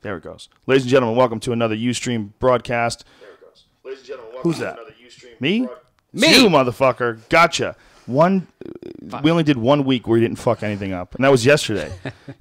There it goes. Ladies and gentlemen, welcome to another Ustream broadcast. There it goes. Ladies and gentlemen, welcome to another Ustream. Me? Me, you motherfucker. Gotcha. We only did 1 week where we didn't fuck anything up, and that was yesterday.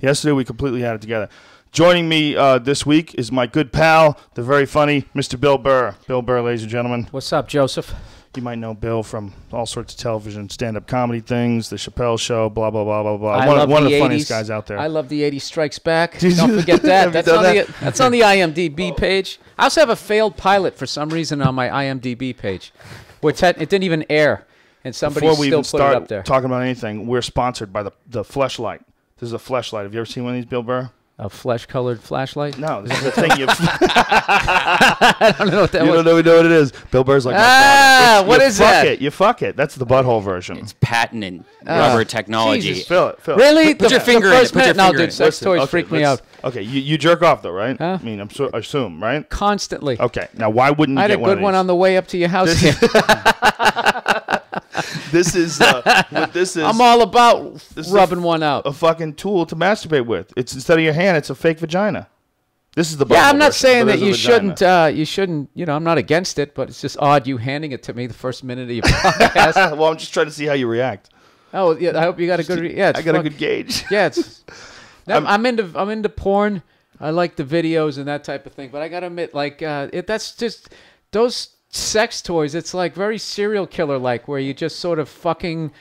Yesterday we completely had it together. Joining me this week is my good pal, the very funny Mr. Bill Burr. Bill Burr, ladies and gentlemen. What's up, Joseph? You might know Bill from all sorts of television, stand-up comedy things, The Chappelle Show, blah, blah, blah, blah, blah. One of the funniest guys out there. I love the 80s Strikes Back. Don't forget that. That's on the IMDb page. I also have a failed pilot for some reason on my IMDb page, which it didn't even air, and somebody still put it up there. Before we even start talking about anything, we're sponsored by the Fleshlight. This is a Fleshlight. Have you ever seen one of these, Bill Burr? A flesh-colored flashlight? No, this is the thing you... I don't know what that was. You don't know what it is. Bill Burr's like, what is that? You fuck it. That's the butthole version. It's patented rubber technology. Jesus, Phil it. Really? Put your finger in it. Put your finger in it. Sex toys freak me out. Okay, you jerk off though, right? Huh? I mean, I assume, right? Constantly. Okay, now why wouldn't you get one of these? I had a good one on the way up to your house here. This is what this is. I'm all about rubbing one out. A fucking tool to masturbate with. It's instead of your hand, it's a fake vagina. This is the butthole I'm not version, saying that you shouldn't. You know, I'm not against it, but it's just odd you handing it to me the first minute of your podcast. Well, I'm just trying to see how you react. Oh yeah, I hope you got a good. I got a good gauge. Yeah, it's. I'm into porn. I like the videos and that type of thing, but I gotta admit, like, that's just those sex toys. It's like very serial killer like, where you just sort of fucking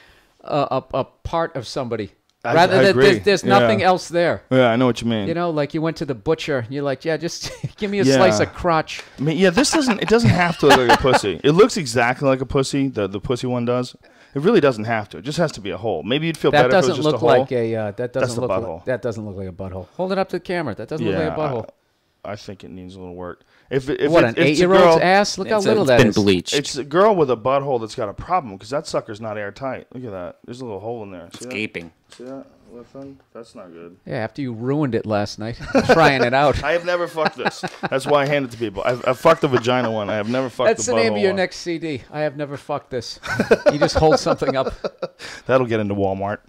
a part of somebody. Rather than there's nothing else there. Yeah, I know what you mean. You know, like you went to the butcher and you're like, yeah, just give me a slice of crotch. I mean, yeah, it doesn't have to look like a pussy. It looks exactly like a pussy. The pussy one does. It really doesn't have to. It just has to be a hole. Maybe you'd feel better if it was just a hole. That doesn't look like a butthole. Hold it up to the camera. That doesn't look like a butthole. I think it needs a little work. An 8-year-old's ass? Look how little that is. It's been bleached. It's a girl with a butthole that's got a problem because that sucker's not airtight. Look at that. There's a little hole in there. It's gaping. See that? That's not good. Yeah, after you ruined it last night, trying it out. I have never fucked this. That's why I hand it to people. I've fucked the vagina one. I have never fucked the butthole. That's the name of your next CD. I have never fucked this. You just hold something up. That'll get into Walmart.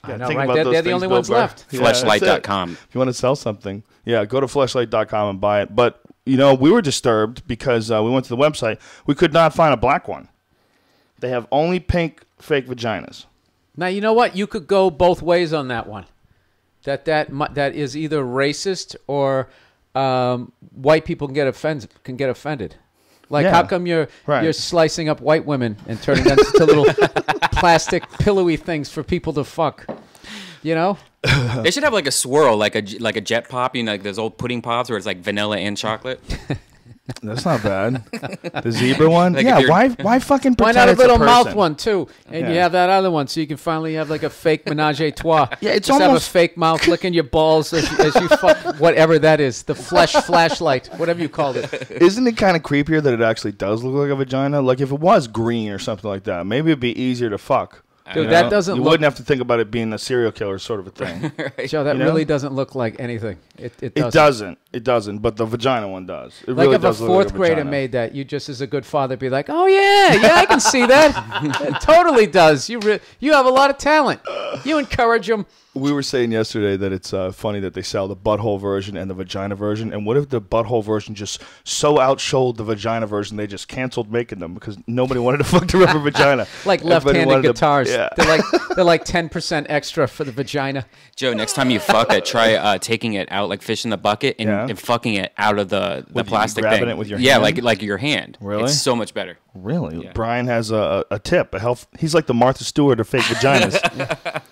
I know, right? They're the only ones left. Fleshlight.com. If you want to sell something, yeah, go to fleshlight.com and buy it. But, you know, we were disturbed because we went to the website. We could not find a black one. They have only pink fake vaginas. Now, you know what? You could go both ways on that one. That is either racist or white people can get offended. Like, how come you're slicing up white women and turning them into little plastic pillowy things for people to fuck? You know? They should have like a swirl, like a jet pop, you know, like those old pudding pops where it's like vanilla and chocolate. That's not bad. The zebra one? Like yeah, why fucking pretend Why not it's a little person? mouth one, too? And you have that other one, so you can finally have like a fake menage a trois. Yeah, it's just almost... have a fake mouth licking your balls as you fuck whatever that is. The flashlight, whatever you called it. Isn't it kind of creepier that it actually does look like a vagina? Like if it was green or something like that, maybe it'd be easier to fuck. Dude, that doesn't look... You wouldn't have to think about it being a serial killer sort of a thing. Right. Joe, that really doesn't look like anything. It doesn't. It doesn't, but the vagina one does. It like really if does a look like a fourth grader vagina. made that, you just as a good father be like, oh, yeah, I can see that. It totally does. You have a lot of talent. You encourage them. We were saying yesterday that it's funny that they sell the butthole version and the vagina version. And what if the butthole version just so outsold the vagina version they just canceled making them because nobody wanted to fuck the rubber vagina? Like left-handed guitars. They're like 10% extra for the vagina. Joe, next time you fuck it, try taking it out like fish in the bucket and fucking it out of the plastic grabbing thing. It with your hand? like your hand. Really? It's so much better. Really? Yeah. Brian has a tip. He's like the Martha Stewart of fake vaginas.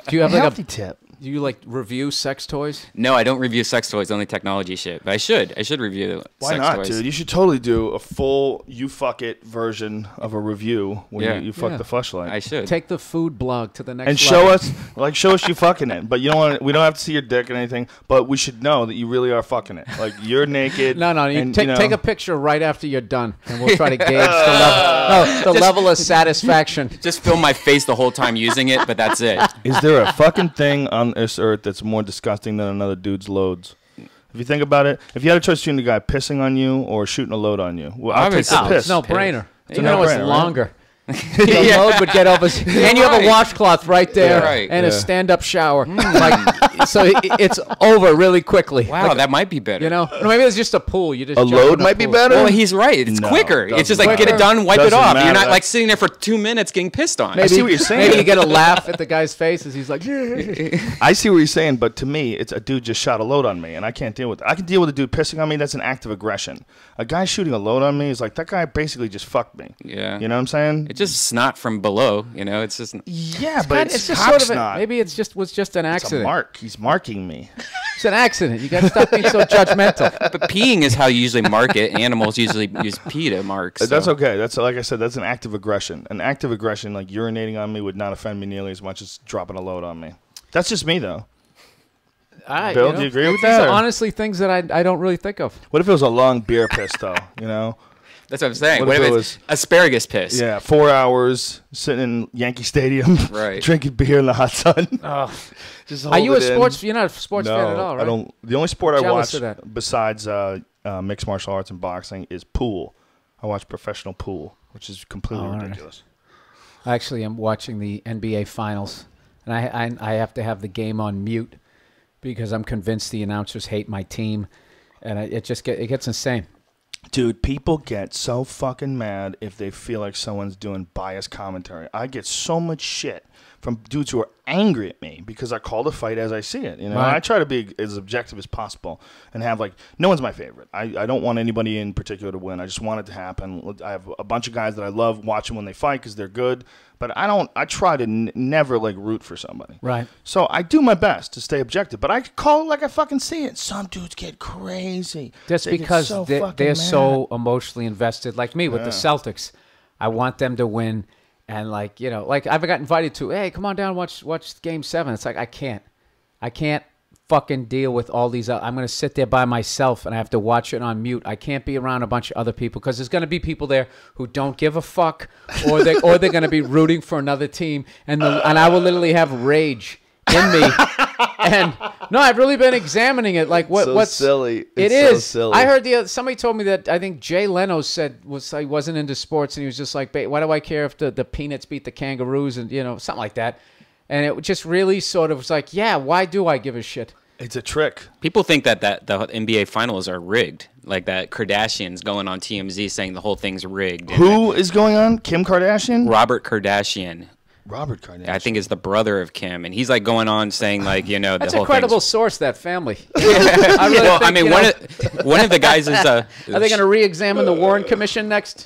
Do you have a like healthy tip? Do you like review sex toys? No, I don't review sex toys, only technology shit. But I should review Why sex not, toys. dude? You should totally do a full you fuck it version of a review when you fuck the fleshlight. I should. Take the food blog to the next level. And show us you fucking it. But you don't want we don't have to see your dick or anything, but we should know that you really are fucking it. Like you're naked. No, take a picture right after you're done and we'll try to gauge the level of satisfaction. Just film my face the whole time using it, but that's it. Is there a fucking thing on this earth that's more disgusting than another dude's loads? If you think about it, if you had a choice between a guy pissing on you or shooting a load on you, well, I'll take the piss. It's no brainer. It's longer. The load would get over, and you have a washcloth right there, and a stand-up shower. Like it's over really quickly. Wow, like, that might be better. You know, or maybe it's just a pool. You just a load might be better. Well, he's right. It's quicker. It's just like get it done, wipe it off. You're not like sitting there for 2 minutes getting pissed on. I see what you're saying. Maybe you get a laugh at the guy's face as he's like, I see what you're saying, but to me, it's a dude just shot a load on me, and I can't deal with it. I can deal with a dude pissing on me. That's an act of aggression. A guy shooting a load on me is like, that guy basically just fucked me. Yeah. You know what I'm saying? It's just snot from below, you know? It's just... Yeah, but it's just sort of maybe it's just an accident. It's a mark. He's marking me. It's an accident. You got to stop being so judgmental. But peeing is how you usually mark it. Animals usually use pee to mark. So. That's okay. That's like I said. That's an act of aggression. An act of aggression, like urinating on me, would not offend me nearly as much as dropping a load on me. That's just me, though. Bill, do you agree with that? These are honestly things that I don't really think of. What if it was a long beer piss, though? You know. That's what I'm saying. What if it's asparagus piss? Yeah, 4 hours sitting in Yankee Stadium, right? Drinking beer in the hot sun. Just are you a sports? You're not a sports fan at all, right? I don't. The only sport I watch besides mixed martial arts and boxing is pool. I watch professional pool, which is completely ridiculous. Right. Actually, I'm watching the NBA Finals, and I have to have the game on mute because I'm convinced the announcers hate my team, and it gets insane. Dude, people get so fucking mad if they feel like someone's doing biased commentary. I get so much shit from dudes who are angry at me because I call the fight as I see it. You know, I try to be as objective as possible and have no one's my favorite. I don't want anybody in particular to win. I just want it to happen. I have a bunch of guys that I love watching when they fight because they're good. But I try to never root for somebody. Right. So I do my best to stay objective, but I call it like I fucking see it. Some dudes get crazy. That's because they're so emotionally invested. Like me with the Celtics, I want them to win. And I got invited to, hey, come on down, watch Game 7. It's like I can't fucking deal with all these. I'm going to sit there by myself and I have to watch it on mute. I can't be around a bunch of other people because there's going to be people there who don't give a fuck, or they're going to be rooting for another team, and I will literally have rage in me. And no, I've really been examining it. Like what's silly? It is. Silly. I heard somebody told me that I think Jay Leno said he wasn't into sports and he was just like, why do I care if the Peanuts beat the Kangaroos and something like that. And it just really sort of was like, yeah, why do I give a shit? It's a trick. People think that the NBA finals are rigged. Like that Kardashian's going on TMZ saying the whole thing's rigged. Who is going on? Kim Kardashian? Robert Kardashian. Robert Kardashian. I think is the brother of Kim, and he's going on saying that's the a whole credible source. That family. One of the guys is. Are they going to re-examine the Warren Commission next?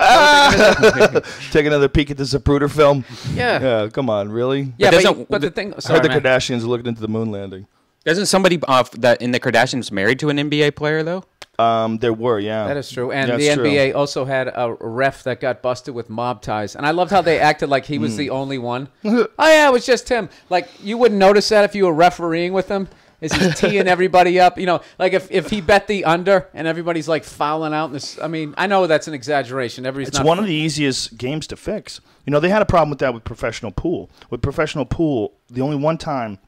Take another peek at the Zapruder film. Yeah. Yeah. Come on, really? Yeah, but the thing. I heard the Kardashians are looking into the moon landing. Doesn't somebody that in the Kardashians married to an NBA player though? There were, yeah. That is true. And the NBA also had a ref that got busted with mob ties. And I loved how they acted like he was the only one. Oh, yeah, it was just him. Like, you wouldn't notice that if you were refereeing with him. Is he teeing everybody up? Like if he bet the under and everybody's fouling out. I know that's an exaggeration. It's one of the easiest games to fix. They had a problem with that with professional pool. With professional pool, the only one time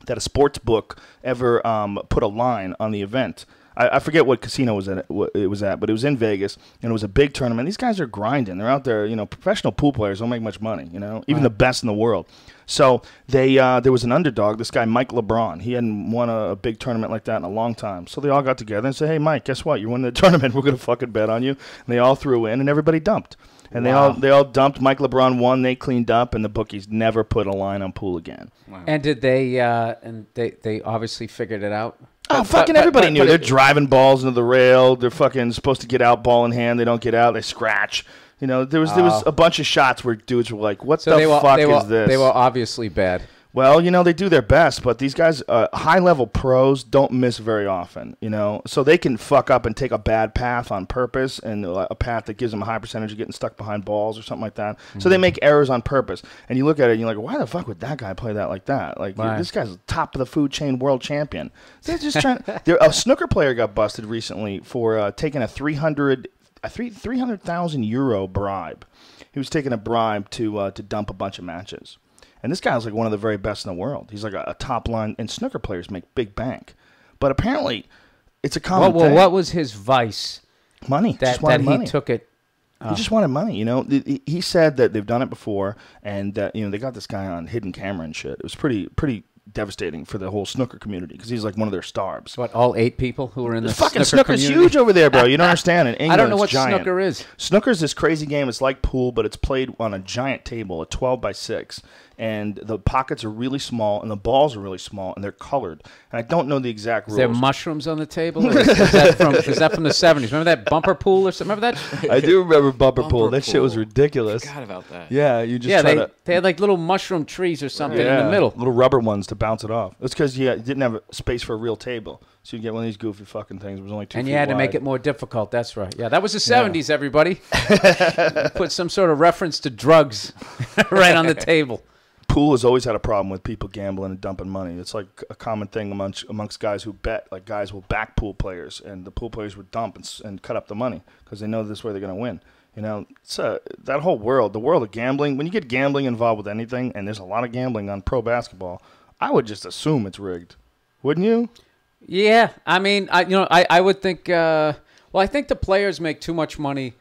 that a sports book ever put a line on the event. I forget what casino it was at, but it was in Vegas, and it was a big tournament. These guys are grinding. They're out there. Professional pool players don't make much money, even the best in the world. So there was an underdog, this guy Mike LeBron. He hadn't won a big tournament like that in a long time. So they all got together and said, hey, Mike, guess what? You're winning the tournament. We're going to fucking bet on you. And they all threw in, and everybody dumped. And they all dumped. Mike LeBron won. They cleaned up, and the bookies never put a line on pool again. Wow. And did they? And they obviously figured it out. Everybody knew. They're driving balls into the rail. They're fucking supposed to get out, ball in hand. They don't get out. They scratch. There was a bunch of shots where dudes were like, "What the fuck is this?" They were obviously bad. Well, they do their best, but these guys, high-level pros, don't miss very often, So they can fuck up and take a bad path on purpose, and a path that gives them a high percentage of getting stuck behind balls or something like that. Mm-hmm. So they make errors on purpose. And you look at it, and you're like, why the fuck would that guy play that like that? This guy's top of the food chain world champion. They're just trying. A snooker player got busted recently for taking a 300,000 euro bribe. He was taking a bribe to dump a bunch of matches. And this guy's one of the very best in the world. He's a top line, and snooker players make big bank. But apparently, it's a common thing. What was his vice? Money. That he took it. He just wanted money. He said that they've done it before, and that they got this guy on hidden camera and shit. It was pretty devastating for the whole snooker community because he's like one of their stars. What, all 8 people who are in the fucking snooker's huge over there, bro. You don't understand. In England, I don't know what giant. snooker is. Snooker's this crazy game. It's like pool, but it's played on a giant table, a 12x6. And the pockets are really small, and the balls are really small, and they're colored. And I don't know the exact rules. Is there mushrooms on the table? Or is that from the 70s? Remember that bumper pool or something? Remember that? I do remember bumper pool. That shit was ridiculous. I forgot about that. Yeah, you just they had like little mushroom trees or something in the middle. Little rubber ones to bounce it off. That's because you didn't have space for a real table. So you get one of these goofy fucking things. It was only 2 feet And you had to make wide. it more difficult. That's right. Yeah, that was the 70s, everybody. Put some sort of reference to drugs right on the table. Pool has always had a problem with people gambling and dumping money. It's like a common thing amongst guys who bet. Like guys will back pool players, and the pool players would dump and cut up the money because they know this way they're going to win. You know, it's that whole world, the world of gambling. When you get gambling involved with anything, and there's a lot of gambling on pro basketball, I would just assume it's rigged, wouldn't you? Yeah, I mean, I would think. Well, I think the players make too much money.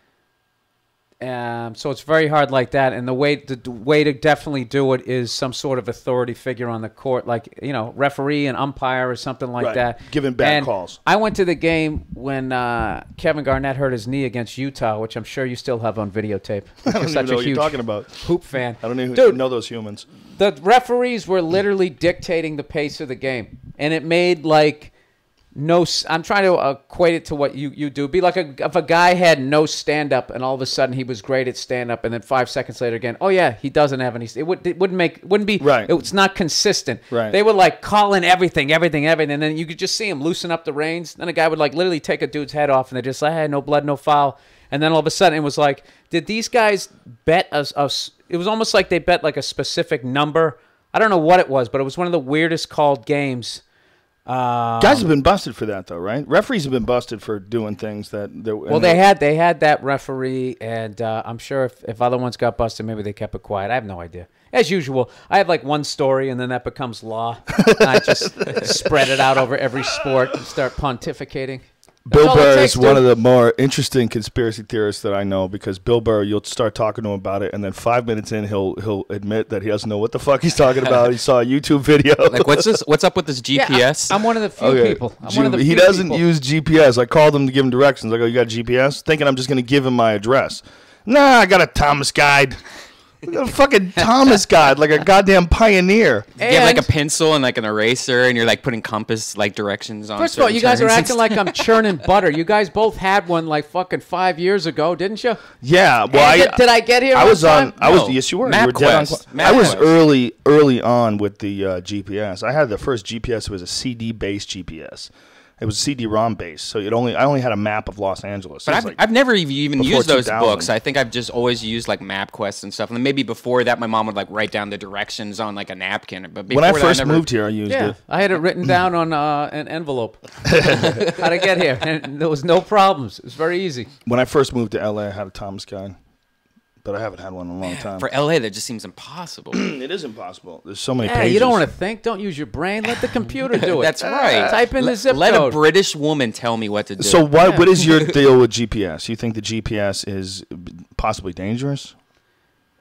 So it's very hard like that, and the way to definitely do it is some sort of authority figure on the court, like referee and umpire or something like that. Giving bad calls. I went to the game when Kevin Garnett hurt his knee against Utah, which I'm sure you still have on videotape. I don't even know what you're talking about. Hoop fan. I don't even know those humans. The referees were literally dictating the pace of the game, and it made like. I'm trying to equate it to what you do. It'd be like if a guy had no stand-up and all of a sudden he was great at stand-up and then 5 seconds later again, oh yeah, he doesn't have any. It wouldn't be right. It's not consistent. Right. They would like call in everything, and then you could just see him loosen up the reins. Then a guy would like literally take a dude's head off and they're just like, hey, no blood, no foul. And then all of a sudden it was like, did these guys bet us? It was almost like they bet like a specific number. I don't know what it was, but it was one of the weirdest called games. Guys have been busted for that, though, right? Referees have been busted for doing things that. They had that referee, and I'm sure if other ones got busted, maybe they kept it quiet. I have no idea. As usual, I have like one story, and then that becomes law. I just spread it out over every sport and start pontificating. Bill Burr is one of the more interesting conspiracy theorists that I know because Bill Burr, you'll start talking to him about it, and then 5 minutes in, he'll admit that he doesn't know what the fuck he's talking about. He saw a YouTube video. Like, what's up with this GPS? Yeah, I'm one of the few people. He doesn't use GPS. I called him to give him directions. I go, you got GPS? Thinking I'm just going to give him my address. Nah, I got a Thomas guide. A fucking Thomas guide, like a goddamn pioneer. You get like a pencil and like an eraser, and you're like putting compass like directions on. First of all, you guys are acting like I'm churning butter. You guys both had one like fucking 5 years ago, didn't you? Yeah. Well, did I get here? Yes, you were. MapQuest. I was early on with the GPS. I had the first GPS. It was a CD-based GPS. It was CD-ROM based, so I only had a map of Los Angeles. But I've never even used those 2000. books. I think I've just always used like MapQuest and stuff. And then maybe before that, my mom would like write down the directions on like a napkin. But when I first moved here, I used it. I had it written down on an envelope. How to get here, and there was no problems. It was very easy. When I first moved to LA, I had a Thomas guide. But I haven't had one in a long time. For LA, that just seems impossible. It is impossible. There's so many pages. You don't want to think. Don't use your brain. Let the computer do it. That's right. Type in the zip Let code. a British woman tell me what to do. So what is your deal with GPS? You think the GPS is possibly dangerous?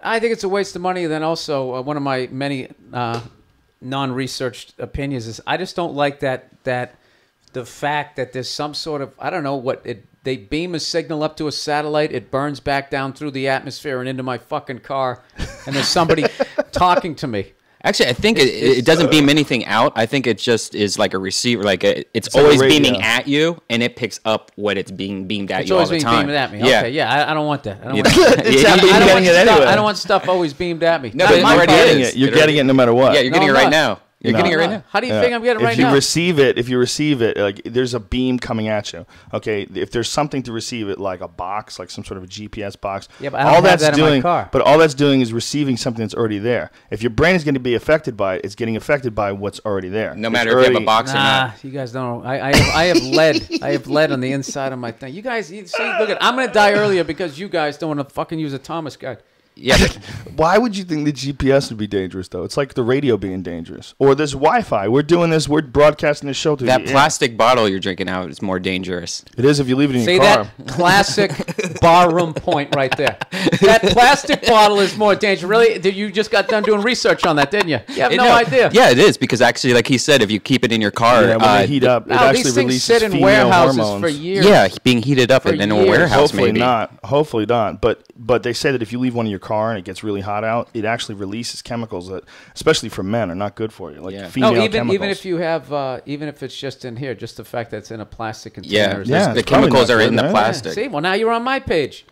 I think it's a waste of money. Then also, one of my many non-researched opinions is I just don't like that the fact that there's some sort of, I don't know what it. They beam a signal up to a satellite. It burns back down through the atmosphere and into my fucking car. And there's somebody talking to me. Actually, I think it doesn't beam anything out. I think it just is like a receiver. Like it's always beaming at you, and it picks up what it's being beamed at you all the time. It's always being beamed at me. Yeah. Okay, yeah, I don't want that. I don't want stuff always beamed at me. No, but it already is. You're getting it no matter what. Yeah, you're getting it right now. You're getting it right now. How do you think I'm getting it right now? If you receive it, like there's a beam coming at you. Okay, if there's something to receive it, like a box, like some sort of a GPS box. Yeah, but I don't have that in my car. But all that's doing is receiving something that's already there. If your brain is going to be affected by it, it's getting affected by what's already there. No matter if you have a box or not. You guys don't know. I have lead. I have lead on the inside of my thing. You guys, see, look at. I'm going to die earlier because you guys don't want to fucking use a Thomas guide. Yeah. Why would you think the GPS would be dangerous, though? It's like the radio being dangerous. Or there's Wi-Fi. We're doing this. We're broadcasting this show to that plastic bottle you're drinking out is more dangerous. It is if you leave it in your car. See that classic barroom point right there. That plastic bottle is more dangerous. Really? You just got done doing research on that, didn't you? You have no idea. Yeah, it is because actually, like he said, if you keep it in your car, when they heat up, it actually these releases things sit in female warehouses hormones. for years. Yeah, being heated up in a warehouse. Hopefully maybe not. Hopefully not. But they say that if you leave one in your car and it gets really hot out, it actually releases chemicals that, especially for men, are not good for you. Like female chemicals. Even if you have, even if it's just in here, just the fact that it's in a plastic container. Yeah, the chemicals are in the plastic. See, well now you're on my page.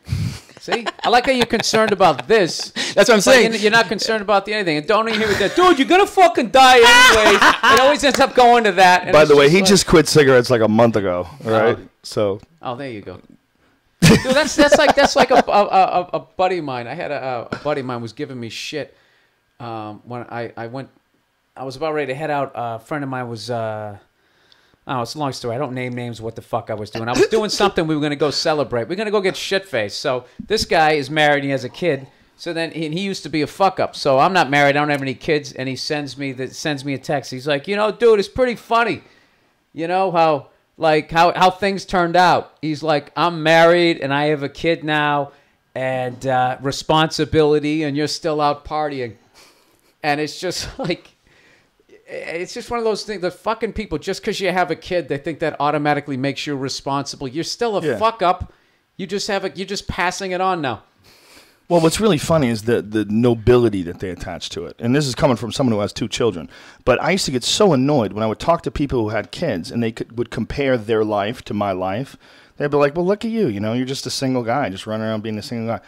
See, I like how you're concerned about this. That's what I'm saying. You're not concerned about anything. And don't even hear that, dude. You're gonna fucking die anyways. It always ends up going to that. And by the way, he just quit cigarettes like a month ago. All right, Oh, there you go. Dude, that's like a buddy of mine. I had a buddy of mine was giving me shit when I went. I was about ready to head out. A friend of mine was. It's a long story. I don't name names. What the fuck I was doing? I was doing something. We were gonna go celebrate. We're gonna go get shit faced. So this guy is married and he has a kid. So then he used to be a fuck up. So I'm not married. I don't have any kids. And he sends me a text. He's like, dude, it's pretty funny. You know how things turned out. He's like, I'm married and I have a kid now and responsibility and you're still out partying. And it's just like, it's just one of those things. The fucking people, just because you have a kid, they think that automatically makes you responsible. You're still a fuck up. You're just passing it on now. Well, what's really funny is the nobility that they attach to it. And this is coming from someone who has 2 children. But I used to get so annoyed when I would talk to people who had kids and they would compare their life to my life. They'd be like, well, look at you. You're just a single guy, just running around being a single guy.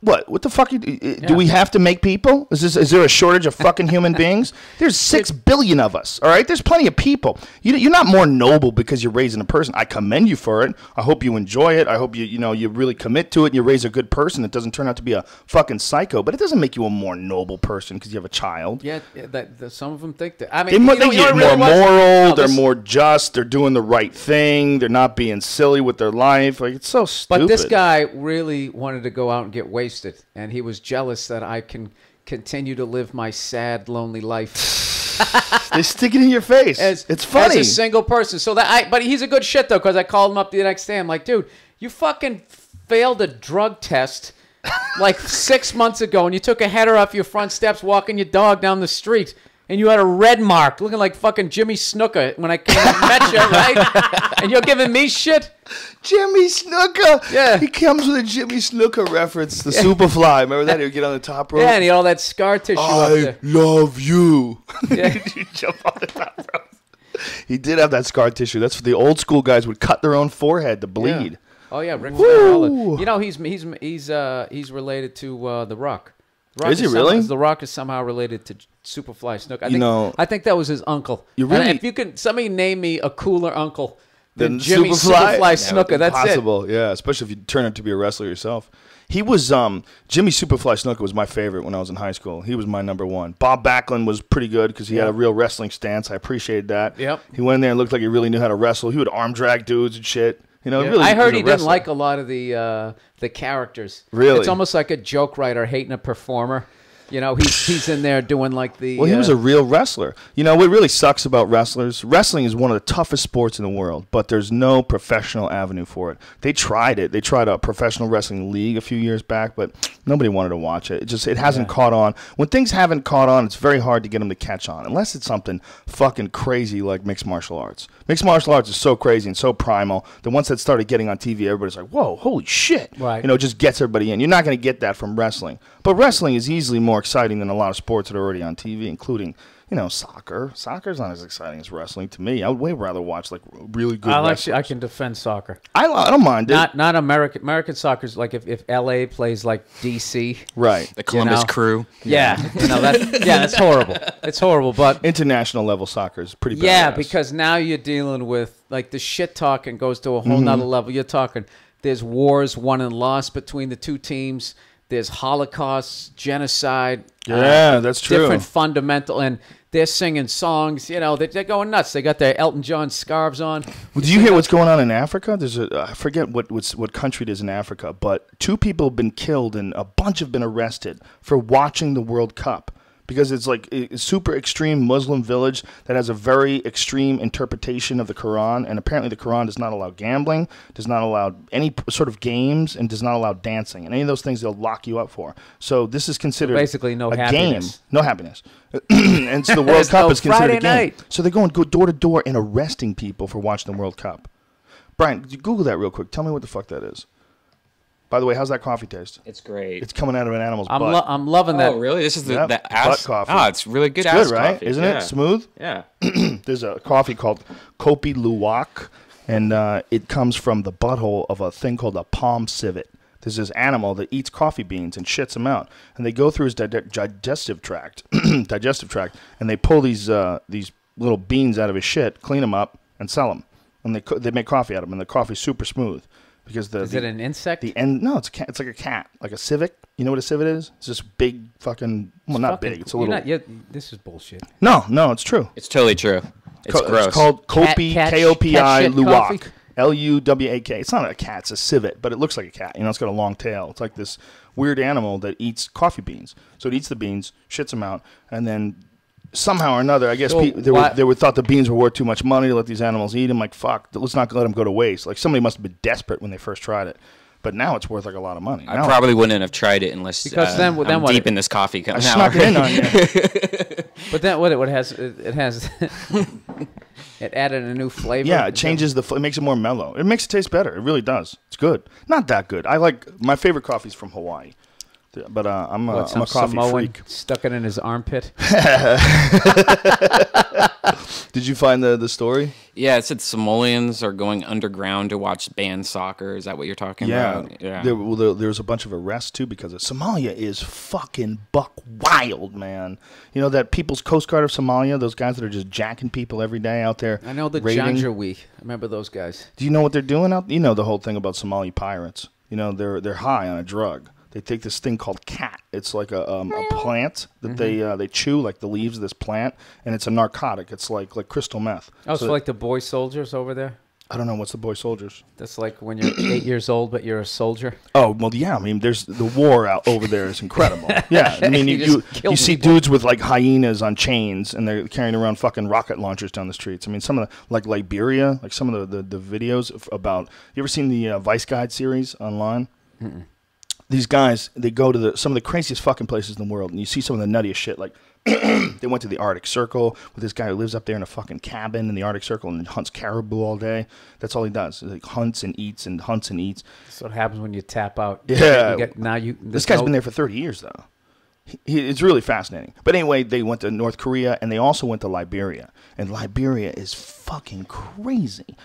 What the fuck? Do we have to make people? Is there a shortage of fucking human beings? There's 6 billion of us, all right? There's plenty of people. You're not more noble because you're raising a person. I commend you for it. I hope you enjoy it. I hope you really commit to it and you raise a good person that doesn't turn out to be a fucking psycho. But it doesn't make you a more noble person because you have a child. Yeah, some of them think that. I mean, they get more moral. They're more just. They're doing the right thing. They're not being silly with their life. Like, it's so stupid. But this guy really wanted to go out and get wasted. And he was jealous that I can continue to live my sad, lonely life. They stick it in your face. It's funny. As a single person. But he's a good shit, though, because I called him up the next day. I'm like, dude, you fucking failed a drug test like 6 months ago, and you took a header off your front steps walking your dog down the street. And you had a red mark looking like fucking Jimmy Snuka when I came and met you, right? And you're giving me shit? Jimmy Snuka. Yeah. He comes with a Jimmy Snuka reference, the Superfly. Remember that? He would get on the top rope. Yeah, and he had all that scar tissue up there. I love you. Yeah. You jump on the top rope. He did have that scar tissue. That's what the old school guys would cut their own forehead to bleed. Yeah. Oh, yeah, Rick Flair. He's related to The Rock. Is he really? The Rock is somehow related to Superfly Snook. I think that was his uncle. If you can, somebody name me a cooler uncle than Jimmy Superfly Snuka. That's possible. It. Yeah, especially if you turn out to be a wrestler yourself. He was Jimmy Superfly Snuka was my favorite when I was in high school. He was my number one. Bob Backlund was pretty good because he had a real wrestling stance. I appreciated that. Yep. He went in there and looked like he really knew how to wrestle. He would arm drag dudes and shit. Really, I heard he didn't like a lot of the characters. Really? It's almost like a joke writer hating a performer. He's in there doing like the... Well, he was a real wrestler. What really sucks about wrestlers, wrestling is one of the toughest sports in the world, but there's no professional avenue for it. They tried it. They tried a professional wrestling league a few years back, but nobody wanted to watch it. It hasn't caught on. When things haven't caught on, it's very hard to get them to catch on, unless it's something fucking crazy like mixed martial arts. Mixed martial arts is so crazy and so primal that once that started getting on TV, everybody's like, whoa, holy shit. Right. It just gets everybody in. You're not going to get that from wrestling. But wrestling is easily more exciting than a lot of sports that are already on TV, including, soccer. Soccer's not as exciting as wrestling to me. I would way rather watch like really good wrestling. I can defend soccer. I don't mind it. Not American. American soccer's like if LA plays like DC. Right. The Columbus Crew. Yeah. That's horrible. It's horrible, but international level soccer is pretty bad. Yeah, because now you're dealing with like the shit talking goes to a whole nother level. You're talking there's wars won and lost between the two teams. There's Holocaust, genocide. Yeah, that's true. Different fundamental, and They're singing songs. You know, they're going nuts. They got their Elton John scarves on. Well, do you hear what's going on in Africa? There's I forget what country it is in Africa, but 2 people have been killed and a bunch have been arrested for watching the World Cup. Because it's like a super extreme Muslim village that has a very extreme interpretation of the Quran. And apparently the Quran does not allow gambling, does not allow any sort of games, and does not allow dancing. And any of those things they'll lock you up for. So this is considered basically no a happiness. game. No happiness. And so the World Cup is considered a game. Night. So they're going door to door and arresting people for watching the World Cup. Brian, Google that real quick. Tell me what the fuck that is. By the way, how's that coffee taste? It's great. It's coming out of an animal's butt. I'm loving that. Oh, really? This is the butt ass coffee. Oh, it's really good. It's ass good, right? coffee. Isn't it smooth? Yeah. There's a coffee called Kopi Luwak, and it comes from the butthole of a thing called a palm civet. There's this animal that eats coffee beans and shits them out, and they go through his digestive tract, and they pull these little beans out of his shit, clean them up, and sell them, and they make coffee out of them, and the coffee's super smooth. Because is it an insect? No, it's a cat. It's like a cat, like a civet. You know what a civet is? It's this big fucking. Well, not big. It's a little. This is bullshit. No, it's true. It's totally true. It's gross. It's called Kopi, K-O-P-I, Luwak, L-U-W-A-K. It's not a cat. It's a civet, but it looks like a cat. You know, it's got a long tail. It's like this weird animal that eats coffee beans. So it eats the beans, shits them out, and then somehow or another, I guess they were thought the beans were worth too much money to let these animals eat them. Like, fuck, let's not let them go to waste. Like, somebody must have been desperate when they first tried it. But now it's worth like a lot of money. I probably wouldn't have tried it unless I'm deep in this coffee. I snuck it in on you. But then what it has it added a new flavor. Yeah, it changes it makes it more mellow. It makes it taste better. It really does. It's good. Not that good. I like my favorite coffee's from Hawaii. But I'm a coffee Samoan freak. Stuck it in his armpit. Did you find the story? Yeah, it said Somalians are going underground to watch band soccer. Is that what you're talking about? Yeah. There was a bunch of arrests, too, because Somalia is fucking buck wild, man. You know that People's Coast Guard of Somalia, those guys that are just jacking people every day out there. I know the Janjaweed. I remember those guys. Do you know what they're doing out there? You know the whole thing about Somali pirates. You know, they're high on a drug. They take this thing called cat. It's like a plant that they chew, like the leaves of this plant, and it's a narcotic. It's like crystal meth. Oh, so like the boy soldiers over there? I don't know. What's the boy soldiers? That's like when you're 8 years old, but you're a soldier. Oh, well, yeah. I mean, there's the war out over there is incredible. Yeah, I mean, you see dudes with like hyenas on chains, and they're carrying around fucking rocket launchers down the streets. I mean, some of the like Liberia, like some of the videos about. You ever seen the Vice Guide series online? Mm-mm. These guys, they go to some of the craziest fucking places in the world, and you see some of the nuttiest shit. Like, they went to the Arctic Circle with this guy who lives up there in a fucking cabin in the Arctic Circle and hunts caribou all day. That's all he does. He like hunts and eats and hunts and eats. That's what happens when you tap out. Yeah. This guy's been there for 30 years, though. It's really fascinating. But anyway, they went to North Korea, and they also went to Liberia. And Liberia is fucking crazy.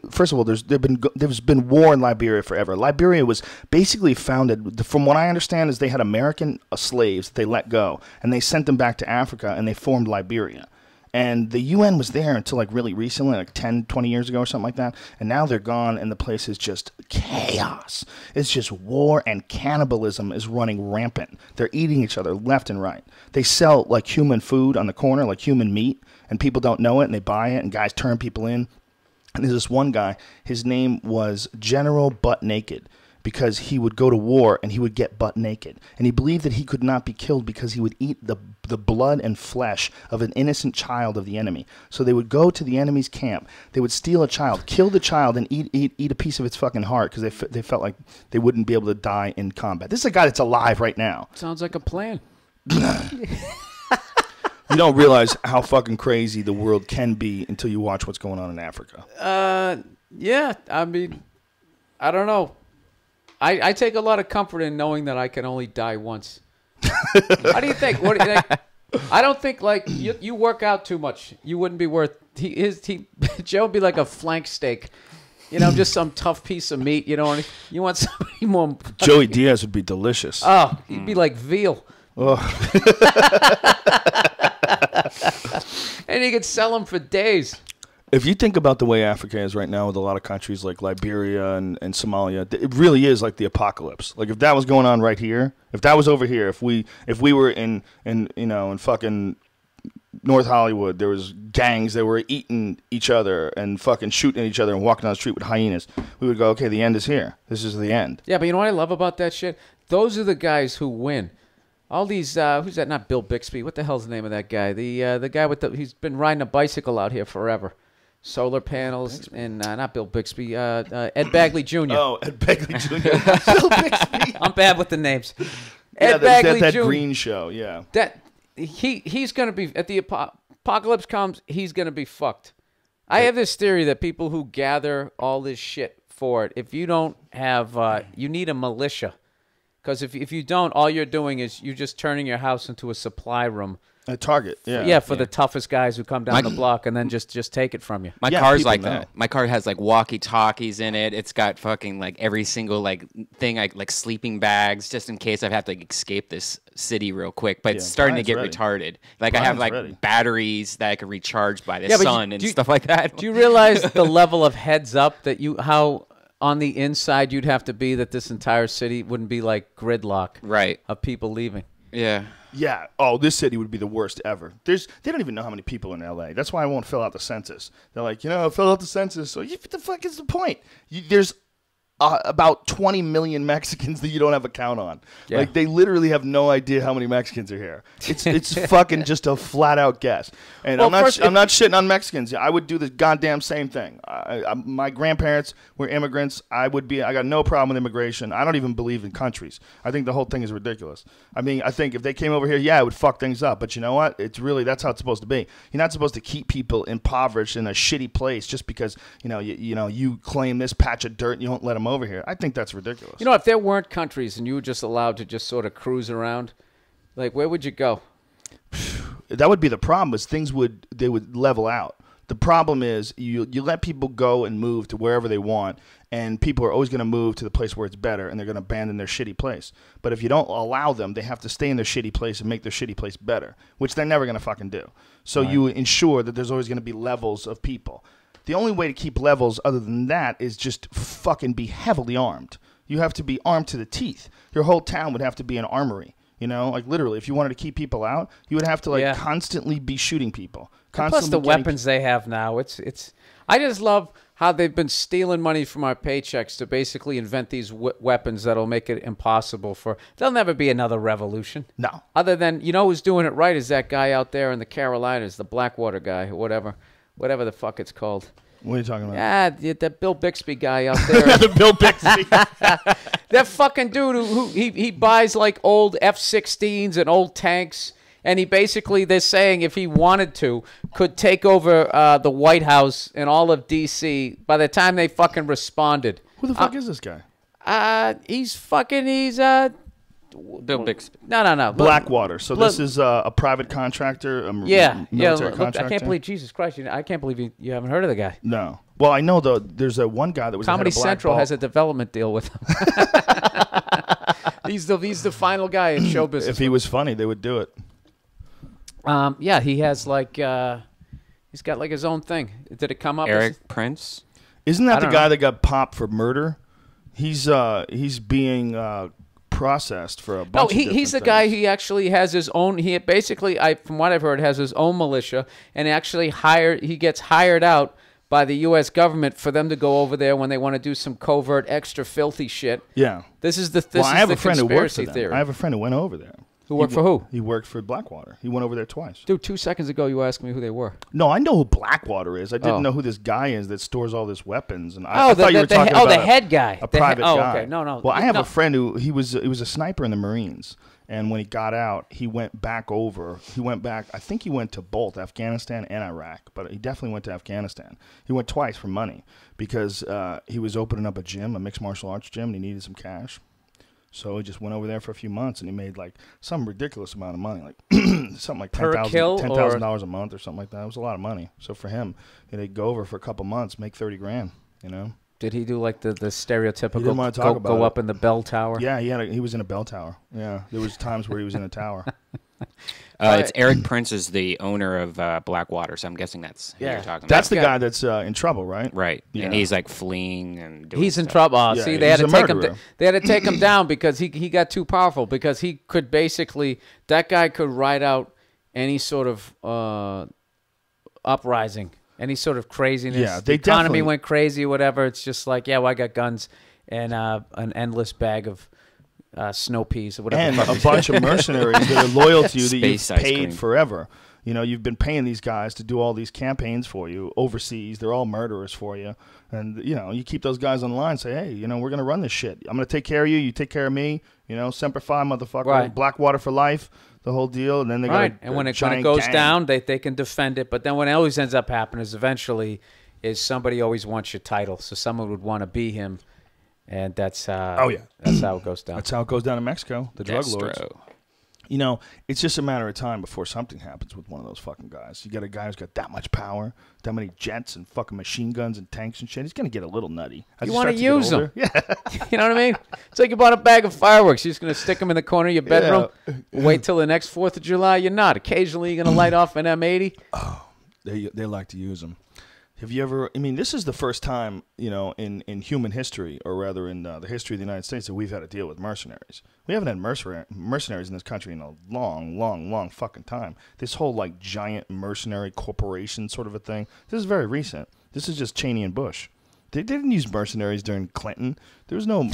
First of all, there's been war in Liberia forever. Liberia was basically founded, from what I understand, is they had American slaves that they let go, and they sent them back to Africa, and they formed Liberia. And the UN was there until like really recently, like 10, 20 years ago or something like that. And now they're gone, and the place is just chaos. It's just war, and cannibalism is running rampant. They're eating each other left and right. They sell like human food on the corner, like human meat, and people don't know it, and they buy it, and guys turn people in. And there's this one guy, his name was General Butt Naked, because he would go to war and he would get butt naked. And he believed that he could not be killed because he would eat the blood and flesh of an innocent child of the enemy. So they would go to the enemy's camp, they would steal a child, kill the child, and eat a piece of its fucking heart because they felt like they wouldn't be able to die in combat. This is a guy that's alive right now. Sounds like a plan. You don't realize how fucking crazy the world can be until you watch what's going on in Africa. Yeah. I mean, I don't know. I take a lot of comfort in knowing that I can only die once. How do you think? What do you think? I don't think like you work out too much. You wouldn't be worth. Joe would be like a flank steak. You know, just some tough piece of meat. You know, you want somebody more. Joey Diaz would be delicious. Oh, he'd be like veal. Oh. And you could sell them for days. If you think about the way Africa is right now with a lot of countries like Liberia and Somalia, it really is like the apocalypse. Like if that was going on right here, if that was over here, if we were in fucking North Hollywood, there was gangs that were eating each other and fucking shooting at each other and walking down the street with hyenas. We would go, okay, the end is here. This is the end. Yeah, but you know what I love about that shit? Those are the guys who win. All these, who's that? Not Bill Bixby. What the hell's the name of that guy? The guy with he's been riding a bicycle out here forever. Solar panels and not Bill Bixby. Ed Bagley Jr. Oh, Ed Bagley Jr. Bill Bixby. I'm bad with the names. Ed Bagley that Jr. Green show. Yeah. That he's gonna be at the apocalypse comes. He's gonna be fucked. I have this theory that people who gather all this shit for it, if you don't have, you need a militia. Because if you don't, all you're doing is you're just turning your house into a supply room. A Target, yeah. Yeah, for the toughest guys who come down the block and then just take it from you. My car's like that. My car has like walkie-talkies in it. It's got fucking like every single like thing, like sleeping bags, just in case I have to escape this city real quick. But it's starting to get retarded. Like I have like batteries that I can recharge by the sun and stuff like that. Do you realize the level of heads up that how on the inside you'd have to be that this entire city wouldn't be like gridlock of people leaving? Yeah. Yeah. Oh, this city would be the worst ever. They don't even know how many people in L.A. That's why I won't fill out the census. They're like, fill out the census. So what the fuck is the point? There's about 20 million Mexicans that you don't have a count on. Yeah. Like, they literally have no idea how many Mexicans are here. It's fucking just a flat out guess. And I'm not shitting on Mexicans. I would do the goddamn same thing. My grandparents were immigrants. I got no problem with immigration. I don't even believe in countries. I think the whole thing is ridiculous. I mean, I think if they came over here, it would fuck things up. But you know what? That's how it's supposed to be. You're not supposed to keep people impoverished in a shitty place just because, you claim this patch of dirt and you don't let them over here. I think that's ridiculous. If there weren't countries and you were just allowed to just sort of cruise around, like, where would you go? That would be the problem, is they would level out. The problem is you let people go and move to wherever they want, and people are always going to move to the place where it's better, and they're going to abandon their shitty place. But if you don't allow them, they have to stay in their shitty place and make their shitty place better, which they're never going to fucking do. So you ensure that there's always going to be levels of people. The only way to keep levels other than that is just fucking be heavily armed. You have to be armed to the teeth. Your whole town would have to be an armory. Like literally, if you wanted to keep people out, you would have to constantly be shooting people. Plus the weapons they have now. It's. I just love how they've been stealing money from our paychecks to basically invent these weapons that'll make it impossible there'll never be another revolution. No. Other than, who's doing it right is that guy out there in the Carolinas, the Blackwater guy, or whatever the fuck it's called. What are you talking about? Yeah, that Bill Bixby guy out there. The Bill Bixby. That fucking dude who he buys like old F-16s and old tanks, and he basically, they're saying if he wanted to, could take over the White House and all of D.C. by the time they fucking responded. Who the fuck is this guy? He's Bill Bixby. No. Blackwater. So this is a private contractor, military contractor? I can't believe, Jesus Christ, I can't believe you haven't heard of the guy. No. Well, I know, though, there's one guy that was Comedy Central has a development deal with him. He's the final guy in show business. If he was funny, they would do it. He has he's got like his own thing. Did it come up? Eric Prince? Isn't that the guy that got popped for murder? He's being processed for a bunch of he's the things. guy. He actually has his own. He basically, from what I've heard, has his own militia, and actually he gets hired out by the U.S. government for them to go over there when they want to do some covert, extra filthy shit. Yeah. This is the I have a friend who worked for theory. them. I have a friend who went over there. Who worked for who? He worked for Blackwater. He went over there twice. Dude, 2 seconds ago you asked me who they were. No, I know who Blackwater is. I didn't know who this guy is that stores all this weapons. And I thought you were talking about the head guy. A private guy. Okay. No. Well, I have a friend who he was a sniper in the Marines. And when he got out, he went back over. I think he went to both Afghanistan and Iraq, but he definitely went to Afghanistan. He went twice for money because he was opening up a gym, a mixed martial arts gym, and he needed some cash. So he just went over there for a few months, and he made like some ridiculous amount of money, like something like $10,000 a month or something like that. It was a lot of money. So for him, he'd go over for a couple months, make $30,000. Did he do like the stereotypical go up in the bell tower? Yeah, he was in a bell tower. Yeah, there was times where he was in a tower. It's Eric Prince is the owner of Blackwater, so I'm guessing that's who you're talking about. That's the guy that's in trouble, right? Right, yeah. And he's like fleeing and doing He's in stuff. trouble. Yeah, see, they had to take him. They had to take him down because he got too powerful. Because he could basically, that guy could ride out any sort of uprising, any sort of craziness. Yeah, the economy went crazy or whatever. It's just like, yeah, well, I got guns and an endless bag of snow peas or whatever. And a bunch of mercenaries that are loyal to you that you've paid forever. You know, you've been paying these guys to do all these campaigns for you overseas. They're all murderers for you. And, you know, you keep those guys on the line and say, hey, you know, we're going to run this shit. I'm going to take care of you. You take care of me. You know, Semper Fi, motherfucker. Right. Blackwater for life, the whole deal. And then they got and when it goes down, they can defend it. But then what always ends up happening is eventually is somebody always wants your title. So someone would want to be him. And that's that's how it goes down. That's how it goes down in Mexico, the drug lords. You know, it's just a matter of time before something happens with one of those fucking guys. You got a guy who's got that much power, that many jets and fucking machine guns and tanks and shit. He's going to get a little nutty. You want to use them. Yeah. You know what I mean? It's like you bought a bag of fireworks. You're just going to stick them in the corner of your bedroom, wait till the next 4th of July. You're not. Occasionally you're going to light off an M80. Oh, they like to use them. Have you ever, I mean, this is the first time, you know, in human history, or rather in the history of the United States, that we've had to deal with mercenaries. We haven't had mercenaries in this country in a long, long, long fucking time. This whole, like, giant mercenary corporation sort of a thing, this is very recent. This is just Cheney and Bush. They didn't use mercenaries during Clinton. There was no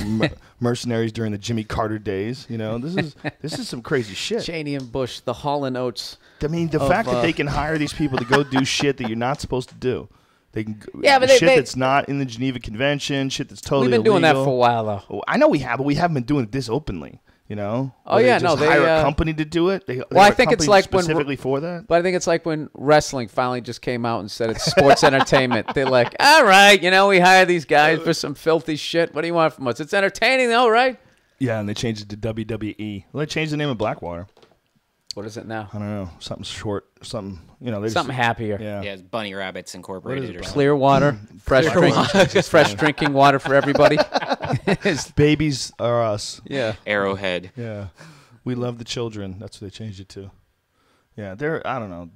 mercenaries during the Jimmy Carter days. You know, this is some crazy shit. Cheney and Bush, the Hall & Oates. I mean, the fact that they can hire these people to go do shit that you're not supposed to do. They can, but shit that's not in the Geneva Convention, shit that's totally illegal. We've been doing that for a while, though. Oh, I know we have, but we haven't been doing it this openly. You know? Oh, they yeah, just no, hire a company to do it. I think it's like specifically for that. But I think it's like when wrestling finally just came out and said it's sports entertainment. They're like, all right, you know, we hire these guys for some filthy shit. What do you want from us? It's entertaining, though, right? Yeah, and they changed it to WWE. Well, they changed the name of Blackwater. What is it now? I don't know. Something short. Something, you know. Something happier. Yeah, it's Bunny Rabbits Incorporated. Or Clear water. Fresh drinking water for everybody. Babies are us. Yeah. Arrowhead. Yeah. We love the children. That's what they changed it to. Yeah, I don't know.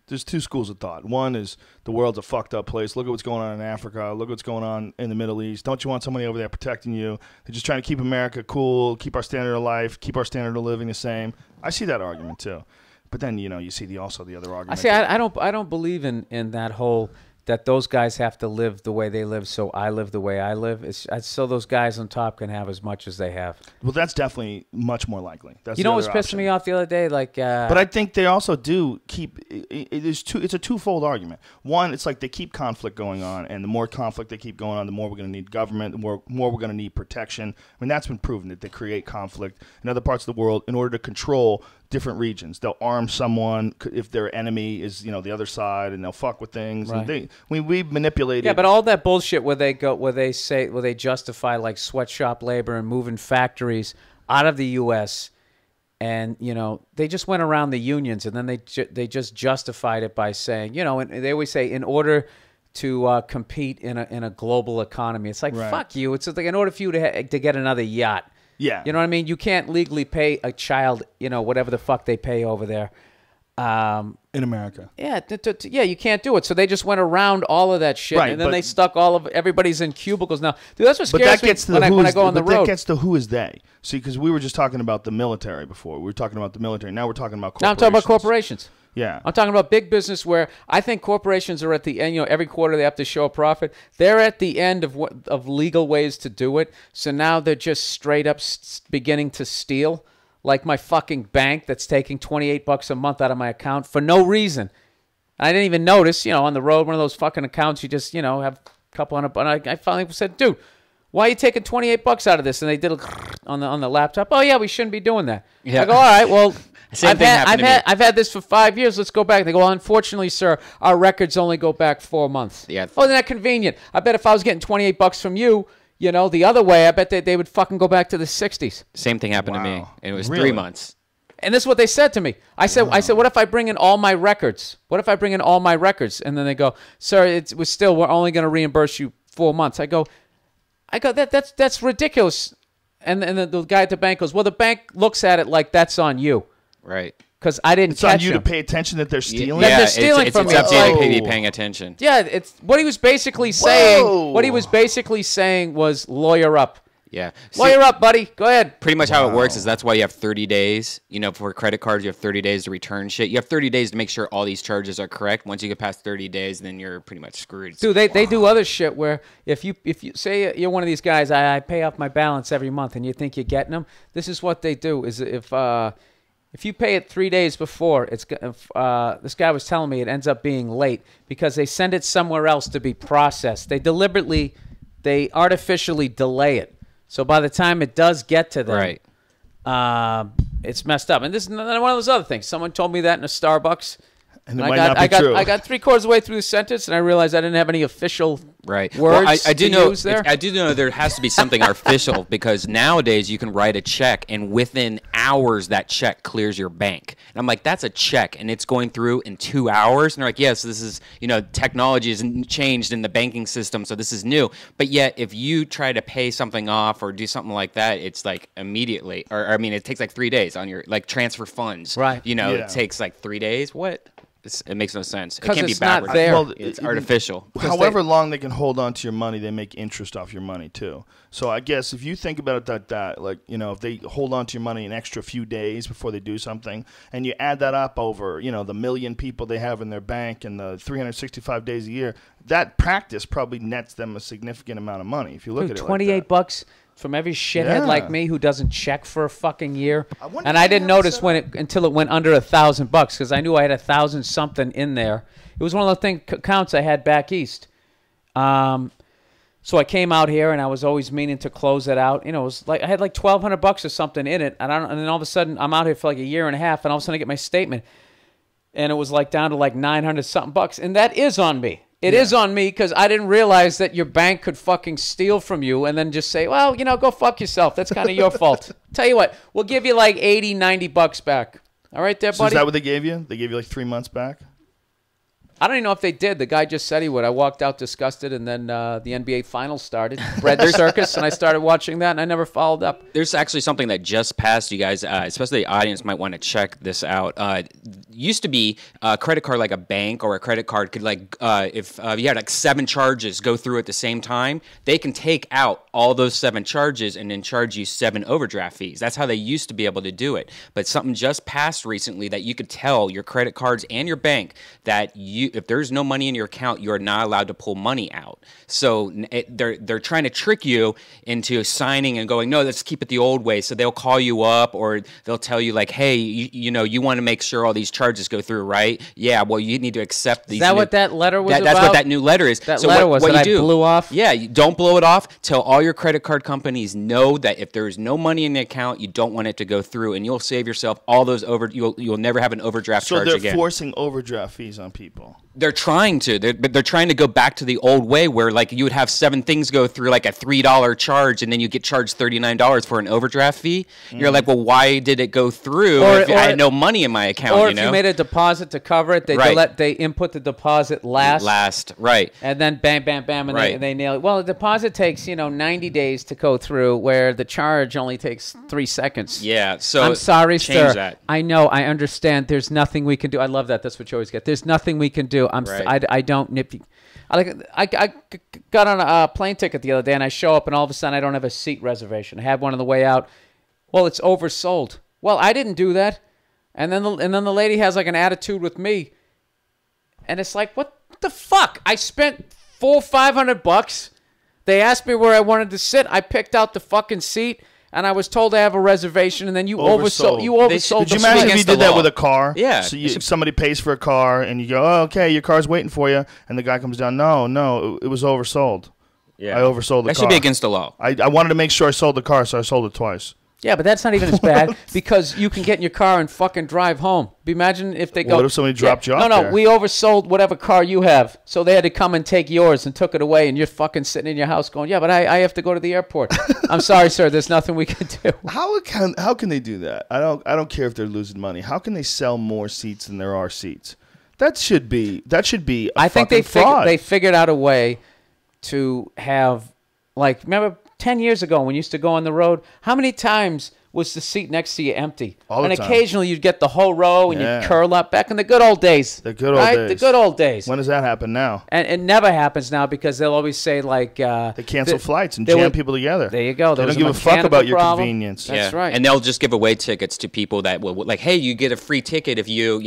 There's two schools of thought. One is the world's a fucked up place. Look at what's going on in Africa. Look what's going on in the Middle East. Don't you want somebody over there protecting you? They're just trying to keep America cool, keep our standard of life, keep our standard of living the same. I see that argument too. But then, you know, you see also the other argument. I don't believe in that whole that those guys have to live the way they live, so I live the way I live. It's so those guys on top can have as much as they have. Well, that's definitely much more likely. That's you know what was pissing me off the other day? Like, but I think they also do keep. It's a twofold argument. One, it's like they keep conflict going on, and the more conflict they keep going on, the more we're going to need government, the more we're going to need protection. I mean, that's been proven that they create conflict in other parts of the world in order to control different regions. They'll arm someone if their enemy is, you know, the other side, and they'll fuck with things. Right. And we manipulated. Yeah, but all that bullshit where they justify like sweatshop labor and moving factories out of the U.S. and, you know, they just went around the unions, and then they just justified it by saying, you know, and they always say in order to compete in a global economy. It's like, fuck you. It's like in order for you to get another yacht. Yeah. You know what I mean? You can't legally pay a child, you know, whatever the fuck they pay over there. In America. Yeah, you can't do it. So they just went around all of that shit, and then they stuck everybody's in cubicles now. Dude, that's what scares me when I go on the road. That gets to who is they. See, because we were just talking about the military before. We were talking about the military. Now we're talking about corporations. Now I'm talking about corporations. Yeah. I'm talking about big business where I think corporations are at the end. You know, every quarter they have to show a profit. They're at the end of legal ways to do it. So now they're just straight up beginning to steal. Like my fucking bank that's taking $28 a month out of my account for no reason. I didn't even notice, you know, on the road, one of those fucking accounts you just, you know, have a couple $100. And I finally said, dude, why are you taking $28 out of this? And they did it on the laptop. Oh yeah, we shouldn't be doing that. Yeah. I go, all right, well, I've had this for 5 years. Let's go back. They go, well, unfortunately, sir, our records only go back 4 months. Yeah. Oh, isn't that convenient? I bet if I was getting $28 from you, you know, the other way, I bet they would fucking go back to the 60s. Same thing happened to me. It was 3 months. And this is what they said to me. I said, what if I bring in all my records? What if I bring in all my records? And then they go, sir, we're only going to reimburse you 4 months. I go, that's ridiculous. And the guy at the bank goes, well, the bank looks at it like that's on you. Right. Because I didn't catch It's on you him. to pay attention that they're stealing? That they're stealing from me. It's up to you to be paying attention. Yeah, it's what he was basically saying. What he was basically saying was lawyer up. Yeah. Well, you're up, buddy. Go ahead. Pretty much how it works is that's why you have 30 days. You know, for credit cards, you have 30 days to return shit. You have 30 days to make sure all these charges are correct. Once you get past 30 days, then you're pretty much screwed. Dude, they do other shit where if you say you're one of these guys, I pay off my balance every month, and you think you're getting them. This is what they do: is if you pay it 3 days before, this guy was telling me it ends up being late because they send it somewhere else to be processed. They artificially delay it. So by the time it does get to them, right. It's messed up. And this is one of those other things. Someone told me that in a Starbucks. And it might not be true. I got 3/4 of the way through the sentence, and I realized I didn't have any official words well, I do to know, use there. I do know there has to be something official because nowadays you can write a check, and within hours that check clears your bank. And I'm like, that's a check, and it's going through in 2 hours. And they're like, yes, this is, technology has changed in the banking system, so this is new. But yet, if you try to pay something off or do something like that, it's like immediately, or I mean, it takes like 3 days on your transfer funds. Right. It takes like 3 days. What? It makes no sense. It can't be it's backwards. not there. Well, it's artificial. However long they can hold on to your money, they make interest off your money too. So I guess if you think about it that if they hold on to your money an extra few days before they do something, and you add that up over the million people they have in their bank and the 365 days a year, that practice probably nets them a significant amount of money. If you look at it, $28 from every shithead like me who doesn't check for a fucking year. And I didn't notice until it went under $1,000 because I knew I had 1,000 something in there. It was one of the accounts I had back east. So I came out here and I was always meaning to close it out. It was like I had like $1,200 or something in it, and then all of a sudden I'm out here for like a year and a half, and all of a sudden I get my statement, and it was like down to like 900 something bucks, and that is on me. It is on me because I didn't realize that your bank could fucking steal from you and then just say, well, go fuck yourself. That's kind of your fault. Tell you what, we'll give you like 80, 90 bucks back. All right there, buddy? So is that what they gave you? They gave you like 3 months back? I don't even know if they did. The guy just said he would. I walked out disgusted, and then the NBA Finals started. Bread Circus, and I started watching that, and I never followed up. There's actually something that just passed. You guys, especially the audience, might want to check this out. Used to be a credit card like a bank or a credit card could if you had like 7 charges go through at the same time, they can take out all those 7 charges and then charge you 7 overdraft fees. That's how they used to be able to do it. But something just passed recently that you could tell your credit cards and your bank that if there's no money in your account, you're not allowed to pull money out. So they're trying to trick you into signing and going, no, let's keep it the old way. So they'll call you up or they'll tell you like, hey, you want to make sure all these charges go through, right? Yeah, well, you need to accept these. Is that what that letter was about? That's what that new letter is. That letter was that I blew off? Yeah, you don't blow it off. Tell all your credit card companies know that if there is no money in the account, you don't want it to go through, and you'll save yourself all those you'll never have an overdraft charge again. So they're forcing overdraft fees on people. They're trying to. They're trying to go back to the old way where like you would have 7 things go through like a $3 charge and then you get charged $39 for an overdraft fee. You're like, well, why did it go through if I had no money in my account? Or if you made a deposit to cover it, they input the deposit last. Right. And then bam, bam, bam, and they nail it. Well, the deposit takes 90 days to go through, where the charge only takes 3 seconds. Yeah. So I'm sorry, sir. That. I know. I understand. There's nothing we can do. I love that. That's what you always get. There's nothing we can do. I don't nip you. I got on a plane ticket the other day, and I show up, and all of a sudden I don't have a seat reservation. I had one on the way out. Well, it's oversold. Well, I didn't do that. And then the lady has like an attitude with me, and it's like, what the fuck? I spent $400-500. They asked me where I wanted to sit. I picked out the fucking seat. And I was told I have a reservation, and then you oversold. Did you imagine if you did that with a car? Yeah. So somebody pays for a car, and you go, "Oh, okay, your car's waiting for you," and the guy comes down. No, it was oversold. Yeah. I oversold the car. That should be against the law. I wanted to make sure I sold the car, so I sold it twice. Yeah, but that's not even as bad because you can get in your car and fucking drive home. Imagine if they go. What if somebody dropped you off No, there? we oversold whatever car you have, so they had to come and take yours and took it away, and you're fucking sitting in your house going, yeah, but I have to go to the airport. I'm sorry, sir. There's nothing we can do. How can they do that? I don't care if they're losing money. How can they sell more seats than there are seats? That should be. I think they figured out a way to have, like, remember 10 years ago when we used to go on the road, how many times was the seat next to you empty. All the and time. Occasionally you'd get the whole row and you'd curl up. Back in the good old days. The good old days. The good old days. When does that happen now? And it never happens now because they'll always say like they cancel flights and jam people together. There you go. They don't give a fuck about your convenience. That's right. And they'll just give away tickets to people that will like, hey, you get a free ticket if you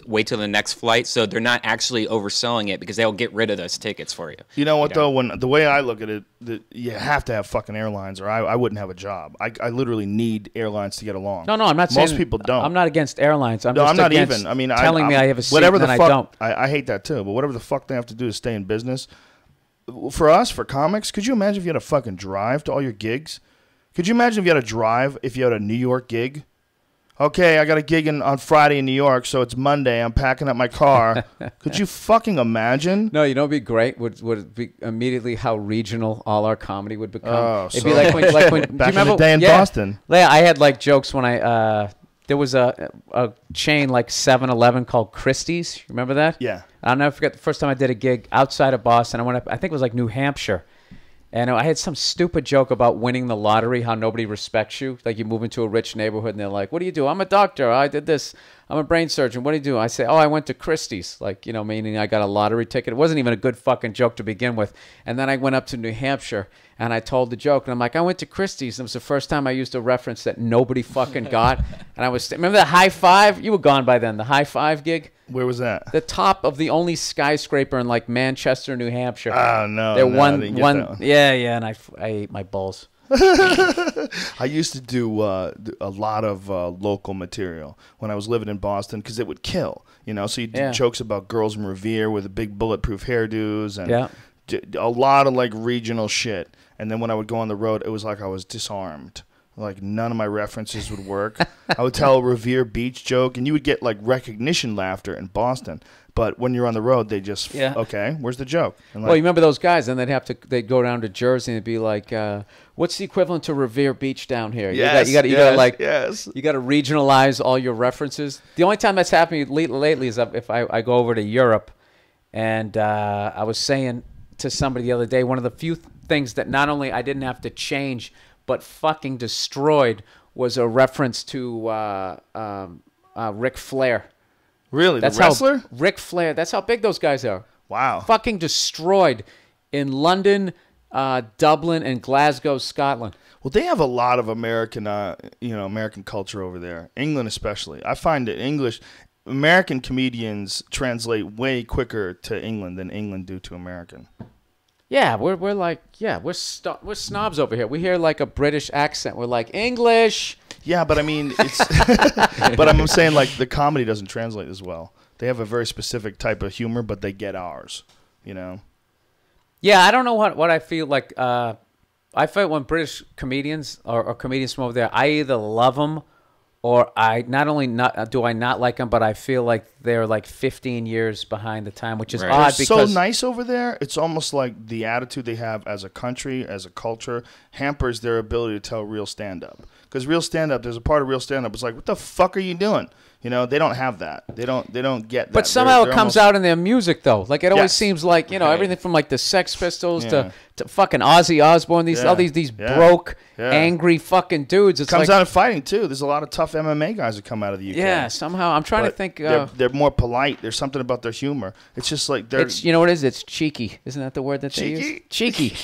wait till the next flight. So they're not actually overselling it because they'll get rid of those tickets for you. You know what though? When the way I look at it, you have to have fucking airlines, or I wouldn't have a job. I literally need airlines to get along. No, I'm not saying most people don't. I'm not against airlines. I'm not even. I mean, telling me I have a seat whatever and the I fuck, don't. I hate that too. But whatever the fuck they have to do to stay in business. For us, for comics, could you imagine if you had to fucking drive to all your gigs? Could you imagine if you had to drive if you had a New York gig? Okay, I got a gig on Friday in New York, so it's Monday. I'm packing up my car. Could you fucking imagine? No, you know, it'd be great. Would be immediately how regional all our comedy would become. Oh, it'd be like when back do you in the day in Boston. Yeah, I had like jokes when there was a chain like 7-Eleven called Christie's. Remember that? Yeah. I'll never forget the first time I did a gig outside of Boston. I went up, I think it was like New Hampshire. And I had some stupid joke about winning the lottery, how nobody respects you. Like you move into a rich neighborhood and they're like, what do you do? I'm a doctor. I did this. I'm a brain surgeon. What do you do? I say, oh, I went to Christie's. Like, meaning I got a lottery ticket. It wasn't even a good fucking joke to begin with. And then I went up to New Hampshire and I told the joke. And I'm like, I went to Christie's. And it was the first time I used a reference that nobody fucking got. And I was, remember the high five? You were gone by then. The high five gig? Where was that? The top of the only skyscraper in like Manchester, New Hampshire. Oh, no. There I didn't get that one. Yeah, and I ate my balls. I used to do a lot of local material when I was living in Boston because it would kill, So you do jokes about girls in Revere with the big bulletproof hairdos and a lot of like regional shit. And then when I would go on the road, it was like I was disarmed. Like none of my references would work. I would tell a Revere Beach joke, and you would get like recognition laughter in Boston. But when you're on the road, they just okay, where's the joke? And well, you remember those guys? And they'd go down to Jersey and it'd be like, what's the equivalent to Revere Beach down here? Yes, you got yes. You got to regionalize all your references. The only time that's happened lately is if I go over to Europe, and I was saying to somebody the other day, one of the few things that not only I didn't have to change, but fucking destroyed was a reference to Ric Flair. Really? That's the wrestler? How Ric Flair. That's how big those guys are. Wow. Fucking destroyed in London, Dublin, and Glasgow, Scotland. Well, they have a lot of American, American culture over there. England especially. I find that American comedians translate way quicker to England than England do to American. Yeah, we're snobs over here. We hear like a British accent. We're like English. Yeah, but I mean, it's. But I'm saying like the comedy doesn't translate as well. They have a very specific type of humor, but they get ours. Yeah, I don't know what I feel like. I feel when British comedians or comedians from over there, I either love them or I not only do I not like them, but I feel like they're like 15 years behind the time, which is odd. They're so nice over there. It's almost like the attitude they have as a country, as a culture, hampers their ability to tell real stand-up. Because real stand-up, there's a part of real stand-up. It's like, what the fuck are you doing? They don't have that. They don't get that. But somehow it comes out in their music, though. Like it always seems like everything from like the Sex Pistols to fucking Ozzy Osbourne. All these broke, angry fucking dudes. It comes out in fighting too. There's a lot of tough MMA guys that come out of the UK. Yeah, somehow I'm trying to think. They're more polite. There's something about their humor. It's just like they're. You know what it is? It's cheeky. Isn't that the word that they use? Cheeky.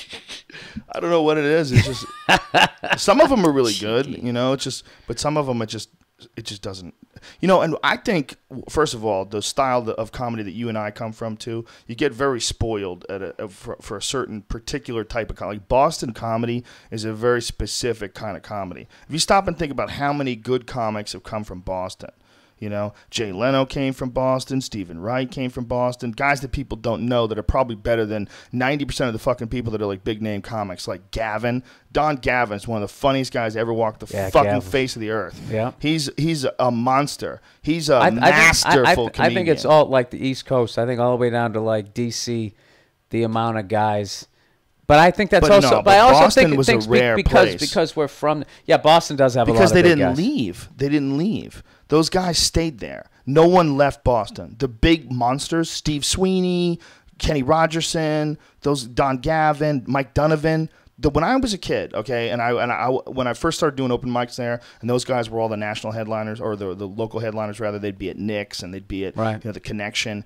I don't know what it is. It's just some of them are really good. It's just, but some of them it just doesn't. And I think, first of all, the style of comedy that you and I come from, too, you get very spoiled for a certain particular type of comedy. Like Boston comedy is a very specific kind of comedy. If you stop and think about how many good comics have come from Boston, Jay Leno came from Boston. Stephen Wright came from Boston. Guys that people don't know that are probably better than 90% of the fucking people that are like big name comics, like Gavin. Don Gavin is one of the funniest guys to ever walk the fucking face of the earth. Yeah, he's a monster. He's a masterful comedian. I think it's all like the East Coast. I think all the way down to like DC, the amount of guys. But I think that's but also. No, but I also Boston think was a rare place because we're from. Yeah, Boston does have a lot of big guys. Because they didn't leave. Those guys stayed there. No one left Boston. The big monsters: Steve Sweeney, Kenny Rogerson, those Don Gavin, Mike Donovan. when I was a kid, okay, and I when I first started doing open mics there, and those guys were all the national headliners or the local headliners rather. They'd be at Nick's and they'd be at the Connection.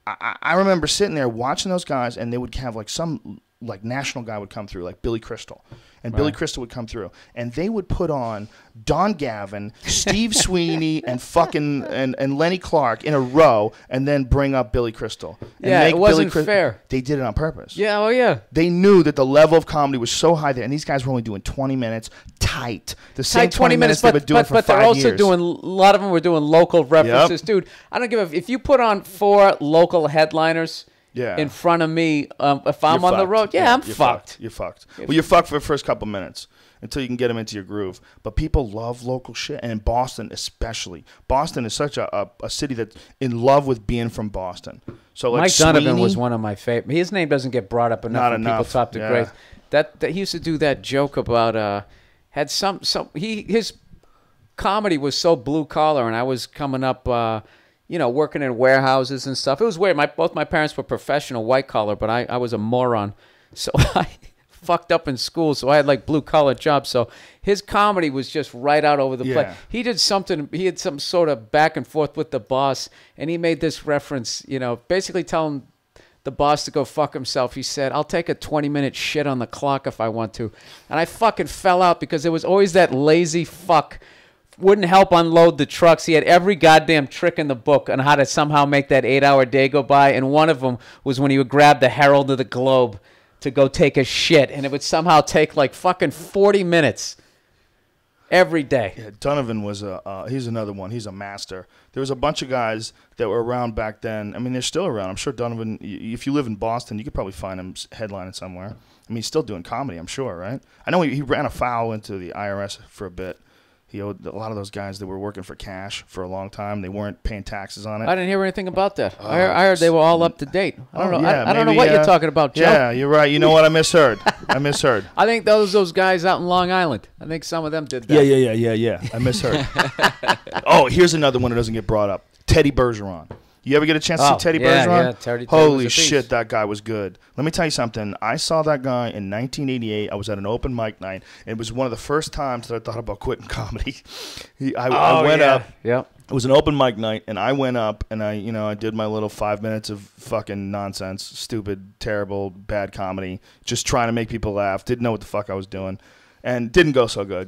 I remember sitting there watching those guys, and they would have like some like national guy would come through, like Billy Crystal. And Billy Crystal would come through, and they would put on Don Gavin, Steve Sweeney, and fucking and Lenny Clark in a row, and then bring up Billy Crystal. And it wasn't fair. They did it on purpose. Yeah, oh yeah. They knew that the level of comedy was so high there, and these guys were only doing 20 minutes tight. The same 20 minutes they've been doing for 5 years. But they're also doing, a lot of them were doing local references. Dude, I don't give a, if you put on 4 local headliners in front of me, if I'm on the road, I'm fucked. You're fucked. Well, you're fucked for the first couple minutes until you can get them into your groove. But people love local shit, and in Boston especially. Boston is such a city that's in love with being from Boston. So like Mike Donovan was one of my favorite. His name doesn't get brought up enough when people talk to Grace. That he used to do that joke about his comedy was so blue collar, and I was coming up working in warehouses and stuff. It was weird. Both my parents were professional white collar, but I was a moron. So I fucked up in school, so I had like blue collar jobs. So his comedy was just right out over the place. He did something, he had some sort of back and forth with the boss, and he made this reference, basically telling the boss to go fuck himself. He said, I'll take a 20-minute shit on the clock if I want to. And I fucking fell out because there was always that lazy fuck wouldn't help unload the trucks. He had every goddamn trick in the book on how to somehow make that 8-hour day go by, and one of them was when he would grab the Herald of the Globe to go take a shit, and it would somehow take like fucking 40 minutes every day. Yeah, Donovan was he's another one. He's a master. There was a bunch of guys that were around back then. I mean, they're still around. I'm sure Donovan, if you live in Boston, you could probably find him headlining somewhere. I mean, he's still doing comedy, I'm sure, right? I know he ran afoul into the IRS for a bit. He owed a lot of those guys that were working for cash for a long time. They weren't paying taxes on it. I didn't hear anything about that. I heard they were all up to date. I don't know. Yeah, I don't know what you're talking about, Joe. Yeah, you're right. You know what? I misheard. I think those guys out in Long Island. I think some of them did that. Yeah. I misheard. Oh, here's another one that doesn't get brought up. Teddy Bergeron. You ever get a chance to see Teddy Bergeron? Yeah, Teddy Holy shit, that guy was good. Let me tell you something. I saw that guy in 1988. I was at an open mic night. It was one of the first times that I thought about quitting comedy. I went up. Yeah. It was an open mic night, and I went up, and I did my little 5 minutes of fucking nonsense, stupid, terrible, bad comedy, just trying to make people laugh. Didn't know what the fuck I was doing. And didn't go so good.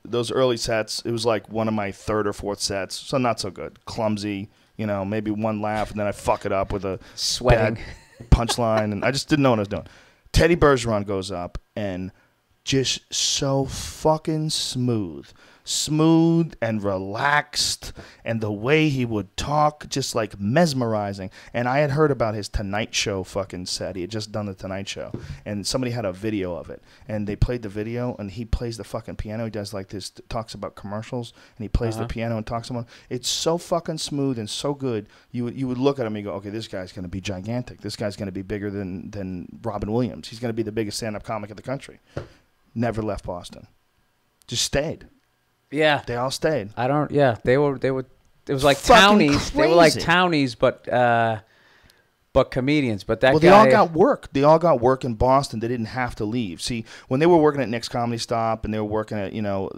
Those early sets, it was like one of my 3rd or 4th sets, so not so good. Clumsy. Maybe one laugh, and then I fuck it up with a sweating bad punchline, and I just didn't know what I was doing. Teddy Bergeron goes up, and just so fucking smooth and relaxed, and the way he would talk, just like mesmerizing. And I had heard about his Tonight Show fucking set. He had just done the Tonight Show, and somebody had a video of it, and they played the video, and he plays the fucking piano. He does like this, talks about commercials, and he plays the piano and talks about. It's so fucking smooth and so good. You would look at him and you go, okay, this guy's going to be gigantic. This guy's going to be bigger than Robin Williams. He's going to be the biggest stand-up comic in the country. Never left Boston. Just stayed. Yeah, they all stayed. They were. It was like townies. They were like townies, but comedians. But that guy, they all got work. They all got work in Boston. They didn't have to leave. See, when they were working at Nick's Comedy Stop and they were working at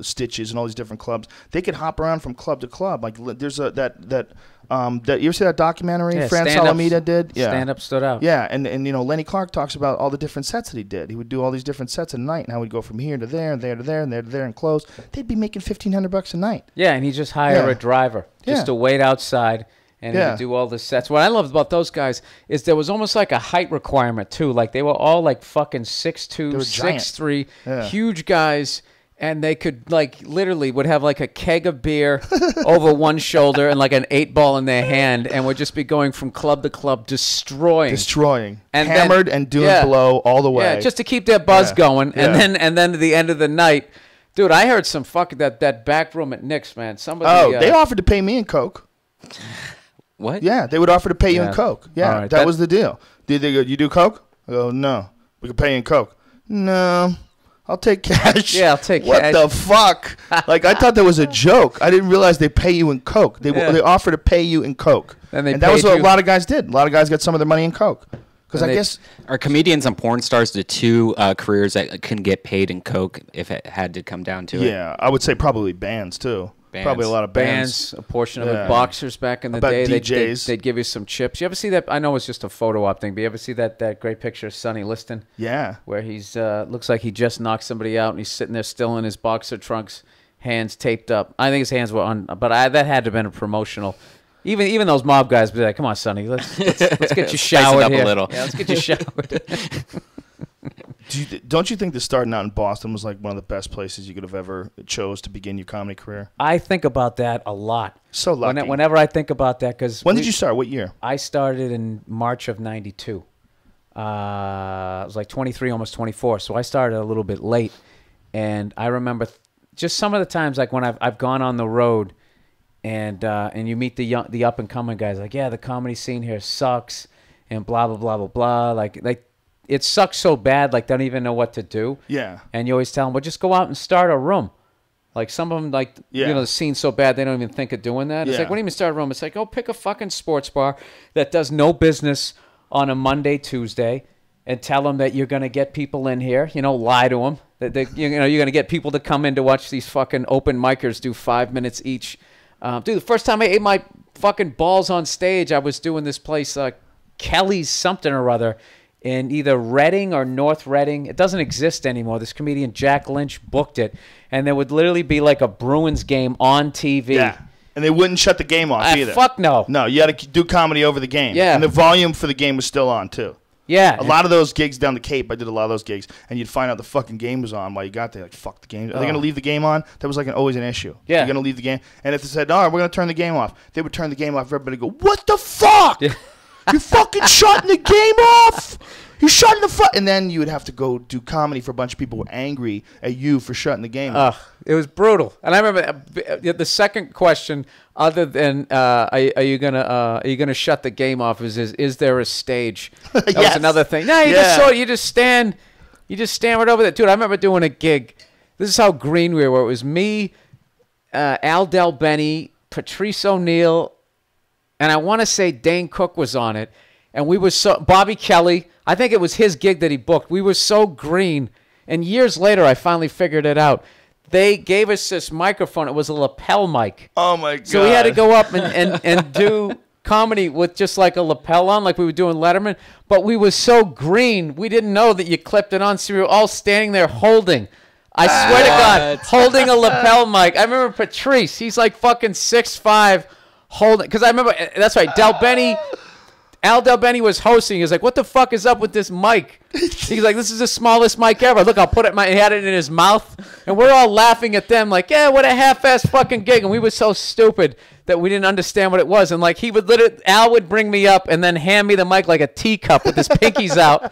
Stitches and all these different clubs, they could hop around from club to club. Like there's that you ever see that documentary Fran Salamita did? Yeah, Stand Up Stood Out. Yeah, and Lenny Clark talks about all the different sets that he did. He would do all these different sets a night, and how he'd go from here to there, and there to there, and there to there, and close. They'd be making $1,500 a night. Yeah, and he just hire a driver just to wait outside. And he would do all the sets. What I loved about those guys is there was almost like a height requirement too. Like they were all like fucking 6'2", 6'3", huge guys, and they could like literally would have like a keg of beer over one shoulder and like an 8-ball in their hand, and would just be going from club to club, destroying, and hammered and doing blow all the way. Yeah, just to keep their buzz going, and then at the end of the night, dude, I heard some fucking that back room at Nick's, man. Somebody. They offered to pay me in Coke. What? Yeah, they would offer to pay you in Coke. Yeah, right, that was the deal. They go, you do Coke? I go, no. We can pay you in Coke. No, I'll take cash. Yeah, I'll take cash. What the fuck? Like, I thought that was a joke. I didn't realize they pay you in Coke. They offer to pay you in Coke. And that was what a lot of guys did. A lot of guys got some of their money in Coke. Because I guess are comedians and porn stars the two careers that can get paid in coke if it had to come down to it? Yeah, I would say probably bands too. Probably a lot of bands. A portion of it. Boxers back in the day, DJs. They'd give you some chips. You ever see that? I know it's just a photo op thing, but you ever see that great picture of Sonny Liston? Yeah. Where he's looks like he just knocked somebody out, and he's sitting there still in his boxer trunks, hands taped up. I think his hands were on, but that had to have been a promotional. Even those mob guys would be like, "Come on, Sonny, let's get you showered up here. A little. Yeah, let's get you showered." Don't you think that starting out in Boston was like one of the best places you could have ever chose to begin your comedy career? I think about that a lot. So lucky. Whenever I think about that, because when did you start? What year? I started in March of '92. I was like 23, almost 24, so I started a little bit late. And I remember just some of the times, like when I've gone on the road. And you meet the up and coming guys, like, yeah, the comedy scene here sucks, and blah blah blah blah blah. Like it sucks so bad, like they don't even know what to do. Yeah. And you always tell them, well, just go out and start a room. Like some of them, like the scene's so bad they don't even think of doing that. It's like, what do you mean start a room? It's like, oh, pick a fucking sports bar that does no business on a Monday, Tuesday, and tell them that you're gonna get people in here. Lie to them that you're gonna get people to come in to watch these fucking open micers do 5 minutes each. Dude, the first time I ate my fucking balls on stage, I was doing this place, Kelly's something or other, in either Reading or North Reading. It doesn't exist anymore. This comedian, Jack Lynch, booked it. And there would literally be like a Bruins game on TV. Yeah. And they wouldn't shut the game off either. Fuck no. No, you had to do comedy over the game. Yeah. And the volume for the game was still on, too. Yeah. A lot of those gigs down the Cape, I did a lot of those gigs, and you'd find out the fucking game was on while you got there. Like, fuck the game. Are they going to leave the game on? That was like always an issue. Yeah. You're going to leave the game. And if they said, all right, we're going to turn the game off, they would turn the game off. Everybody would go, what the fuck? Yeah. You fucking shutting the game off? You're shutting the fuck. And then you would have to go do comedy for a bunch of people who were angry at you for shutting the game off. It was brutal. And I remember the second question, other than are you gonna shut the game off, is there a stage? That was another thing. No, you just stand right over there, dude. I remember doing a gig. This is how green we were. It was me, Al Del Benny, Patrice O'Neill, and I want to say Dane Cook was on it. And we were Bobby Kelly. I think it was his gig that he booked. We were so green. And years later, I finally figured it out. They gave us this microphone. It was a lapel mic. Oh, my God. So we had to go up and do comedy with just like a lapel on, like we were doing Letterman. But we were so green, we didn't know that you clipped it on. So we were all standing there holding. I swear to God, holding a lapel mic. I remember Patrice. He's like fucking 6'5", holding. Because I remember, that's right, Al Del Benny was hosting. He was like, what the fuck is up with this mic? He's like, this is the smallest mic ever. Look, I'll put it, he had it in his mouth. And we're all laughing at them like, yeah, what a half-ass fucking gig. And we were so stupid that we didn't understand what it was. And like, Al would bring me up and then hand me the mic like a teacup with his pinky out.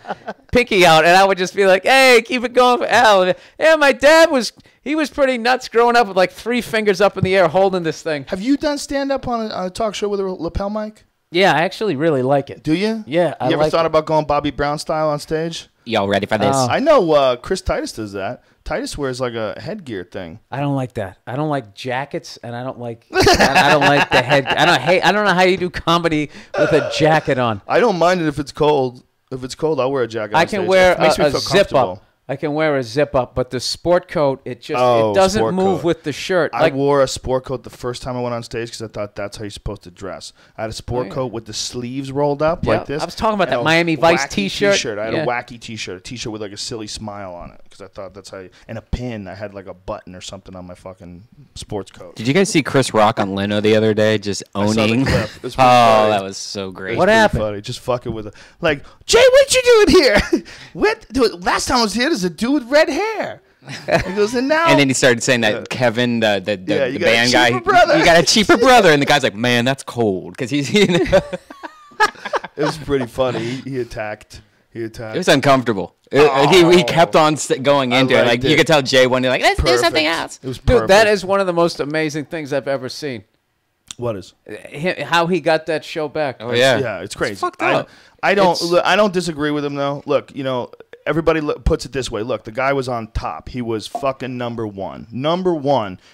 And I would just be like, hey, keep it going for Al. And, yeah, my dad was pretty nuts growing up with like 3 fingers up in the air holding this thing. Have you done stand-up on a talk show with a lapel mic? Yeah, I actually really like it. Do you? Yeah, You ever thought about going Bobby Brown style on stage? Y'all ready for this? I know Chris Titus does that. Titus wears like a headgear thing. I don't like that. I don't like jackets, and I don't like the head. I don't know how you do comedy with a jacket on. I don't mind it if it's cold. If it's cold, I'll wear a jacket. I can wear a zip up. I can wear a zip up, but the sport coat, it doesn't move with the shirt. I wore a sport coat the first time I went on stage because I thought that's how you're supposed to dress. I had a sport coat with the sleeves rolled up like this. I was talking about that Miami Vice T-shirt. I had a wacky T-shirt, a T-shirt with like a silly smile on it because I thought that's how you, and a pin. I had like a button or something on my fucking sports coat. Did you guys see Chris Rock on Leno the other day just owning? That was so great. What happened? Funny. Just fucking with it. Like, Jay, what you doing here? Last time I was here, there's a dude with red hair. He goes, and now. And then he started saying that Kevin, the band guy, you got a cheaper brother, and the guy's like, man, that's cold because he's. It was pretty funny. He attacked. It was uncomfortable. He kept on going into it. Like you could tell Jay one day, like, let's do something else. It was perfect. Dude, that is one of the most amazing things I've ever seen. What is? How he got that show back. Oh yeah, yeah, it's crazy. It's fucked up. I don't disagree with him though. Look, everybody puts it this way. Look, the guy was on top. He was fucking number one,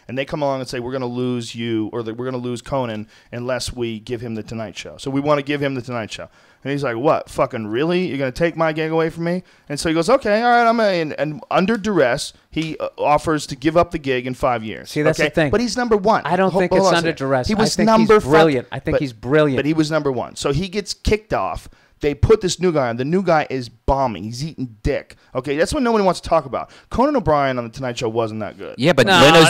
and they come along and say we're going to lose you, or that we're going to lose Conan unless we give him the Tonight Show. So we want to give him the Tonight Show. And he's like, what? Fucking really? You're going to take my gig away from me? And so he goes, okay, all right, I'm in. And under duress, he offers to give up the gig in 5 years. See, that's the thing. But he's number one. I don't think it's under duress. He was I think number he's brilliant. I think he's brilliant. But he was number one. So he gets kicked off. They put this new guy on. The new guy is bombing. He's eating dick. Okay, that's what nobody wants to talk about. Conan O'Brien on the Tonight Show wasn't that good. Yeah, but Leno's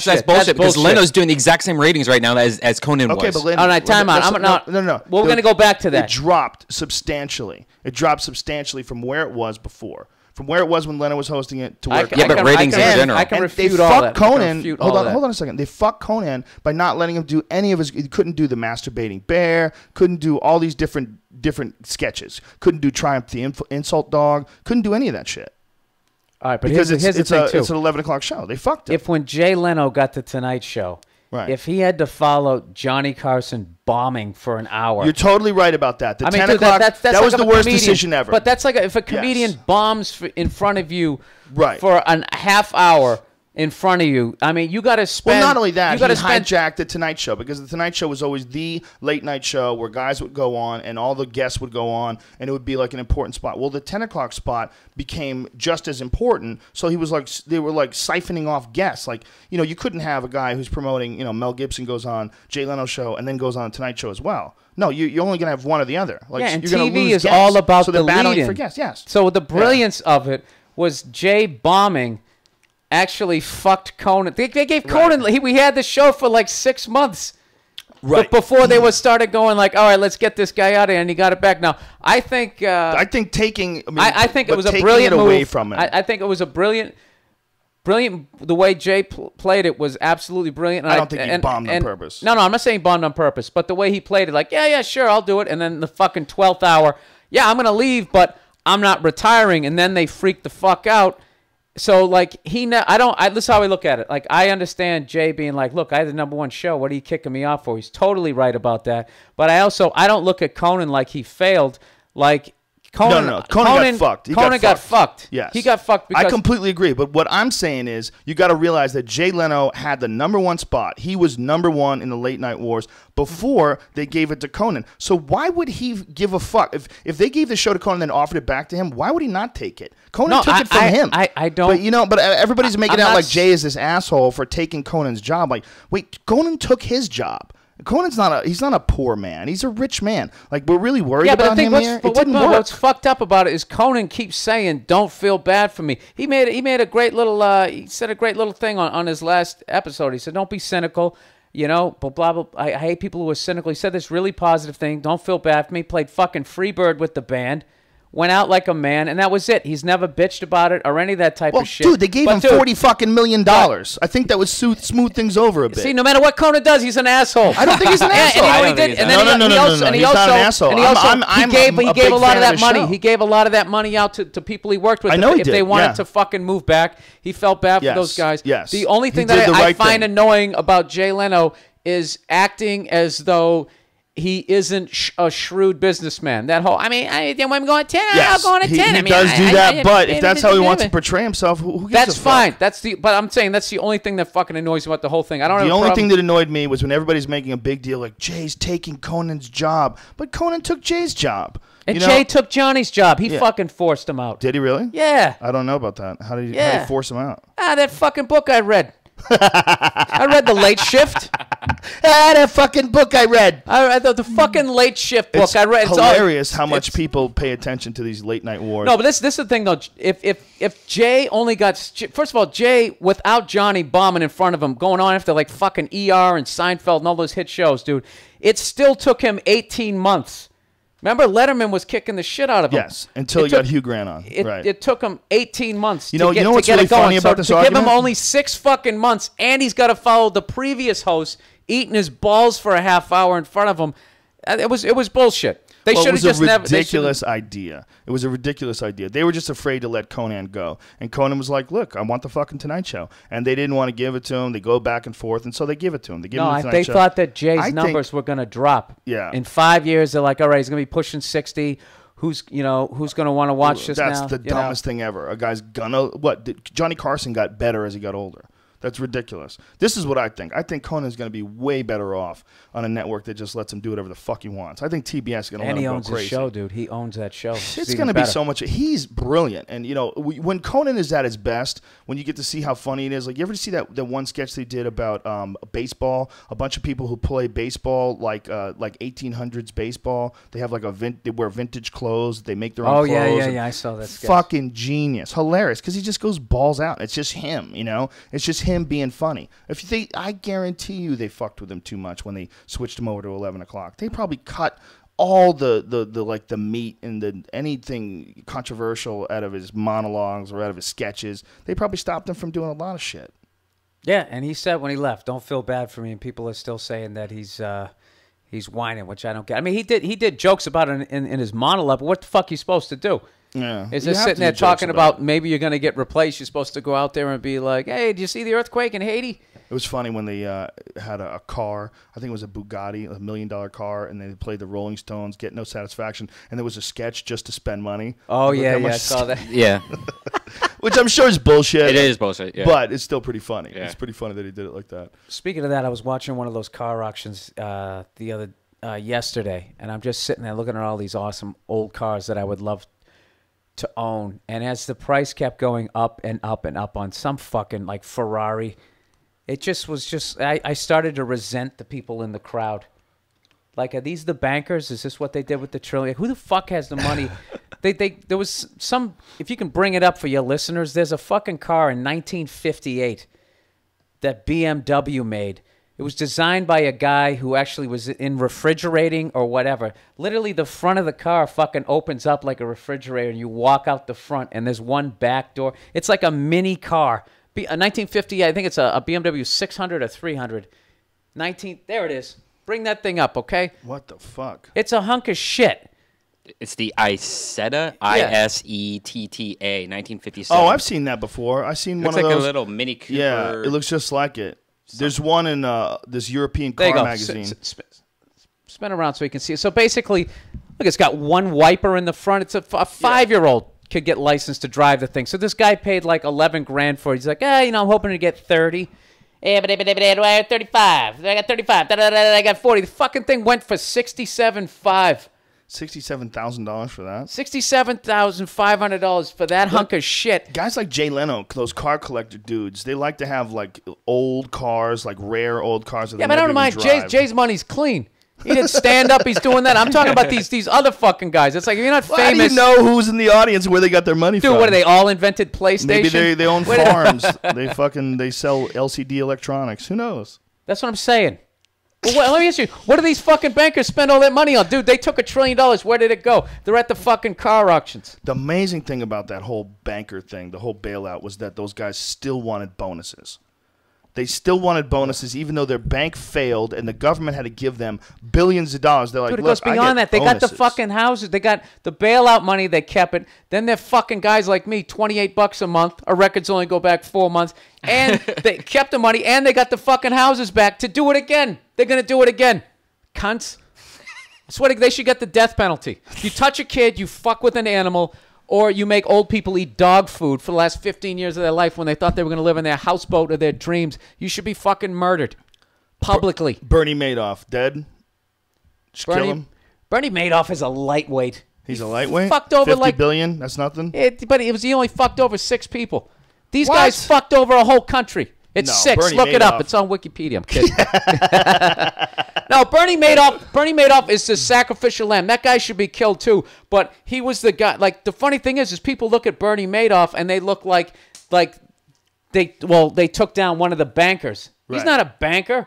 that's bullshit because Leno's doing the exact same ratings right now as Conan was. Okay, but Leno, all right, time out. No. We're going to go back to that. It dropped substantially. It dropped substantially from where it was before. From where it was when Leno was hosting it to where but ratings in general. I can refute they all that. Conan. Hold on a second. They fucked Conan by not letting him do any of his. He couldn't do the masturbating bear. Couldn't do all these different sketches. Couldn't do Triumph the Insult Dog. Couldn't do any of that shit. All right, but because here's the thing too. It's an 11 o'clock show. They fucked him. If when Jay Leno got the Tonight Show, right. If he had to follow Johnny Carson bombing for an hour. You're totally right about that. The 10 dude, o'clock, that's that like was the worst decision ever. But that's like if a comedian bombs in front of you for a half hour in front of you, I mean, you got to spend... Well, not only that, he hijacked the Tonight Show because the Tonight Show was always the late-night show where guys would go on and all the guests would go on and it would be like an important spot. Well, the 10 o'clock spot became just as important, so he was like, they were like siphoning off guests. Like, you know, you couldn't have a guy who's promoting, you know, Mel Gibson goes on Jay Leno show and then goes on Tonight Show as well. No, you're only going to have one or the other. Like, yeah, and you're TV is guests. all about so the battling lead-in. for guests, yes. So the brilliance of it was Jay bombing actually fucked Conan. They gave Conan, we had the show for like 6 months. Right. But before they started going like, all right, let's get this guy out of here, and he got it back. Now, I think taking... I think it was a brilliant move. Away from him. I think it was a brilliant... The way Jay played it was absolutely brilliant. And I don't think he bombed on purpose. No, I'm not saying bombed on purpose. But the way he played it, like, yeah, sure, I'll do it. And then the fucking 12th hour, yeah, I'm going to leave, but I'm not retiring. And then they freaked the fuck out. So, like, this is how I look at it. Like, I understand Jay being like, look, I had the #1 show. What are you kicking me off for? He's totally right about that. But I don't look at Conan like he failed. Like, Conan got fucked. Conan got fucked. Yes. He got fucked because... I completely agree. But what I'm saying is you got to realize that Jay Leno had the #1 spot. He was #1 in the Late Night Wars before they gave it to Conan. So why would he give a fuck? If they gave the show to Conan and then offered it back to him, why would he not take it? Conan took it from him. I don't... But everybody's making out like Jay is this asshole for taking Conan's job. Like, wait, Conan took his job. Conan's he's not a poor man. He's a rich man. Like, we're really worried about him here. It didn't work. What's fucked up about it is Conan keeps saying, don't feel bad for me. He made a great little, he said a great little thing on his last episode. He said, don't be cynical, you know, blah, blah, blah. I hate people who are cynical. He said this really positive thing. Don't feel bad for me. Played fucking Freebird with the band. Went out like a man, and that was it. He's never bitched about it or any of that type of shit. Dude, they gave him $40 million. I think that would smooth things over a bit. See, no matter what Conan does, he's an asshole. I don't think he's an asshole. And he did. No. He's not an asshole. He gave a lot of that money. He gave a lot of that money out to people he worked with. I know he did. If they wanted to fucking move back, he felt bad for those guys. Yes. The only thing that I find annoying about Jay Leno is acting as though he isn't a shrewd businessman. That whole, I'm going to 10. I'll go on a 10. He does do that, but if that's how he wants to portray himself, who gives a fuck? That's fine. But I'm saying that's the only thing that fucking annoys me about the whole thing. The only thing that annoyed me was when everybody's making a big deal like Jay's taking Conan's job, but Conan took Jay's job. And Jay took Johnny's job. He fucking forced him out. Did he really? Yeah. I don't know about that. How did he force him out? That fucking book I read. I read The Late Shift. That fucking book I read. I read the fucking Late Shift book. I read. It's hilarious how much people pay attention to these late night wars. No, but this is the thing though. If Jay only got, first of all, Jay without Johnny bombing in front of him, going on after like fucking ER and Seinfeld and all those hit shows, dude, it still took him 18 months. Remember, Letterman was kicking the shit out of him. Yes, until he got Hugh Grant on. It took him 18 months to get what's really funny about this argument? To give him only 6 fucking months, and he's got to follow the previous host eating his balls for a half hour in front of him. It was bullshit. They should have just never. It was a ridiculous idea. It was a ridiculous idea. They were just afraid to let Conan go. And Conan was like, look, I want the fucking Tonight Show. And they didn't want to give it to him. They go back and forth. And so they give it to him. They give him the Tonight Show. Thought that Jay's numbers were going to drop. Yeah. In 5 years, they're like, all right, he's going to be pushing 60. who's going to want to watch this now? That's the dumbest thing ever. A guy's gonna Johnny Carson got better as he got older. That's ridiculous. This is what I think. I think Conan's going to be way better off on a network that just lets him do whatever the fuck he wants. I think TBS is going to let him go crazy. And he owns his show, dude. He owns that show. It's going to be so much. He's brilliant. And, when Conan is at his best, when you get to see how funny it is, like, you ever see that one sketch they did about baseball? A bunch of people who play baseball, like 1800s baseball. They have, they wear vintage clothes. They make their own clothes. Yeah. I saw that sketch. Fucking genius. Hilarious. Because he just goes balls out. It's just him, It's just him being funny. I guarantee you they fucked with him too much when they switched him over to 11 o'clock. They probably cut all the meat and anything controversial out of his monologues or out of his sketches. They probably stopped him from doing a lot of shit. Yeah, and he said when he left, "Don't feel bad for me." And people are still saying that he's whining, which I don't get. I mean, he did jokes about it in his monologue. But what the fuck are you supposed to do? Yeah. Is just sitting there talking about maybe you're going to get replaced. You're supposed to go out there and be like, "Hey, did you see the earthquake in Haiti?" It was funny when they had a car. I think it was a Bugatti, $1 million car, and they played the Rolling Stones, Get No Satisfaction, and there was a sketch just to spend money. Oh, yeah, I saw that. Yeah. Which I'm sure is bullshit. It is bullshit, yeah. But it's still pretty funny. Yeah. It's pretty funny that he did it like that. Speaking of that, I was watching one of those car auctions yesterday, and I'm just sitting there looking at all these awesome old cars that I would love to own. And as the price kept going up and up and up on some fucking like Ferrari, it just was I started to resent the people in the crowd. Like, are these the bankers? Is this what they did with the trillion? Who the fuck has the money? There was some, if you can bring it up for your listeners, there's a fucking car in 1958 that BMW made. It was designed by a guy who actually was in refrigerating or whatever. Literally, the front of the car fucking opens up like a refrigerator, and you walk out the front, and there's one back door. It's like a mini car. A 1950, I think it's a BMW 600 or 300. There it is. Bring that thing up, okay? What the fuck? It's a hunk of shit. It's the Isetta, Isetta, 1957. Oh, I've seen that before. I've seen one of those. Looks like a little Mini Cooper. Yeah, it looks just like it. There's one in this European car magazine. Spin around so you can see it. So basically, look, it's got one wiper in the front. It's a 5-year-old could get licensed to drive the thing. So this guy paid like $11,000 for it. He's like, I'm hoping to get 30. Yeah, but I got 35. I got 35. I got 40. The fucking thing went for $67,500. $67,000 for that? $67,500 for that hunk of shit. Guys like Jay Leno, those car collector dudes, they like to have like old cars, like rare old cars. That but I don't mind. Jay's money's clean. He did stand up. He's doing that. I'm talking about these other fucking guys. It's like, if you're not famous. How do you know who's in the audience, where they got their money from? Dude, what, are they all invented PlayStation? Maybe they own farms. They sell LCD electronics. Who knows? That's what I'm saying. Well, let me ask you, what do these fucking bankers spend all that money on? Dude, they took $1 trillion. Where did it go? They're at the fucking car auctions. The amazing thing about that whole banker thing, the whole bailout, was that those guys still wanted bonuses. They still wanted bonuses, even though their bank failed and the government had to give them billions of dollars. They're like, dude, it goes beyond that. They got the fucking houses. They got the bailout money. They kept it. Then they're fucking guys like me, $28 a month. Our records only go back 4 months. And they kept the money, and they got the fucking houses back to do it again. They're going to do it again. Cunts. I swear they should get the death penalty. You touch a kid, you fuck with an animal, or you make old people eat dog food for the last 15 years of their life when they thought they were going to live in their houseboat of their dreams. You should be fucking murdered. Publicly. Bernie Madoff, dead? Just kill him? Bernie Madoff is a lightweight. He's a lightweight? Fucked over 50 billion? That's nothing? But he only fucked over 6 people. These guys fucked over a whole country. It's 6. Bernie Look Madoff. it up. It's on Wikipedia. I'm kidding. No, Bernie Madoff is the sacrificial lamb. That guy should be killed too. But he was the guy. Like, the funny thing is people look at Bernie Madoff and they look like they took down one of the bankers. Right. He's not a banker.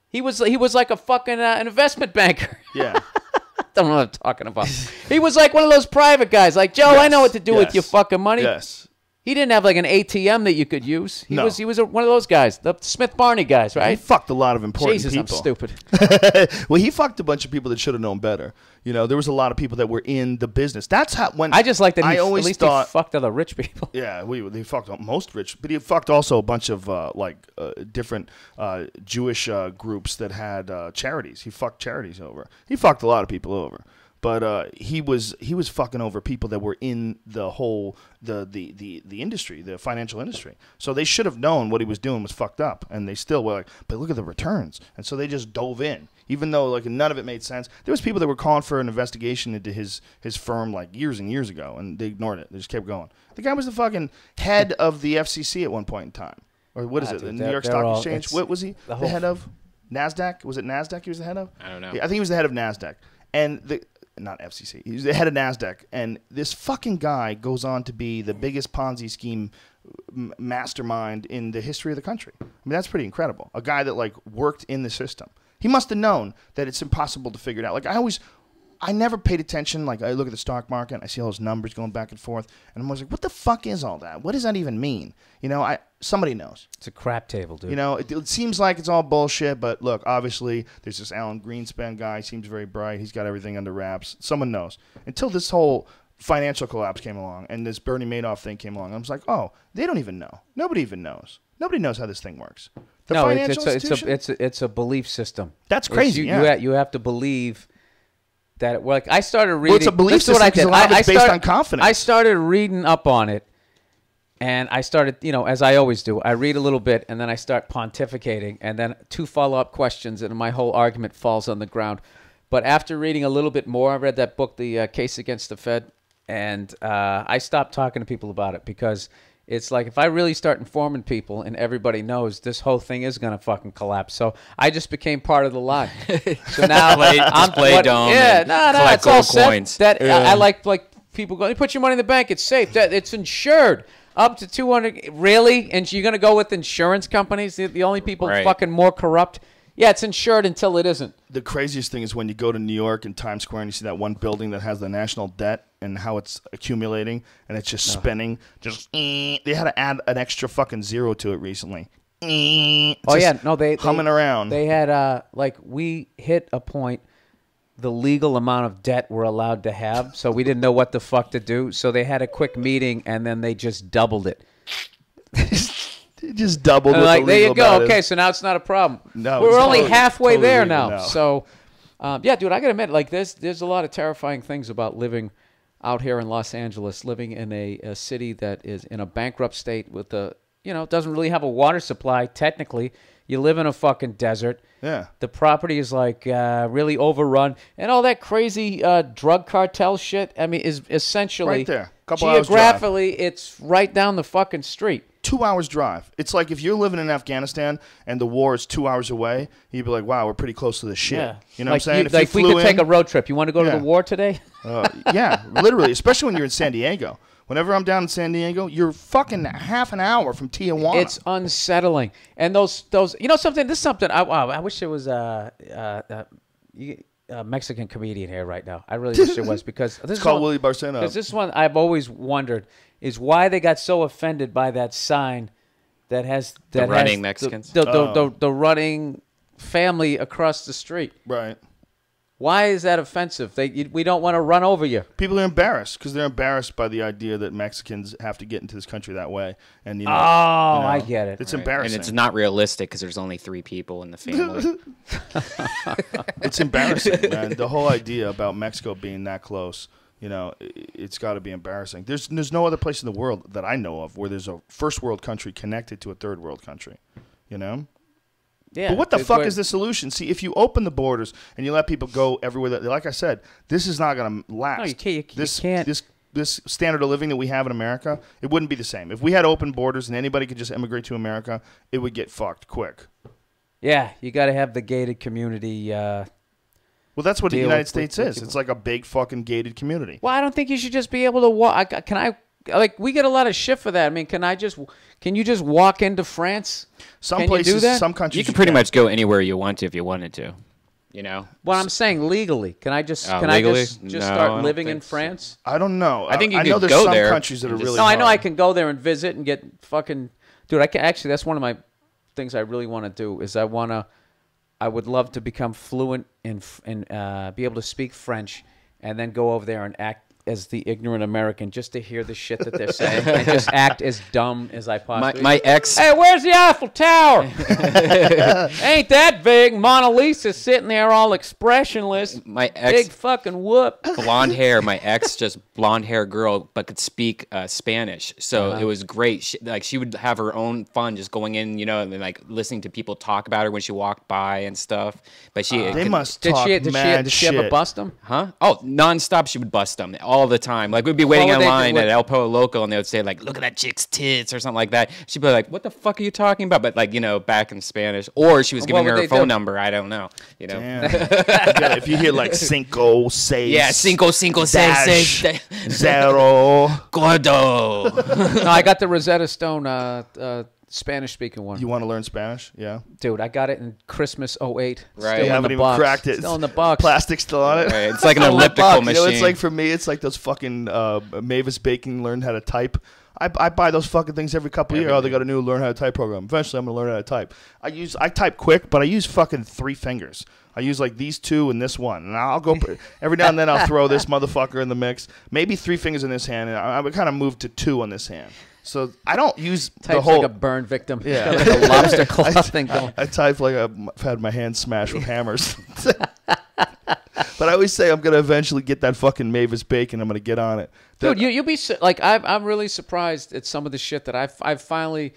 He was like a fucking an investment banker. Yeah. Don't know what I'm talking about. He was like one of those private guys. Like, Joe, I know what to do with your fucking money. Yes. He didn't have like an ATM that you could use. He was one of those guys, the Smith Barney guys, right? He fucked a lot of important people. I'm stupid. Well, he fucked a bunch of people that should have known better. You know, there was a lot of people that were in the business. That's how when I just like that. He Fucked other rich people. Yeah, they fucked most rich, but he fucked also a bunch of different Jewish groups that had charities. He fucked charities over. He fucked a lot of people over. But he was fucking over people that were in the whole the industry, the financial industry. So they should have known what he was doing was fucked up, and they still were like, but look at the returns. And so they just dove in, even though like none of it made sense. There was people that were calling for an investigation into his firm like years and years ago, and they ignored it. They just kept going. The guy was the fucking head of the FCC at one point in time, or what is it? The New York Stock Exchange. What was he? The head of NASDAQ? Was it NASDAQ he was the head of? I don't know. Yeah, I think he was the head of NASDAQ, and not FCC. He's the head of NASDAQ. And this fucking guy goes on to be the biggest Ponzi scheme mastermind in the history of the country. I mean, that's pretty incredible. A guy that, like, worked in the system. He must have known that it's impossible to figure it out. Like, I never paid attention. Like, I look at the stock market, and I see all those numbers going back and forth, and I'm always like, what the fuck is all that? What does that even mean? You know, somebody knows. It's a crap table, dude. You know, it seems like it's all bullshit, but look, obviously, there's this Alan Greenspan guy. He seems very bright. He's got everything under wraps. Someone knows. Until this whole financial collapse came along, and this Bernie Madoff thing came along, I was like, oh, they don't even know. Nobody even knows. Nobody knows how this thing works. It's a belief system. That's crazy. You have to believe that. Like, I started reading. Well, it's a belief system because a lot of it's based on confidence. I started reading up on it, and I started, you know, as I always do, I read a little bit, and then I start pontificating, and then 2 follow-up questions, and my whole argument falls on the ground. But after reading a little bit more, I read that book, The Case Against the Fed, and I stopped talking to people about it because it's like if I really start informing people and everybody knows, this whole thing is going to fucking collapse. So I just became part of the lie. So now I'm display dome. Yeah, no, it's all coins. set. I like people going, put your money in the bank, it's safe. It's insured. Up to 200, really? And you're going to go with insurance companies? The only people fucking more corrupt? Yeah, it's insured until it isn't. The craziest thing is when you go to New York and Times Square and you see that one building that has the national debt and how it's accumulating and it's just spinning. They had to add an extra fucking zero to it recently. They humming around. They had we hit a point. The legal amount of debt we're allowed to have, so we didn't know what the fuck to do. So they had a quick meeting, and then they just doubled it. They just doubled it. Like, there you go. Okay, so now it's not a problem. No, we're only halfway there now. So, yeah, dude, I gotta admit, like, there's a lot of terrifying things about living out here in Los Angeles, living in a city that is in a bankrupt state with doesn't really have a water supply technically. You live in a fucking desert. Yeah. The property is like really overrun, and all that crazy drug cartel shit. I mean, is essentially right there. Couple geographically, it's right down the fucking street. 2 hours drive. It's like if you're living in Afghanistan and the war is 2 hours away, you'd be like, "Wow, we're pretty close to this shit." Yeah. You know what I'm saying? If we could take a road trip, you want to go to the war today? Yeah, literally. Especially when you're in San Diego. Whenever I'm down in San Diego, you're fucking half an hour from Tijuana. It's unsettling. And those something. This is something. I wish there was a Mexican comedian here right now. I really wish there was because this it's called Willie Barcena. Because this one I've always wondered is why they got so offended by that sign that has the running Mexicans. The running family across the street. Right. Why is that offensive? We don't want to run over you. People are embarrassed because they're embarrassed by the idea that Mexicans have to get into this country that way. And I get it. It's embarrassing, and it's not realistic because there's only 3 people in the family. It's embarrassing, man. The whole idea about Mexico being that close, it's got to be embarrassing. There's no other place in the world that I know of where there's a first world country connected to a third world country. Yeah, but what the fuck is the solution? See, if you open the borders and you let people go everywhere, like I said, this is not going to last. No, you can't. This standard of living that we have in America, it wouldn't be the same. If we had open borders and anybody could just immigrate to America, it would get fucked quick. Yeah, you got to have the gated community. Well, that's what the United States is. It's like a big fucking gated community. Well, I don't think you should just be able to walk. We get a lot of shit for that. I mean, can you just walk into France? Some places, some countries, you can pretty much go anywhere you want to if you wanted to. Well, I'm saying legally. Can I just start living in France? I don't know. I think you know could there's go some there. countries that are really. No, hard. I know I can go there and visit and get fucking. Dude, actually that's one of my things I really want to do is I would love to become fluent in be able to speak French and then go over there and act as the ignorant American just to hear the shit that they're saying and just act as dumb as I possibly. My ex. Hey, where's the Eiffel Tower? Ain't that big? Mona Lisa's sitting there all expressionless. My ex. Big fucking whoop. Blonde hair. My ex, just blonde hair girl, but could speak Spanish. So it was great. She would have her own fun just going in, you know, and like listening to people talk about her when she walked by and stuff. But they must talk Did she ever bust them? Huh? Oh, nonstop she would bust them all the time. Like we'd be waiting in line at El Pollo Loco and they would say like, look at that chick's tits or something like that. She'd be like, what the fuck are you talking about? But like, you know, back in Spanish. Or she was giving her phone number. I don't know. You know. If you hear like cinco, seis. Yeah, cinco, seis. Zero. Gordo. No, I got the Rosetta Stone Spanish-speaking one. You want to learn Spanish? Yeah. Dude, I got it in Christmas 08. Right. You haven't even cracked it. Still in the box. Plastic still on it. Right. It's like an elliptical machine. You know, it's like for me, it's like those fucking Mavis Bacon learned how to type. I buy those fucking things every couple of years. Oh, they got a new learn how to type program. Eventually, I'm going to learn how to type. I type quick, but I use fucking 3 fingers. I use like these 2 and this 1. And I'll go every now and then I'll throw this motherfucker in the mix. Maybe 3 fingers in this hand. And I would kind of move to 2 on this hand. So I don't use the whole. Like a burn victim. Yeah, like a lobster claw thing going. I type like I've had my hand smashed with hammers. But I always say I'm gonna eventually get that fucking Mavis Bacon. I'm gonna get on it, dude. You'll be like I'm really surprised at some of the shit that I've finally.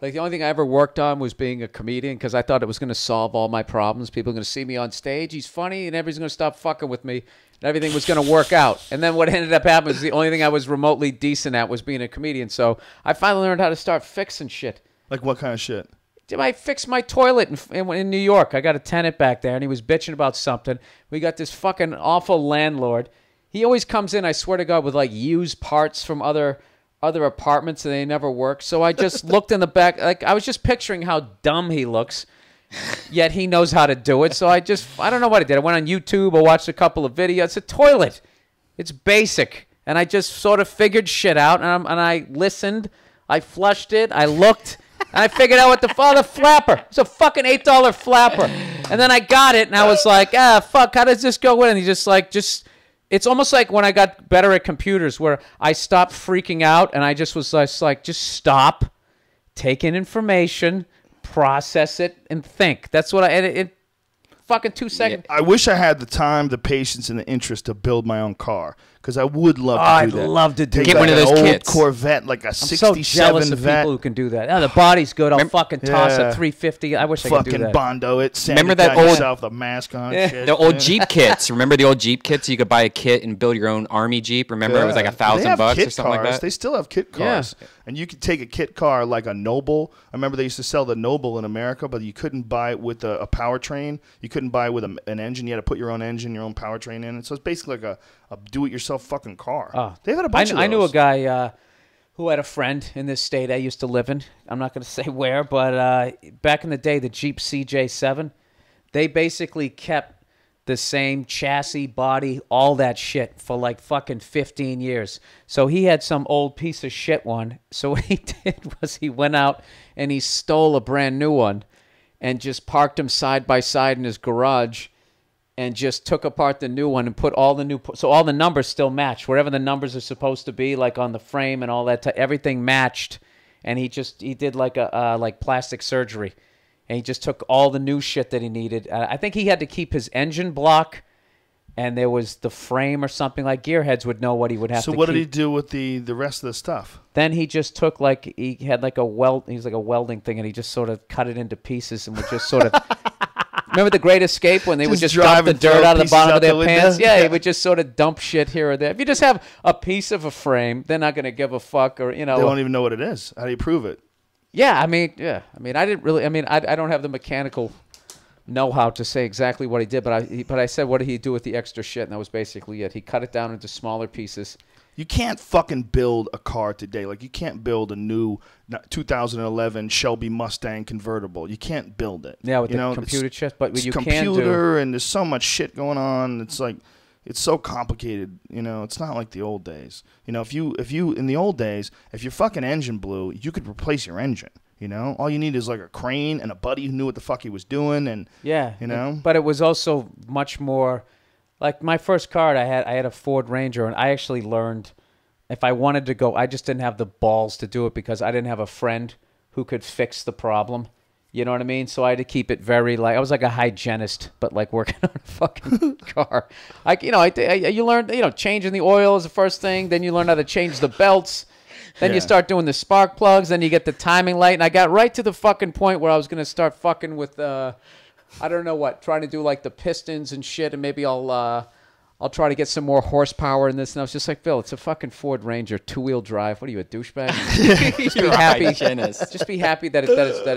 Like the only thing I ever worked on was being a comedian because I thought it was going to solve all my problems. People are going to see me on stage. He's funny, and everybody's going to stop fucking with me, and everything was going to work out. And then what ended up happening is the only thing I was remotely decent at was being a comedian. So I finally learned how to start fixing shit. Like what kind of shit? I fixed my toilet in New York. I got a tenant back there, and he was bitching about something. We got this fucking awful landlord. He always comes in, I swear to God, with like used parts from other apartments and they never work. So I just looked in the back. Like I was just picturing how dumb he looks, yet he knows how to do it. So I don't know what I did. I went on YouTube. I watched a couple of videos. It's a toilet. It's basic. And I just sort of figured shit out. And I listened. I flushed it. I looked. And I figured out what the flapper. It's a fucking $8 flapper. And then I got it. And I was like, fuck, how does this go in? And he it's almost like when I got better at computers where I stopped freaking out and I just was like, just stop, take in information, process it, and think. That's what it fucking 2 seconds. I wish I had the time, the patience, and the interest to build my own car because I would love to do that. I'd love to do Get that. one of those old kits. Corvette, like a 67 I'm so jealous of Vet. people who can do that. Oh, the body's good. I'll fucking toss a 350. I wish I could do Fucking that. Bondo it. Remember that old yourself, the mask on. Shit. The old Jeep kits. Remember the old Jeep kits? You could buy a kit and build your own army Jeep. Remember it was like $1,000 or something like that. They still have kit cars, and you could take a kit car like a Noble. I remember they used to sell the Noble in America, but you couldn't buy it with a powertrain. You couldn't buy it with an engine. You had to put your own engine, your own powertrain in it. So it's basically like a do-it-yourself fucking car. They've had a bunch of those. I knew a guy who had a friend in this state I used to live in. I'm not going to say where, but back in the day, the Jeep CJ7, they basically kept the same chassis, body, all that shit for like fucking 15 years. So he had some old piece of shit one. So what he did was he went out and he stole a brand new one and just parked them side by side in his garage and just took apart the new one and put all the new... So all the numbers still match. Wherever the numbers are supposed to be, like on the frame and all that, everything matched. And he did like like plastic surgery. And he just took all the new shit that he needed. I think he had to keep his engine block, and there was the frame or something. Like gearheads would know what he would have to keep. So what did he do with the rest of the stuff? Then he just took he had like he was like a welding thing, and he just sort of cut it into pieces and would just sort of... Remember The Great Escape when they would just dump the dirt out of the bottom of their pants? Yeah, he would just sort of dump shit here or there. If you just have a piece of a frame, they're not going to give a fuck, or, you know. They don't even know what it is. How do you prove it? I don't have the mechanical know-how to say exactly what he did, but I said, what did he do with the extra shit? And that was basically it. He cut it down into smaller pieces. You can't fucking build a car today. Like, you can't build a new 2011 Shelby Mustang convertible. You can't build it. Yeah, with the computer chip. But what you can do... computer, and there's so much shit going on. It's like, it's so complicated. You know, it's not like the old days. You know, if you in the old days, if your fucking engine blew, you could replace your engine. You know, all you need is like a crane and a buddy who knew what the fuck he was doing, and you know. But it was also much more Like my first car, I had a Ford Ranger, and I actually learned if I wanted to go, I just didn't have the balls to do it because I didn't have a friend who could fix the problem. You know what I mean? So I had to keep it very I was like a hygienist, but like working on a fucking car. You learn, changing the oil is the first thing. Then you learn how to change the belts. Then you start doing the spark plugs. Then you get the timing light. And I got right to the fucking point where I was going to start fucking with, I don't know what, trying to do like the pistons and shit. And maybe I'll try to get some more horsepower in this. And I was just like, Phil, it's a fucking Ford Ranger, 2-wheel drive. What are you, a douchebag? Just be happy. Just be happy that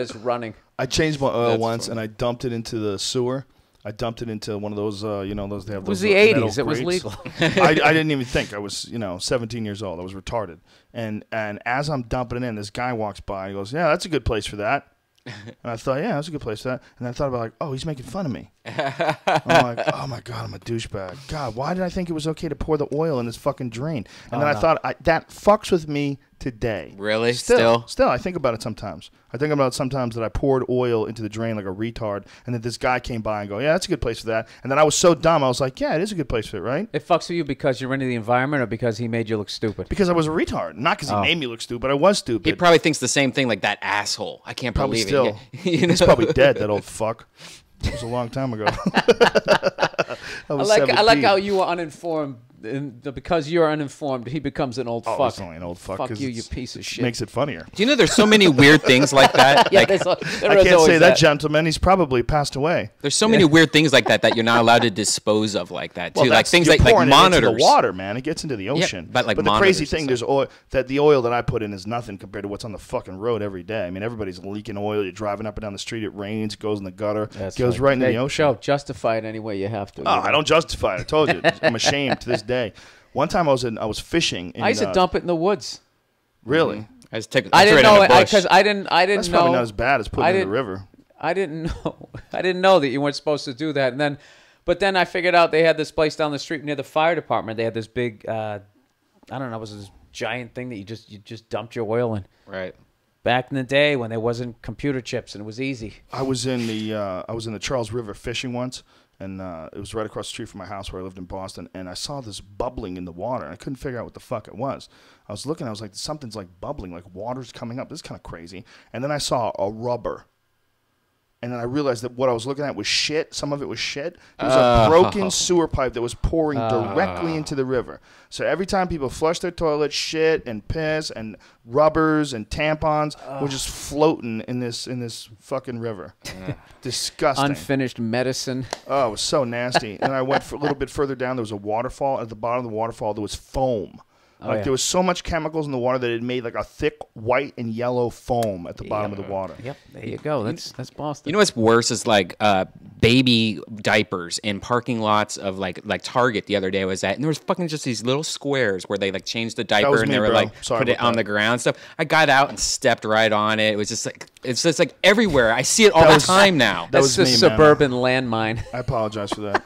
it's running. I changed my oil once, and I dumped it into the sewer. I dumped it into one of those, those they have. It was those the metal 80s. It was grates. legal. I didn't even think. I was, 17 years old. I was retarded. And as I'm dumping it in, this guy walks by. He goes, "Yeah, that's a good place for that." And I thought, yeah, that's a good place for that. And I thought about oh, he's making fun of me. I'm like, oh my God, I'm a douchebag. God, why did I think it was okay to pour the oil in this fucking drain? And then I thought, that fucks with me today. Really? Still, I think about it sometimes. I think about it sometimes that I poured oil into the drain like a retard, and that this guy came by and go, yeah, that's a good place for that. And then I was so dumb, I was like, yeah, it is a good place for it, right? It fucks with you because you're into the environment or because he made you look stupid? Because I was a retard. Not because he made me look stupid. I was stupid. He probably thinks the same thing, like that asshole. I can't probably believe still. it. He's probably dead, that old fuck. It was a long time ago. I like how you were uninformed. Because you're uninformed, he becomes an old fuck. It's only an old fuck. Fuck you piece of shit. Makes it funnier. Do you know there's so many weird things like that? Yeah, like, I can't say that, gentleman. He's probably passed away. There's so many weird things like that you're not allowed to dispose of like that too. Well, like things like monitors. Into the water, man. It gets into the ocean. Yeah, but the crazy thing, there's oil. That the oil that I put in is nothing compared to what's on the fucking road every day. I mean, everybody's leaking oil. You're driving up and down the street. It rains. It goes in the gutter. It goes right into the ocean. Justify it any way you have to. Oh, I don't justify it. I told you. I'm ashamed to this day. One time I was fishing. I used to dump it in the woods. Really? I didn't know it because I didn't That's know. probably not as bad as putting it in the river. I didn't know that you weren't supposed to do that. But then I figured out they had this place down the street near the fire department. They had this big, I don't know, it was this giant thing that you just dumped your oil in. Right. Back in the day when there wasn't computer chips and it was easy. I was in the Charles River fishing once. And it was right across the street from my house where I lived in Boston. And I saw this bubbling in the water. And I couldn't figure out what the fuck it was. I was looking. I was like, something's like bubbling. Like water's coming up. This is kind of crazy. And then I saw a rubber. And then I realized that what I was looking at was shit. Some of it was shit. There was a broken sewer pipe that was pouring directly into the river. So every time people flush their toilet, shit and piss and rubbers and tampons were just floating in this fucking river. Disgusting. Unfinished medicine. Oh, it was so nasty. And I went a little bit further down. There was a waterfall. At the bottom of the waterfall, there was foam. There was so much chemicals in the water that it made like a thick white and yellow foam at the bottom of the water. Yep, there you go. That's Boston. You know what's worse is like baby diapers in parking lots of like Target the other day was that, and there was fucking just these little squares where they like changed the diaper and they were like put it on the ground and stuff. I got out and stepped right on it. It was just like it's just like everywhere. I see it all the time now. That's the suburban landmine. I apologize for that.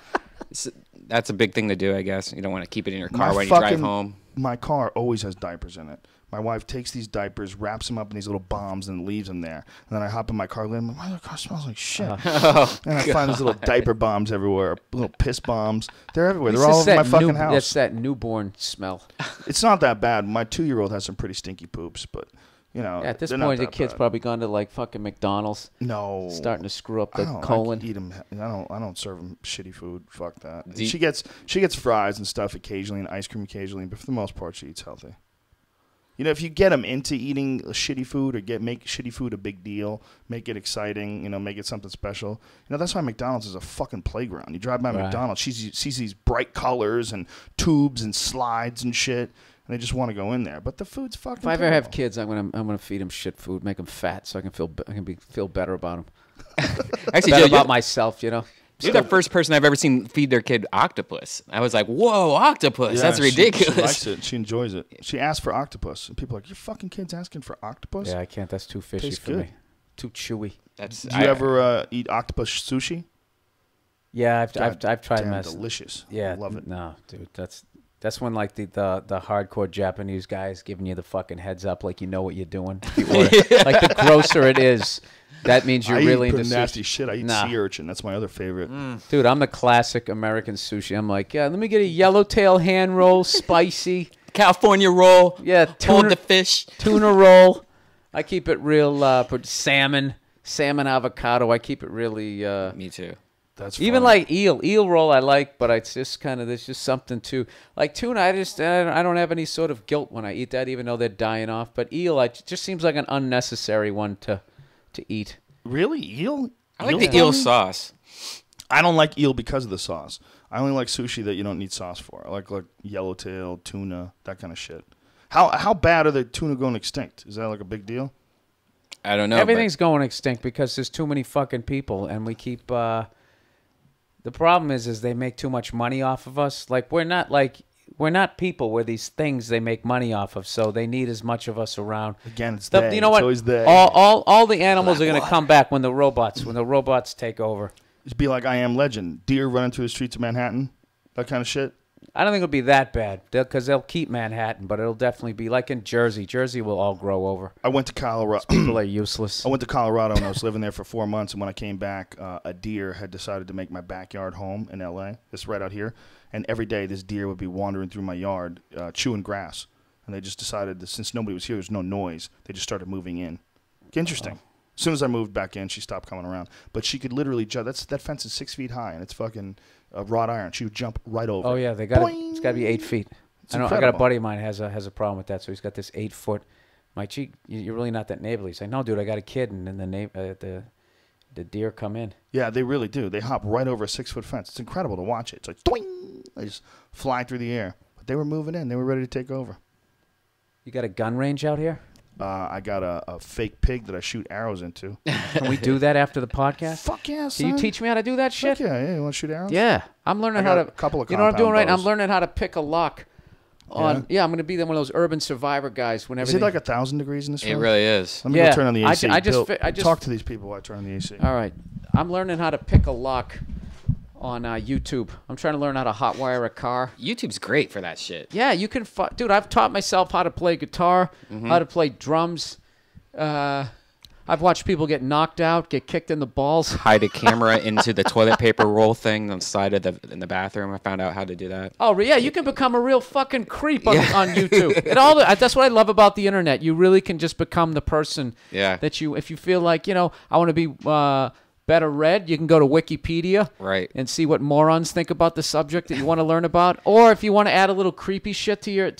That's a big thing to do, I guess. You don't want to keep it in your car when you drive home. My car always has diapers in it. My wife takes these diapers, wraps them up in these little bombs, and leaves them there. And then I hop in my car, and I'm like, why the car smells like shit? And I find these little diaper bombs everywhere, little piss bombs. They're everywhere. They're all over my fucking house. That's that newborn smell. It's not that bad. My 2-year-old has some pretty stinky poops, but at this point, the kid's probably gone to like fucking McDonald's. No, starting to screw up the colon. I eat them. I don't serve them shitty food. Fuck that. She gets fries and stuff occasionally and ice cream occasionally, but for the most part, she eats healthy. If you get them into eating shitty food or make shitty food a big deal, make it exciting, make it something special. That's why McDonald's is a fucking playground. You drive by McDonald's, she sees these bright colors and tubes and slides and shit. And they just want to go in there, but the food's fucking. If I ever have kids, I'm gonna feed them shit food, make them fat, so I can feel better about them. Actually, better about myself, You're the first person I've ever seen feed their kid octopus. I was like, whoa, octopus! Yeah, that's ridiculous. She likes it. She enjoys it. She asked for octopus, and people are like, your fucking kid's asking for octopus? Yeah, I can't. That's too fishy for me. Too chewy. Do you ever eat octopus sushi? Yeah, I've tried them. Delicious. Yeah, love it. No, dude, that's when like the hardcore Japanese guys giving you the fucking heads up, like you know what you're doing. Like the grosser it is, That means you're really into nasty sushi. shit. I eat sea urchin. That's my other favorite. Dude, I'm the classic American sushi. I'm like, yeah, let me get a yellowtail hand roll, spicy. California roll. Yeah, hold the fish. Tuna roll. I keep it real. Salmon avocado. I keep it really. Me too. That's even funny. like eel roll I like, but it's just kind of there's just something to like tuna. I don't have any sort of guilt when I eat that, even though they're dying off. But eel, it just seems like an unnecessary one to eat. Really, eel? I like the eel sauce. I don't like eel because of the sauce. I only like sushi that you don't need sauce for. I like yellowtail, tuna, that kind of shit. How bad are the tuna going extinct? Is that like a big deal? I don't know. Everything's going extinct because there's too many fucking people, and we keep. The problem is they make too much money off of us. Like we're not people. We're these things they make money off of. So they need as much of us around. Again, it's they. You know what? Always they. All the animals are going to come back when the robots take over. It'd be like I Am Legend. Deer running through the streets of Manhattan. That kind of shit. I don't think it'll be that bad because they'll keep Manhattan, but it'll definitely be like in Jersey. Jersey will all grow over. I went to Colorado. People are useless. I went to Colorado and I was living there for 4 months. And when I came back, a deer had decided to make my backyard home in L.A. This right out here. And every day this deer would be wandering through my yard, chewing grass. And they just decided that since nobody was here, there's no noise. They just started moving in. Interesting. As soon as I moved back in, she stopped coming around. But she could literally jump. That fence is 6 feet high, and it's fucking wrought iron. She would jump right over. Oh yeah, it's got to be 8 feet. I got a buddy of mine has a problem with that, so he's got this 8 foot. My cheek, you're really not that neighborly. He's like, no, dude, I got a kid, and then the deer come in. Yeah, they really do. They hop right over a 6 foot fence. It's incredible to watch it. It's like doing. They just fly through the air. But they were moving in. They were ready to take over. You got a gun range out here? I got a fake pig that I shoot arrows into. Can we do that after the podcast? Fuck yeah, son. Can you teach me how to do that shit? Fuck yeah. You want to shoot arrows? Yeah. I'm learning how to. A couple of you know what I'm doing right? bows. I'm learning how to pick a lock. I'm going to be one of those urban survivor guys. Whenever is it like 1,000 degrees in this room? It really is. Let me go turn on the AC. I just talk to these people while I turn on the AC. All right. I'm learning how to pick a lock on YouTube. I'm trying to learn how to hotwire a car. YouTube's great for that shit. Yeah, you can. Dude, I've taught myself how to play guitar, how to play drums. I've watched people get knocked out, get kicked in the balls. Hide a camera into the toilet paper roll thing on the side of in the bathroom. I found out how to do that. Oh, yeah, you can become a real fucking creep on YouTube. That's what I love about the internet. You really can just become the person that if you feel like, I want to be better read, you can go to Wikipedia and see what morons think about the subject that you want to learn about. Or if you want to add a little creepy shit to your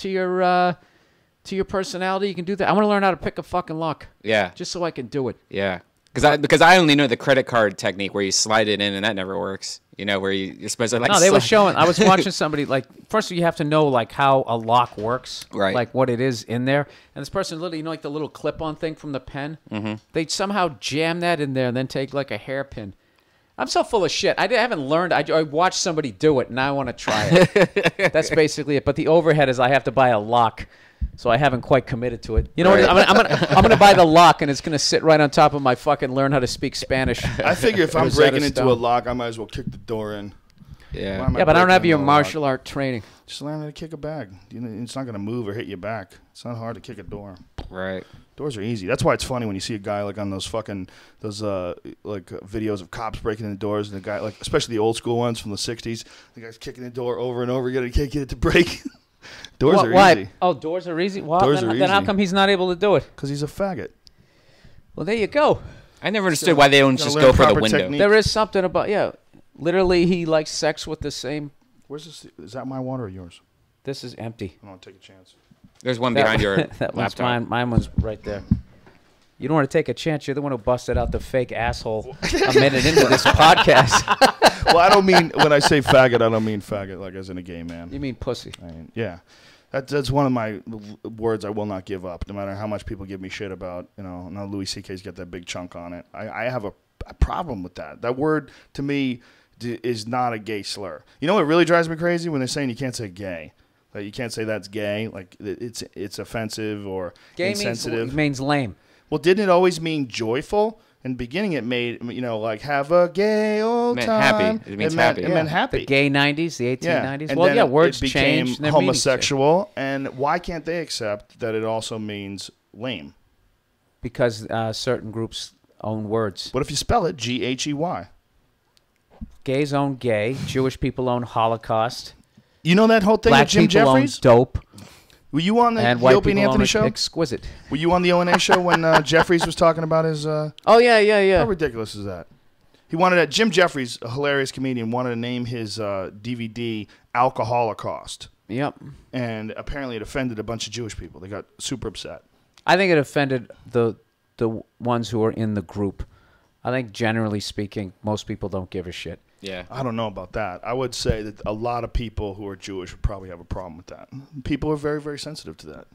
personality, you can do that. I want to learn how to pick a fucking lock. Yeah. Just so I can do it. Yeah. Because I only know the credit card technique where you slide it in and that never works. Where you're supposed to No, they were showing. I was watching somebody first you have to know how a lock works, right? Like what it is in there. And this person literally, like the little clip-on thing from the pen. Mm-hmm. They somehow jam that in there and then take like a hairpin. I'm so full of shit. I haven't learned. I watched somebody do it and I want to try it. That's basically it. But the overhead is I have to buy a lock. So I haven't quite committed to it. You know what? I'm gonna buy the lock, and it's gonna sit right on top of my fucking learn how to speak Spanish. I figure if I'm breaking into a lock, I might as well kick the door in. Yeah. Yeah, but I don't have your martial art training. Just learn how to kick a bag. It's not gonna move or hit your back. It's not hard to kick a door. Right. Doors are easy. That's why it's funny when you see a guy on those videos of cops breaking in doors, and the guy especially the old school ones from the '60s, the guy's kicking the door over and over again. He can't get it to break. Doors are easy. Oh, doors are easy? Well, doors are easy. Then how come he's not able to do it? Because he's a faggot. Well, there you go. I never understood why they don't just go for the window. Technique. There is something about, literally he likes sex with the same. Where's this? Is that my water or yours? This is empty. I want to take a chance. There's one behind your that laptop. One's mine was right there. You don't want to take a chance. You're the one who busted out the fake asshole a minute into this podcast. Well, I don't mean, when I say faggot, I don't mean faggot like as in a gay man. You mean pussy. Yeah. That's one of my words I will not give up, no matter how much people give me shit about, now Louis C.K.'s got that big chunk on it. I have a problem with that. That word, to me, is not a gay slur. You know what really drives me crazy? When they're saying you can't say gay. Like, you can't say that's gay. Like, it's offensive or gay insensitive. Means lame. Well, didn't it always mean joyful? In the beginning, it made, have a gay old time. Happy. It means happy. It meant happy. The gay 90s, the 1890s. And well, words it became changed. Homosexual. And why can't they accept that it also means lame? Because certain groups own words. What if you spell it Ghey? Gays own gay. Jewish people own Holocaust. You know that whole thing Black with Jim people Jeffries? own dope. Were you on the white Opie and people Anthony own show? Exquisite. Were you on the O&A show when Jeffries was talking about his... Oh, yeah. How ridiculous is that? He wanted Jim Jeffries, a hilarious comedian, wanted to name his DVD Alcoholocaust. Yep. And apparently it offended a bunch of Jewish people. They got super upset. I think it offended the ones who are in the group. I think generally speaking, most people don't give a shit. Yeah. I don't know about that. I would say that a lot of people who are Jewish would probably have a problem with that. People are very, very sensitive to that.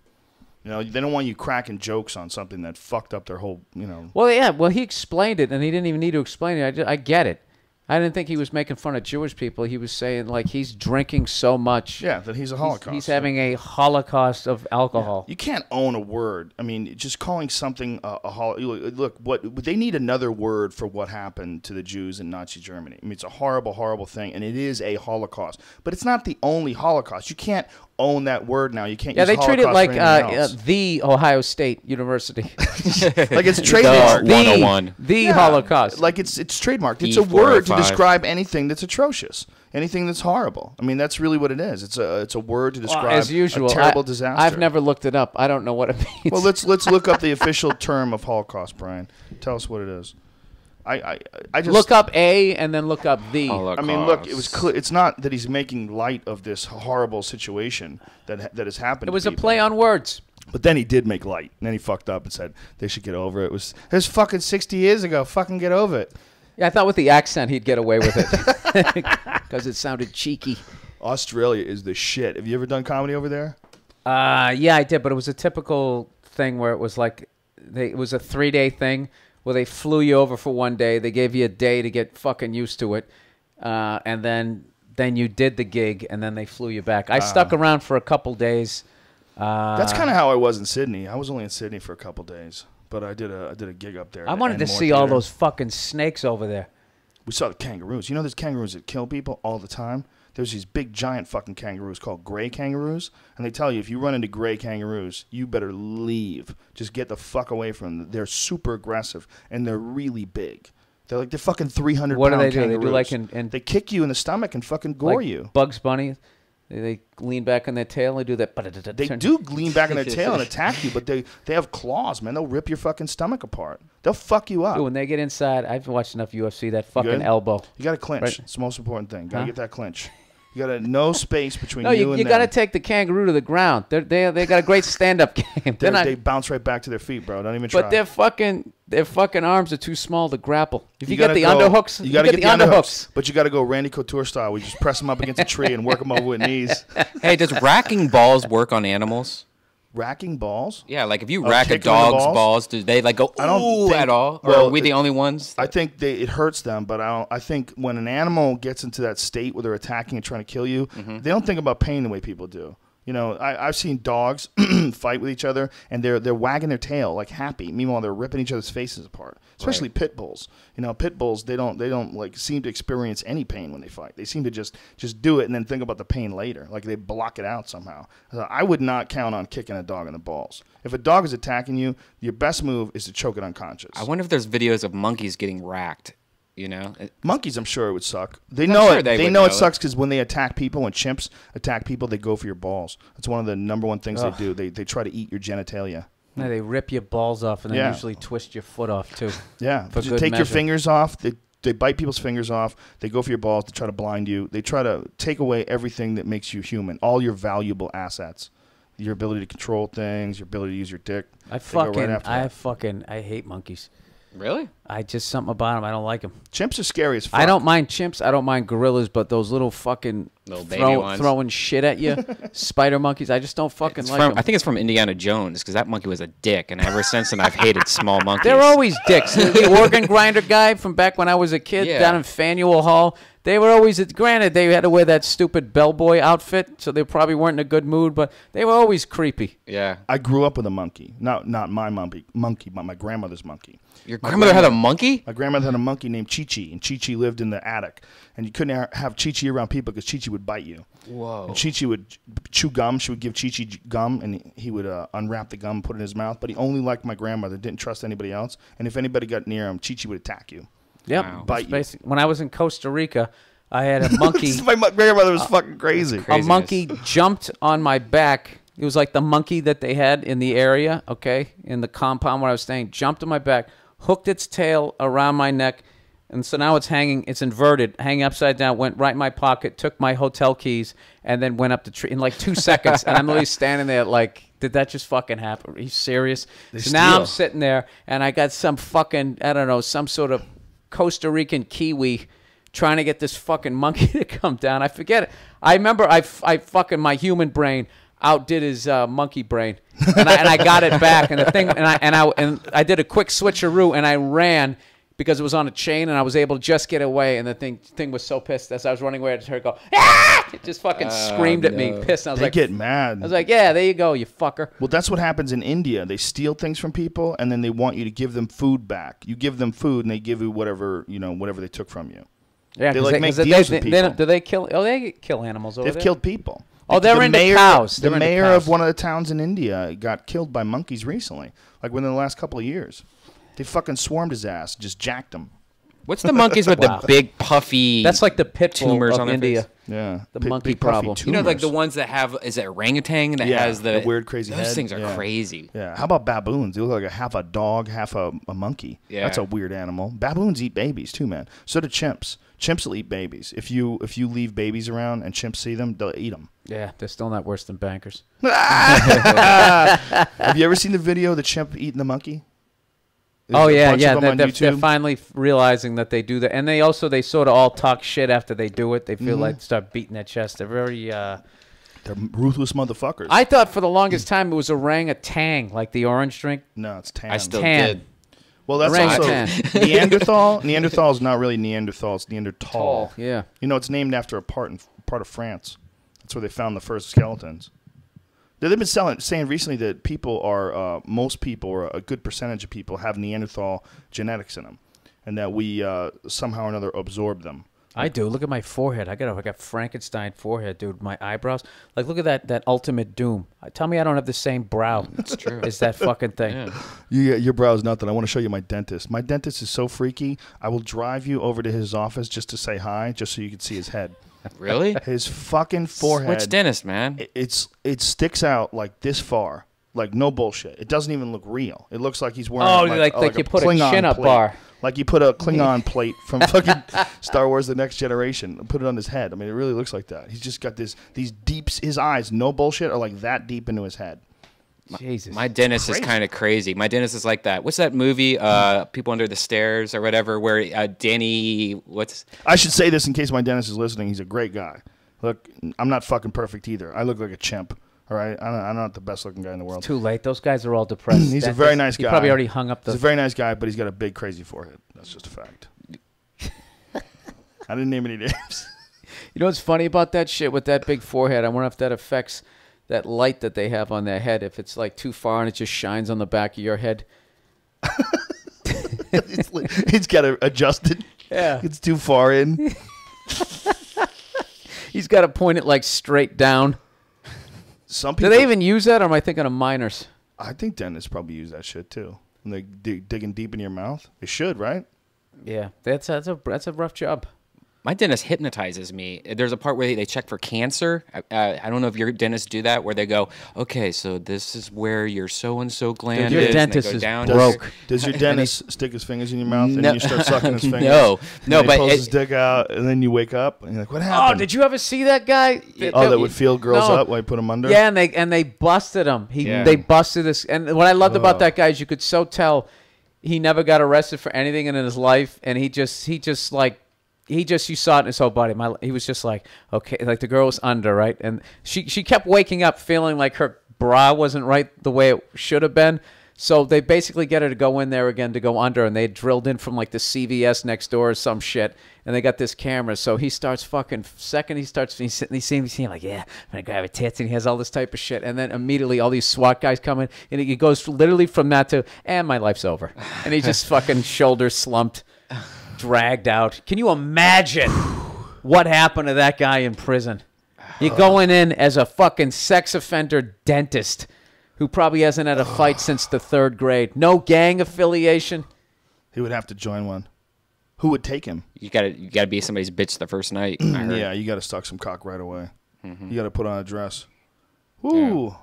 You know, they don't want you cracking jokes on something that fucked up their whole, you know. Well, yeah. Well, he explained it, and he didn't even need to explain it. I get it. I didn't think he was making fun of Jewish people. He was saying, like, he's drinking so much. Yeah, that he's a Holocaust. He's having a holocaust of alcohol. Yeah. You can't own a word. I mean, just calling something a Holocaust. Look, they need another word for what happened to the Jews in Nazi Germany. I mean, it's a horrible, horrible thing, and it is a Holocaust. But it's not the only Holocaust. You can't own that word now. You can't use Holocaust they treat it like for the Ohio State University. Like it's trademarked. 101. The Holocaust. Like it's trademarked. It's a word to describe anything that's atrocious, anything that's horrible. I mean, that's really what it is. It's a word to describe as usual, a terrible disaster. I've never looked it up. I don't know what it means. Well, let's look up the official term of Holocaust, Brian. Tell us what it is. I just look up A and then look up the. Holocaust. I mean, look, it was clear. It's not that he's making light of this horrible situation that has happened. It was to a people. play on words. But then he did make light, and then he fucked up and said they should get over it. It was fucking 60 years ago. Fucking get over it. Yeah, I thought with the accent he'd get away with it because it sounded cheeky. Australia is the shit. Have you ever done comedy over there? Yeah, I did, but it was a typical thing where it was like it was a 3-day thing where they flew you over for one day. They gave you a day to get fucking used to it, and then you did the gig, and then they flew you back. I stuck around for a couple days. That's kind of how I was in Sydney. I was only in Sydney for a couple days, but I did a gig up there. I wanted to see all those fucking snakes over there. We saw the kangaroos. You know there's kangaroos that kill people all the time? There's these big giant fucking kangaroos called gray kangaroos, and they tell you if you run into gray kangaroos, you better leave. Just get the fuck away from them. They're super aggressive, and they're really big. They're fucking 300 What do pound they do? kangaroos. They do like in they kick you in the stomach and fucking gore like you. Bugs Bunny. They lean back on their tail and do that. They do lean back on their tail and attack you, but they have claws, man. They'll rip your fucking stomach apart. They'll fuck you up. Dude, when they get inside, I've watched enough UFC. That fucking Good? elbow. You got to clinch. Right. It's the most important thing. Got to get that clinch. You got to no space between you and them. You got to take the kangaroo to the ground. They got a great stand-up game. They bounce right back to their feet, bro. Don't even try. But their fucking arms are too small to grapple. If you get the go, underhooks, you got to get the underhooks. But you got to go Randy Couture style. We just press them up against a tree and work them over with knees. Hey, does racking balls work on animals? Racking balls? Yeah, like if you rack a dog's balls, do they like go ooh at all? Or are we the only ones? I think it hurts them, but I think when an animal gets into that state where they're attacking and trying to kill you, they don't think about pain the way people do. You know, I've seen dogs fight with each other, and they're wagging their tail like happy. Meanwhile, they're ripping each other's faces apart. Especially pit bulls. You know, pit bulls they don't like seem to experience any pain when they fight. They seem to just do it and then think about the pain later. Like they block it out somehow. I would not count on kicking a dog in the balls. If a dog is attacking you, your best move is to choke it unconscious. I wonder if there's videos of monkeys getting racked. You know, monkeys, I'm sure it would suck. They know it. They know it sucks because when they attack people, when chimps attack people, they go for your balls. That's one of the number one things they do. They try to eat your genitalia. Yeah, they rip your balls off and then usually twist your foot off too. Yeah, but you take your fingers off. They bite people's fingers off. They go for your balls to try to blind you. They try to take away everything that makes you human, all your valuable assets. Your ability to control things, your ability to use your dick. I hate monkeys. Really? Something about them. I don't like them. Chimps are scary as fuck. I don't mind chimps. I don't mind gorillas, but those little fucking baby ones throwing shit at you, spider monkeys. I just don't fucking like them. I think it's from Indiana Jones because that monkey was a dick, and ever since then I've hated small monkeys. They're always dicks. The organ grinder guy from back when I was a kid down in Faneuil Hall. They were always, granted, they had to wear that stupid bellboy outfit, so they probably weren't in a good mood, but they were always creepy. Yeah. I grew up with a monkey. Not my monkey, but my grandmother's monkey. Your grandmother had a monkey? My grandmother had a monkey named Chi-Chi, and Chi-Chi lived in the attic. And you couldn't have Chi-Chi around people because Chi-Chi would bite you. Whoa. And Chi-Chi would chew gum. She would give Chi-Chi gum, and he would unwrap the gum and put it in his mouth. But he only liked my grandmother, didn't trust anybody else. And if anybody got near him, Chi-Chi would attack you. Yep. Wow. Bite you. When I was in Costa Rica, I had a monkey. My grandmother was fucking crazy. A monkey jumped on my back. It was like the monkey that they had in the area, okay, in the compound where I was staying. Jumped on my back, hooked its tail around my neck, and so now it's hanging. It's inverted, hanging upside down. Went right in my pocket, took my hotel keys, and then went up the tree in like 2 seconds. And I'm literally standing there like, did that just fucking happen? Are you serious? So now I'm sitting there, and I got some fucking, I don't know, some sort of Costa Rican Kiwi trying to get this fucking monkey to come down. I forget it. I remember I fucking, my human brain outdid his monkey brain, and I got it back. And the thing, and I did a quick switcheroo, and I ran because it was on a chain, and I was able to just get away. And the thing was so pissed as I was running away, I just heard it go, ah! It just fucking screamed at me, pissed. And I was like, get mad. I was like, yeah, there you go, you fucker. Well, that's what happens in India. They steal things from people, and then they want you to give them food back. You give them food, and they give you whatever they took from you. Yeah, they like make deals with people. Do they kill? Oh, they kill animals over there. They've killed people. Oh, they're into cows. The mayor of one of the towns in India got killed by monkeys recently, like within the last couple of years. They fucking swarmed his ass, just jacked him. What's the monkeys with the big puffy? That's like the pit tumors of on their India. face? Yeah, the monkey problem. You know, like the ones that have is it orangutan that has the weird crazy head? Those things are crazy. Yeah. How about baboons? They look like half a dog, half a monkey. Yeah, that's a weird animal. Baboons eat babies too, man. So do chimps. Chimps will eat babies. If you leave babies around and chimps see them, they'll eat them. Yeah, they're still not worse than bankers. Have you ever seen the video of the chimp eating the monkey? Oh yeah. They're finally realizing that they do that, and they sort of all talk shit after they do it. They feel like start beating their chest. They're very they're ruthless motherfuckers. I thought for the longest time it was orangutan, like the orange drink. No, it's tan. I still did. Well, that's also Neanderthal. Neanderthal is not really Neanderthal. It's Neanderthal. Yeah. You know, it's named after a part of France. That's where they found the first skeletons. They've been saying recently that people are, most people, or a good percentage of people, have Neanderthal genetics in them, and that we somehow or another absorb them. I do. Look at my forehead. I got Frankenstein forehead, dude. My eyebrows. Like, look at that ultimate doom. Tell me I don't have the same brow. That's true. It's that fucking thing. Yeah. Your brow's nothing. I want to show you my dentist. My dentist is so freaky. I will drive you over to his office just to say hi, just so you can see his head. Really? His fucking forehead. Which dentist, man? It sticks out like this far. Like, no bullshit. It doesn't even look real. It looks like he's wearing like you put a chin-up bar. Like you put a Klingon plate from fucking Star Wars The Next Generation and put it on his head. I mean, it really looks like that. He's just got these deeps. His eyes, no bullshit, are like that deep into his head. Jesus. My dentist is kind of crazy. My dentist is like that. What's that movie, People Under the Stairs or whatever, where Danny, I should say this in case my dentist is listening. He's a great guy. Look, I'm not fucking perfect either. I look like a chimp. All right? I'm not the best looking guy in the world. It's too late. Those guys are all depressed. He's a very nice guy. He probably already hung up He's a very nice guy, but he's got a big, crazy forehead. That's just a fact. I didn't name any names. You know what's funny about that shit with that big forehead? I wonder if that affects that light that they have on their head. If it's like too far and it just shines on the back of your head. He's got to adjust it. Yeah. It's too far in. He's got to point it like straight down. Some people, do they even use that, or am I thinking of minors? I think dentists probably use that shit too. When they digging deep in your mouth, they should, right? Yeah, that's a rough job. My dentist hypnotizes me. There's a part where they check for cancer. I don't know if your dentists do that, where they go, okay, so this is where your so-and-so gland your is. dentist is down broke. Does your dentist stick his fingers in your mouth and then you start sucking his fingers? No, but he pulls his dick out, and then you wake up, and you're like, what happened? Oh, did you ever see that guy? That would feel girls up while you put them under? Yeah, and they busted him. They busted this. And what I loved about that guy is you could so tell he never got arrested for anything in his life, and you saw it in his whole body. He was just like, okay, like the girl was under, right? And she kept waking up feeling like her bra wasn't right the way it should have been. So they basically get her to go in there again to go under, and they drilled in from like the CVS next door or some shit, and they got this camera. So he starts fucking he's seeing like, yeah, I'm gonna grab a tits, and he has all this type of shit, and then immediately all these SWAT guys come in, and he goes literally from that to, and my life's over, and he's just fucking shoulders slumped, dragged out. Can you imagine what happened to that guy in prison? You're going in as a fucking sex offender dentist who probably hasn't had a fight since the 3rd grade. No gang affiliation. He would have to join one. Who would take him? You gotta be somebody's bitch the first night. Yeah, you gotta suck some cock right away. You gotta put on a dress. Ooh. Yeah.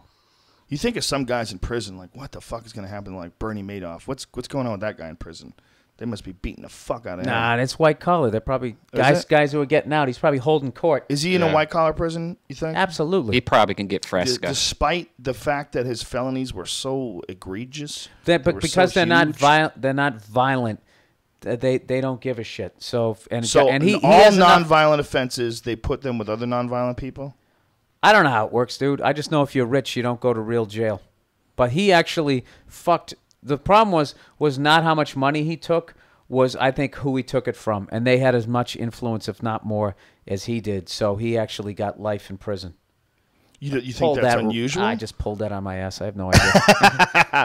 You think of some guys in prison, like, what the fuck is gonna happen to, like, Bernie Madoff? What's going on with that guy in prison? They must be beating the fuck out of him. Nah, it's white collar. They're probably guys who are getting out. He's probably holding court. Is he in a white collar prison, you think? Absolutely. He probably can get fresca. Despite the fact that his felonies were so egregious. But because they're not violent, they don't give a shit. So he all has nonviolent offenses, they put them with other nonviolent people? I don't know how it works, dude. I just know if you're rich, you don't go to real jail. But he actually fucked. The problem was not how much money he took, was I think who he took it from. And they had as much influence, if not more, as he did. So he actually got life in prison. You think that's unusual? I just pulled that on my ass. I have no idea.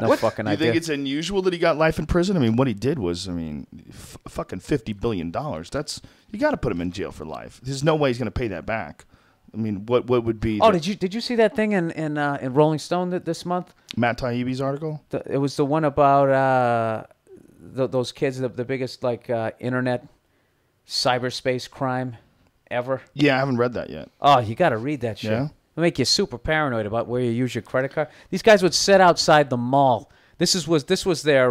No fucking idea. You think it's unusual that he got life in prison? I mean, what he did was, fucking $50 billion. You got to put him in jail for life. There's no way he's going to pay that back. I mean, what would be? Oh, did you see that thing in Rolling Stone this month? Matt Taibbi's article. It was the one about those kids, the biggest internet cyberspace crime ever. Yeah, I haven't read that yet. Oh, you got to read that shit. Yeah? It'll make you super paranoid about where you use your credit card. These guys would sit outside the mall. This was their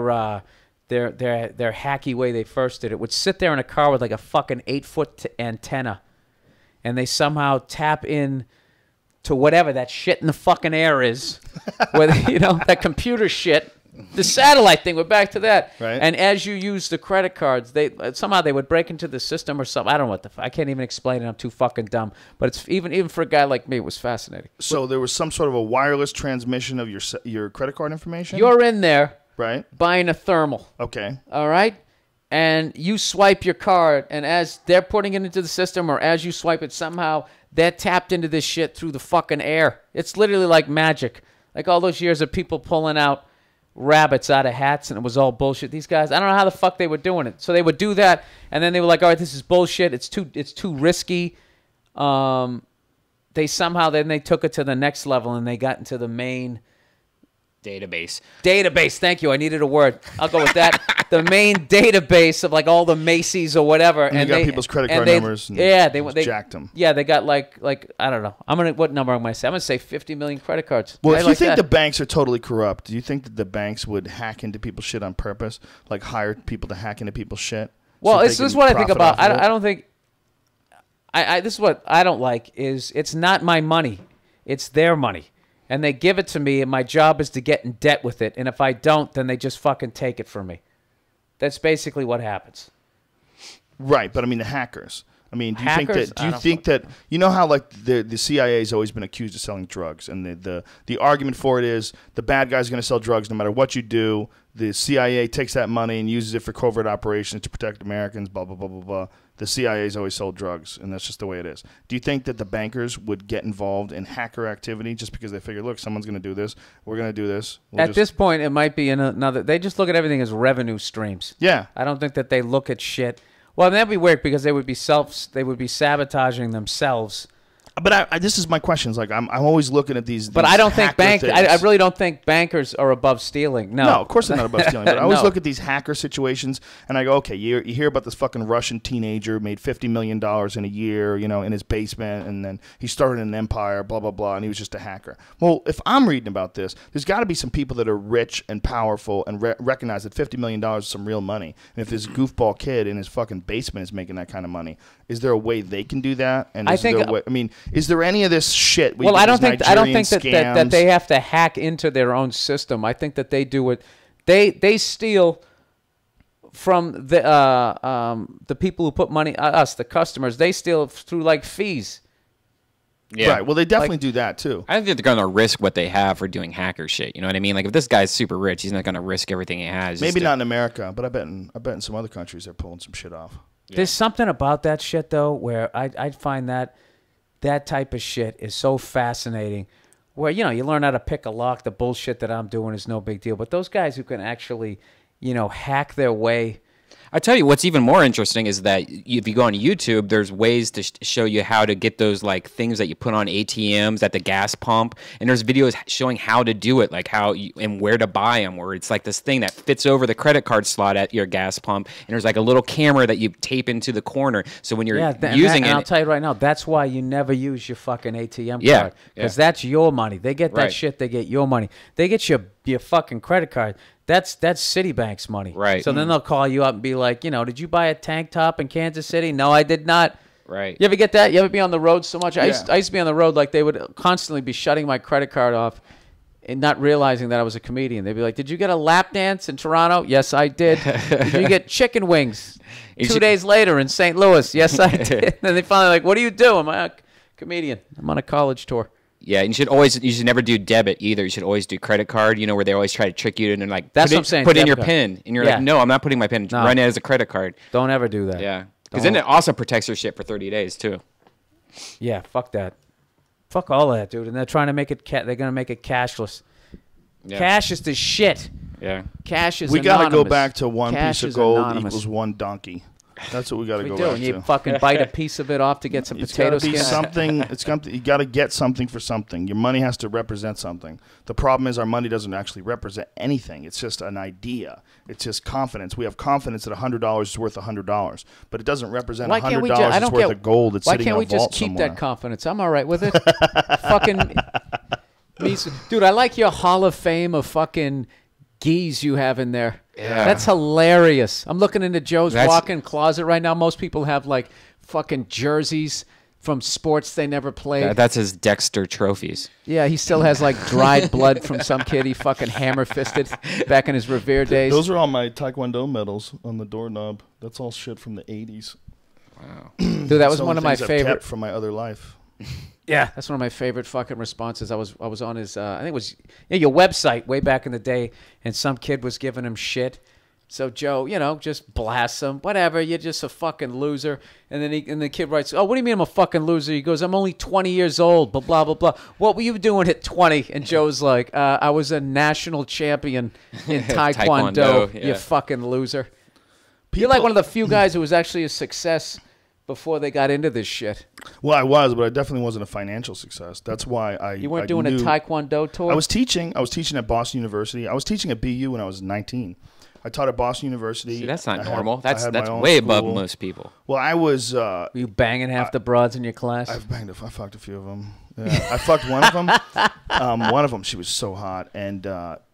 hacky way they first did it. Would sit there in a car with like a fucking 8-foot antenna. And they somehow tap in to whatever that shit in the fucking air is, whether that computer shit, the satellite thing. We're back to that. Right. And as you use the credit cards, they would break into the system or something. I don't know what I can't even explain it. I'm too fucking dumb. But it's even for a guy like me, it was fascinating. So there was some sort of a wireless transmission of your credit card information. You're in there, right, buying a thermal. Okay. All right. And you swipe your card, and as they're putting it into the system, or as you swipe it, somehow they're tapped into this shit through the fucking air. It's literally like magic. Like all those years of people pulling out rabbits out of hats, and it was all bullshit. These guys, I don't know how the fuck they were doing it. So they would do that, and then they were like, all right, this is bullshit. It's too risky. They took it to the next level, and they got into the main database. Thank you. I needed a word. I'll go with that. The main database of like all the Macy's or whatever, and they got people's credit card numbers. And they jacked them. Yeah, they got like I don't know. What number am I gonna say? I'm gonna say 50 million credit cards. Well, if you think the banks are totally corrupt, do you think that the banks would hack into people's shit on purpose, like hire people to hack into people's shit? Well, this is what I think about. I don't think. This is what I don't like. Is it's not my money, it's their money. And they give it to me, and my job is to get in debt with it. And if I don't, then they just fucking take it from me. That's basically what happens. Right, but I mean the hackers. I mean, do you think that you know how like the CIA has always been accused of selling drugs, and the argument for it is the bad guy's going to sell drugs no matter what you do. The CIA takes that money and uses it for covert operations to protect Americans. Blah blah blah blah blah. The CIA's always sold drugs, and that's just the way it is. Do you think that the bankers would get involved in hacker activity just because they figure, look, someone's going to do this, we're going to do this? At this point, it might be another. They just look at everything as revenue streams. Yeah, I don't think that they look at shit. Well, that'd be weird because they would be sabotaging themselves. But this is my question. It's like I'm always looking at these. But I don't think I really don't think bankers are above stealing. No, of course they're not above stealing. But I always look at these hacker situations, and I go, okay, you hear about this fucking Russian teenager made $50 million in a year, in his basement, and then he started an empire, blah blah blah, and he was just a hacker. Well, if I'm reading about this, there's got to be some people that are rich and powerful and recognize that $50 million is some real money. And if this goofball kid in his fucking basement is making that kind of money, is there a way they can do that? And is there any of this shit? Well, I don't think that they have to hack into their own system. I think that they do it. They steal from the people who put money, us, the customers. They steal through like fees. Yeah. Right. Well, they definitely do that too. I think they're going to risk what they have for doing hacker shit. You know what I mean? Like if this guy's super rich, he's not going to risk everything he has. Maybe not in America, but I bet in some other countries they're pulling some shit off. Yeah. There's something about that shit though, where I find that type of shit is so fascinating. Where you learn how to pick a lock. The bullshit that I'm doing is no big deal. But those guys who can actually, hack their way. I tell you, what's even more interesting is that if you go on YouTube, there's ways to show you how to get those like things that you put on ATMs at the gas pump, and there's videos showing how to do it, like and where to buy them. Where it's like this thing that fits over the credit card slot at your gas pump, and there's like a little camera that you tape into the corner. So when you're using it, and I'll tell you right now, that's why you never use your fucking ATM card, because that's your money. They get that shit. They get your money. They get your fucking credit card. That's Citibank's money. Right. So then they'll call you up and be like, did you buy a tank top in Kansas City? No, I did not. Right. You ever get that? You ever be on the road so much? I used to be on the road like they would constantly be shutting my credit card off and not realizing that I was a comedian. They'd be like, did you get a lap dance in Toronto? Yes, I did. Did you get chicken wings 2 days later in St. Louis? Yes, I did. Then they finally like, what do you do? I'm a comedian. I'm on a college tour. Yeah, and you should never do debit either. You should always do credit card, where they always try to trick you and they're like, that's what I'm saying. Put in your PIN. And you're like, no, I'm not putting my PIN. Run it as a credit card. Don't ever do that. Yeah. Because then it also protects your shit for 30 days too. Yeah, fuck that. Fuck all that, dude. And they're trying to make it they're going to make it cashless. Yeah. Cash is the shit. Yeah. Cash is We got to go back to one piece of gold equals one donkey. That's what we got to go back to. And you fucking bite a piece of it off to get some potato skin. You got to get something for something. Your money has to represent something. The problem is our money doesn't actually represent anything. It's just an idea. It's just confidence. We have confidence that $100 is worth $100, but it doesn't represent $100 is worth of gold that's sitting in a vault somewhere. Why can't we just keep that confidence? I'm all right with it. Fucking dude, I like your Hall of Fame of fucking geese you have in there. Yeah. That's hilarious. I'm looking into Joe's walk-in closet right now. Most people have like fucking jerseys from sports they never played. That's his Dexter trophies. Yeah, he still has like dried blood from some kid he fucking hammer-fisted back in his Revere days. Those are all my Taekwondo medals on the doorknob. That's all shit from the 80s. Wow. Dude, that was one of my favorite from my other life. Yeah, that's one of my favorite fucking responses. I was on his, I think it was your website way back in the day, and some kid was giving him shit. So Joe, just blasts him. Whatever, you're just a fucking loser. And then the kid writes, "Oh, what do you mean I'm a fucking loser?" He goes, "I'm only 20 years old." Blah blah blah blah. What were you doing at 20? And Joe's like, "I was a national champion in Taekwondo. Yeah. You fucking loser." You're like one of the few guys who was actually a success before they got into this shit. Well, I was, but I definitely wasn't a financial success. That's why You weren't doing a Taekwondo tour? I was teaching at Boston University. I was teaching at BU when I was 19. I taught at Boston University. See, that's not normal. That's way above most people. Well, I was... Were you banging half the broads in your class? I fucked a few of them. Yeah, I fucked one of them. One of them, she was so hot, and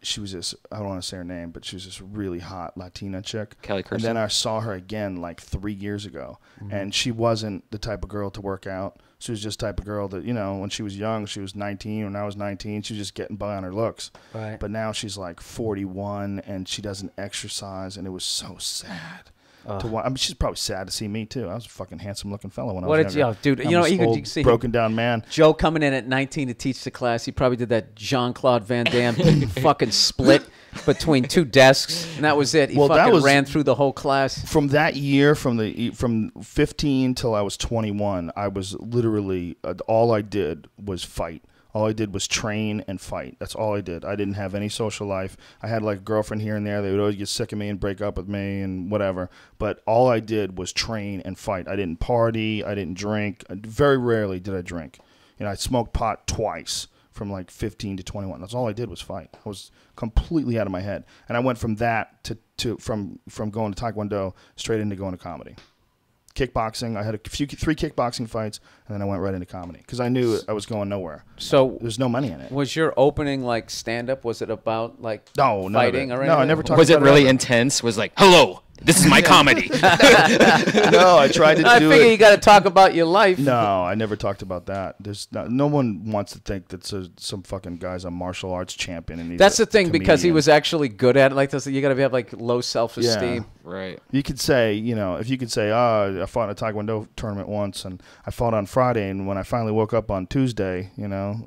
she was this, I don't want to say her name, but she was this really hot Latina chick. Kelly Kirsten. And then I saw her again like 3 years ago, and she wasn't the type of girl to work out. She was just the type of girl that, when she was young, she was 19, when I was 19, she was just getting by on her looks. Right. But now she's like 41, and she doesn't exercise, and it was so sad. To watch. I mean, she's probably sad to see me too. I was a fucking handsome-looking fellow when I was younger. Dude, you can see broken-down man. Joe coming in at 19 to teach the class. He probably did that Jean-Claude Van Damme fucking split between two desks, and that was it. He fucking ran through the whole class. From that year, from 15 till I was 21, I was literally all I did was fight. All I did was train and fight. That's all I did. I didn't have any social life. I had like a girlfriend here and there. They would always get sick of me and break up with me and whatever. But all I did was train and fight. I didn't party. I didn't drink. Very rarely did I drink. I smoked pot twice from like 15 to 21. That's all I did was fight. I was completely out of my head. And I went from that from going to Taekwondo straight into going to comedy. Kickboxing. I had three kickboxing fights, and then I went right into comedy because I knew I was going nowhere. So there's no money in it. Was your opening like stand up? Was it about like fighting or anything? No, I never talked. Was about it really intense? Was like, hello, This is my comedy. No, I tried to do it. I figure you got to talk about your life. No, I never talked about that. There's no one wants to think that some fucking guy's a martial arts champion. And that's the thing, because he was actually good at it. Like this, you got to have like low self-esteem. Yeah. Right. You could say, if you could say, I fought in a Taekwondo tournament once, and I fought on Friday, and when I finally woke up on Tuesday,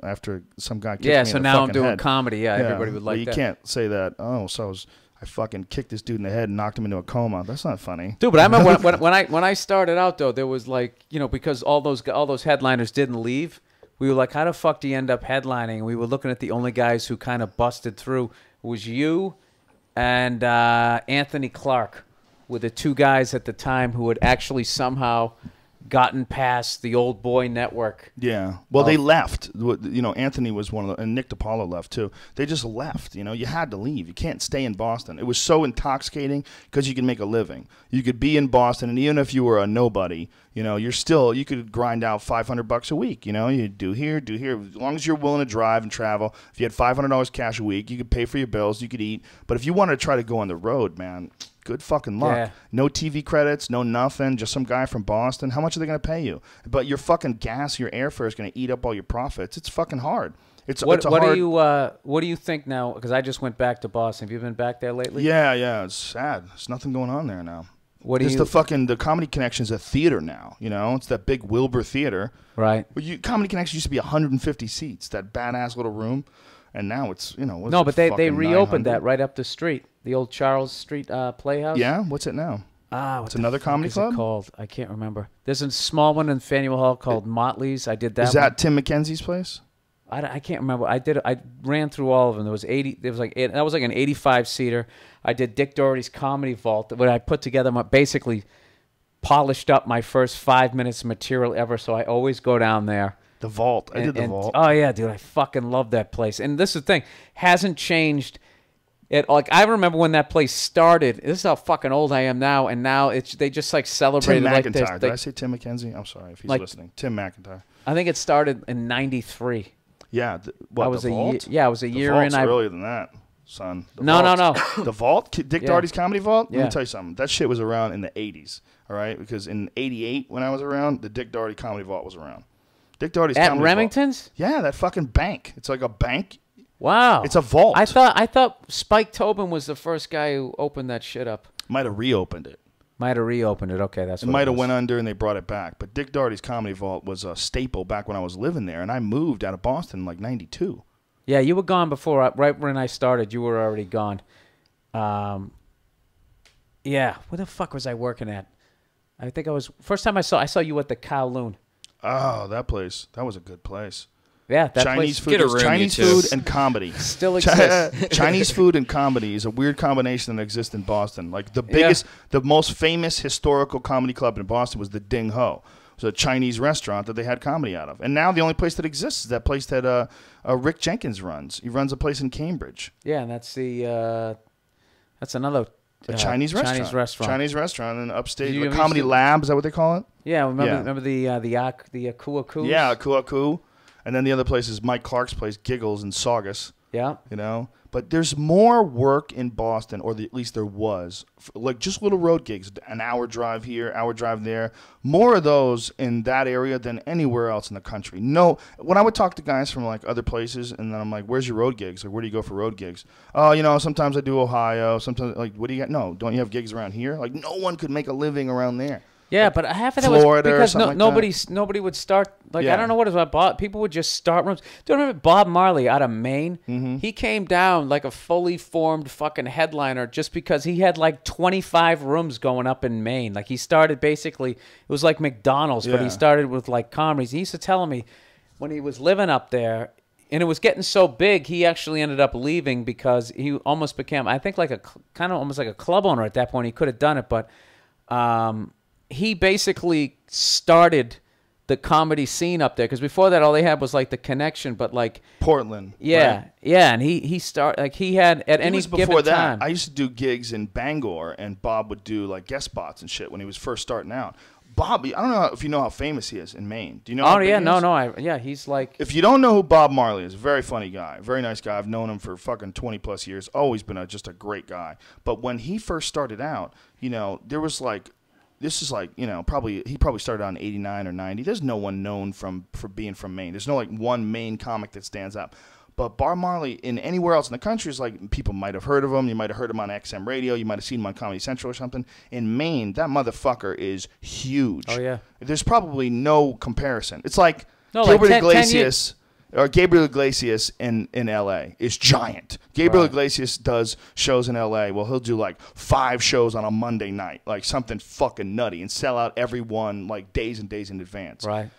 after some guy kicked me in the fucking head. Yeah, so now I'm doing comedy. Yeah, everybody would like that. You can't say that, I fucking kicked this dude in the head and knocked him into a coma. That's not funny. Dude, but I remember when I started out, though, there was like, because all those headliners didn't leave, we were like, how the fuck do you end up headlining? And we were looking at the only guys who kind of busted through. It was you and Anthony Clark were the two guys at the time who had actually somehow gotten past the old boy network. Yeah. Well, they left. Anthony was one of them, and Nick DiPaolo left too. They just left. You had to leave. You can't stay in Boston. It was so intoxicating because you could make a living. You could be in Boston, and even if you were a nobody, you could grind out $500 a week. You do here. As long as you're willing to drive and travel. If you had $500 cash a week, you could pay for your bills. You could eat. But if you wanted to try to go on the road, man, good fucking luck. Yeah. No TV credits, no nothing. Just some guy from Boston. How much are they going to pay you? But your fucking gas, your airfare is going to eat up all your profits. It's fucking hard. What do you think now? Because I just went back to Boston. Have you been back there lately? Yeah. It's sad. There's nothing going on there now. The Comedy Connection's a theater now. It's that big Wilbur Theater. Right. Comedy Connection used to be 150 seats. That badass little room. And now it's, No, but they reopened that right up the street. The old Charles Street Playhouse. Yeah? What's it now? It's another comedy club? What's it called? I can't remember. There's a small one in Faneuil Hall called Motley's. I did that. Is that Tim McKenzie's place? I can't remember. I ran through all of them. There was 80. There was like that was like an 85-seater. I did Dick Doherty's Comedy Vault. When I put together basically polished up my first 5 minutes of material ever. So I always go down there. The Vault. I did the Vault. Oh yeah, dude, I fucking love that place. And this is the thing, hasn't changed. I remember when that place started. This is how fucking old I am now, and now they just like celebrated. Tim McIntyre. Did I say Tim McKenzie? I'm sorry if he's listening. Tim McIntyre. I think it started in '93. Yeah, the Vault? I was a year in. The Vault's earlier than that, son. No. The Vault, Dick Doherty's Comedy Vault. Let me tell you something. That shit was around in the '80s. All right, because in '88 when I was around, the Dick Doherty Comedy Vault was around. Dick Doherty's at Comedy Remington's? Vault. Yeah, that fucking bank. It's like a bank. Wow. It's a vault. I thought Spike Tobin was the first guy who opened that shit up. Might have reopened it. Okay, that's what it might have went under and they brought it back. But Dick Doherty's Comedy Vault was a staple back when I was living there, and I moved out of Boston in like '92. Yeah, you were gone before. Right when I started, you were already gone. Yeah, where the fuck was I working at? I think I was first time I saw you at the Kowloon. Oh, that place. That was a good place. Yeah, that Chinese place. food. Chinese food and comedy still exists. Chinese food and comedy is a weird combination that exists in Boston. Like the biggest, the most famous historical comedy club in Boston was the Ding Ho. It was a Chinese restaurant that they had comedy out of. And now the only place that exists is that place that Rick Jenkins runs. He runs a place in Cambridge. Yeah, and that's another. A Chinese restaurant. Chinese restaurant in upstate. The Comedy Lab, is that what they call it? Yeah, remember the Akua Koo? Yeah, Akua Koo. And then the other place is Mike Clark's place, Giggles in Saugus. Yeah. But there's more work in Boston, or at least there was, like just little road gigs, an hour drive here, hour drive there. More of those in that area than anywhere else in the country. No, when I would talk to guys from like other places, and then I'm like, where's your road gigs? Like, where do you go for road gigs? Oh, sometimes I do Ohio. Sometimes, like, what do you got? No, don't you have gigs around here? Like, no one could make a living around there. Yeah, but half of that Florida was because like nobody would start. Like, I don't know what it was about. People would just start rooms. Do you remember Bob Marley out of Maine? Mm-hmm. He came down like a fully formed fucking headliner just because he had like 25 rooms going up in Maine. Like, he started basically, it was like McDonald's, but he started with like comedies. He used to tell me when he was living up there, and it was getting so big, he actually ended up leaving because he almost became, I think, like almost like a club owner at that point. He could have done it, but he basically started the comedy scene up there, because before that all they had was like the Connection, but like Portland. Yeah, right? yeah, and he started like he had at any given time. I used to do gigs in Bangor, and Bob would do like guest spots and shit when he was first starting out. Bob, I don't know if you know how famous he is in Maine. Do you know? Oh yeah, no, he's like. If you don't know who Bob Marley is, very funny guy, very nice guy. I've known him for fucking 20+ years. Always been just a great guy. But when he first started out, there was like. This is like, he probably started on 89 or 90. There's no one known for being from Maine. There's no like one Maine comic that stands out. But Bob Marley in anywhere else in the country is like, people might have heard of him. You might have heard him on XM radio. You might have seen him on Comedy Central or something. In Maine, that motherfucker is huge. Oh, yeah. There's probably no comparison. It's like Gilbert Iglesias. Or Gabriel Iglesias in L.A. is giant. Gabriel Iglesias does shows in L.A. Well, he'll do like 5 shows on a Monday night, like something fucking nutty, and sell out every one like days and days in advance. Right.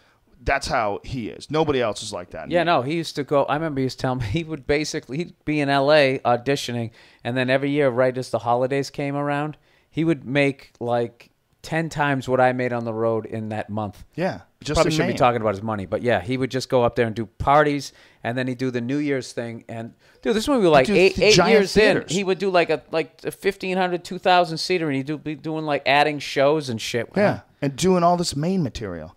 That's how he is. Nobody else is like that. Yeah, no, he used to go. I remember he used to tell me he'd be in L.A. auditioning, and then every year, right as the holidays came around, he would make like 10 times what I made on the road in that month. Yeah. Just probably shouldn't be talking about his money, but yeah, he would just go up there and do parties, and then he'd do the New Year's thing. And dude, this one we were like eight years in. He would do like a 1,500, 2,000 seater, and he'd be doing like adding shows and shit. Yeah, and doing all this Maine material.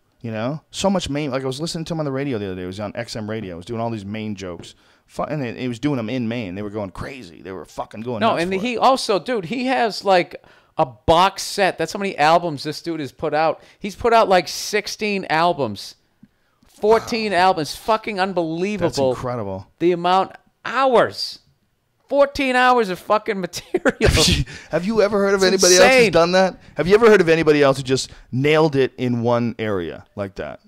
So much Maine. Like I was listening to him on the radio the other day. It was on XM radio. I was doing all these Maine jokes, and he was doing them in Maine. They were going crazy. They were fucking going. No, nuts and for he it. also, dude, he has like a box set. That's how many albums this dude has put out. He's put out like 16 albums. 14 albums. Fucking unbelievable. That's incredible. The amount hours. 14 hours of fucking material. Have you ever heard of anybody else who's done that? Have you ever heard of anybody else who just nailed it in one area like that?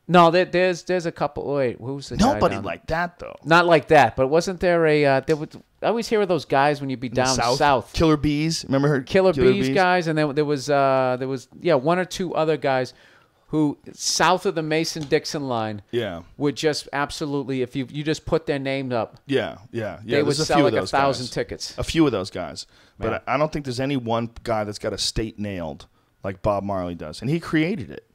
No, there's a couple. Wait, who's the guy Nobody like that though. Not like that, but wasn't there a? I always hear of those guys when you be down south. Killer Bees, remember her? Killer Bees guys, and then there was 1 or 2 other guys who south of the Mason-Dixon line, would just absolutely, if you just put their name up, they would sell like 1,000 tickets. A few of those guys, but I don't think there's any one guy that's got a state nailed like Bob Marley does, and he created it.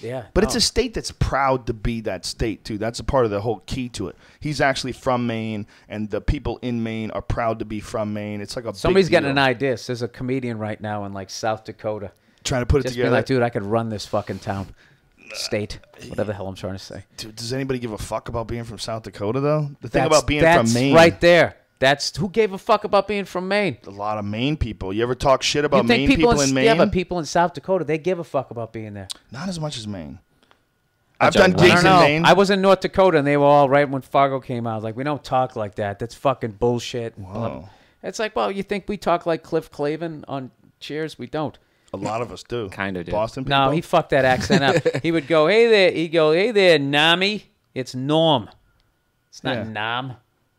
Yeah, but it's a state that's proud to be that state too. That's a part of the whole key to it. He's actually from Maine, and the people in Maine are proud to be from Maine. It's like somebody's getting an idea. There's a comedian right now in like South Dakota. Trying to put it together. Be like, dude, I could run this fucking town, state, whatever the hell I'm trying to say. Dude, does anybody give a fuck about being from South Dakota though? The thing about being from Maine, right there. That's who gave a fuck about being from Maine. A lot of Maine people. You ever talk shit about Maine people in Maine? Yeah, but people in South Dakota, they give a fuck about being there. Not as much as Maine. I've done gigs in Maine. I was in North Dakota, and they were all right when Fargo came out. I was like, we don't talk like that. That's fucking bullshit. Whoa. It's like, well, you think we talk like Cliff Clavin on Cheers? We don't. A lot of us do. Kind of do. Boston people? No, he fucked that accent up. He would go, hey there. He'd go, hey there, Nami. It's Norm. It's not Nam.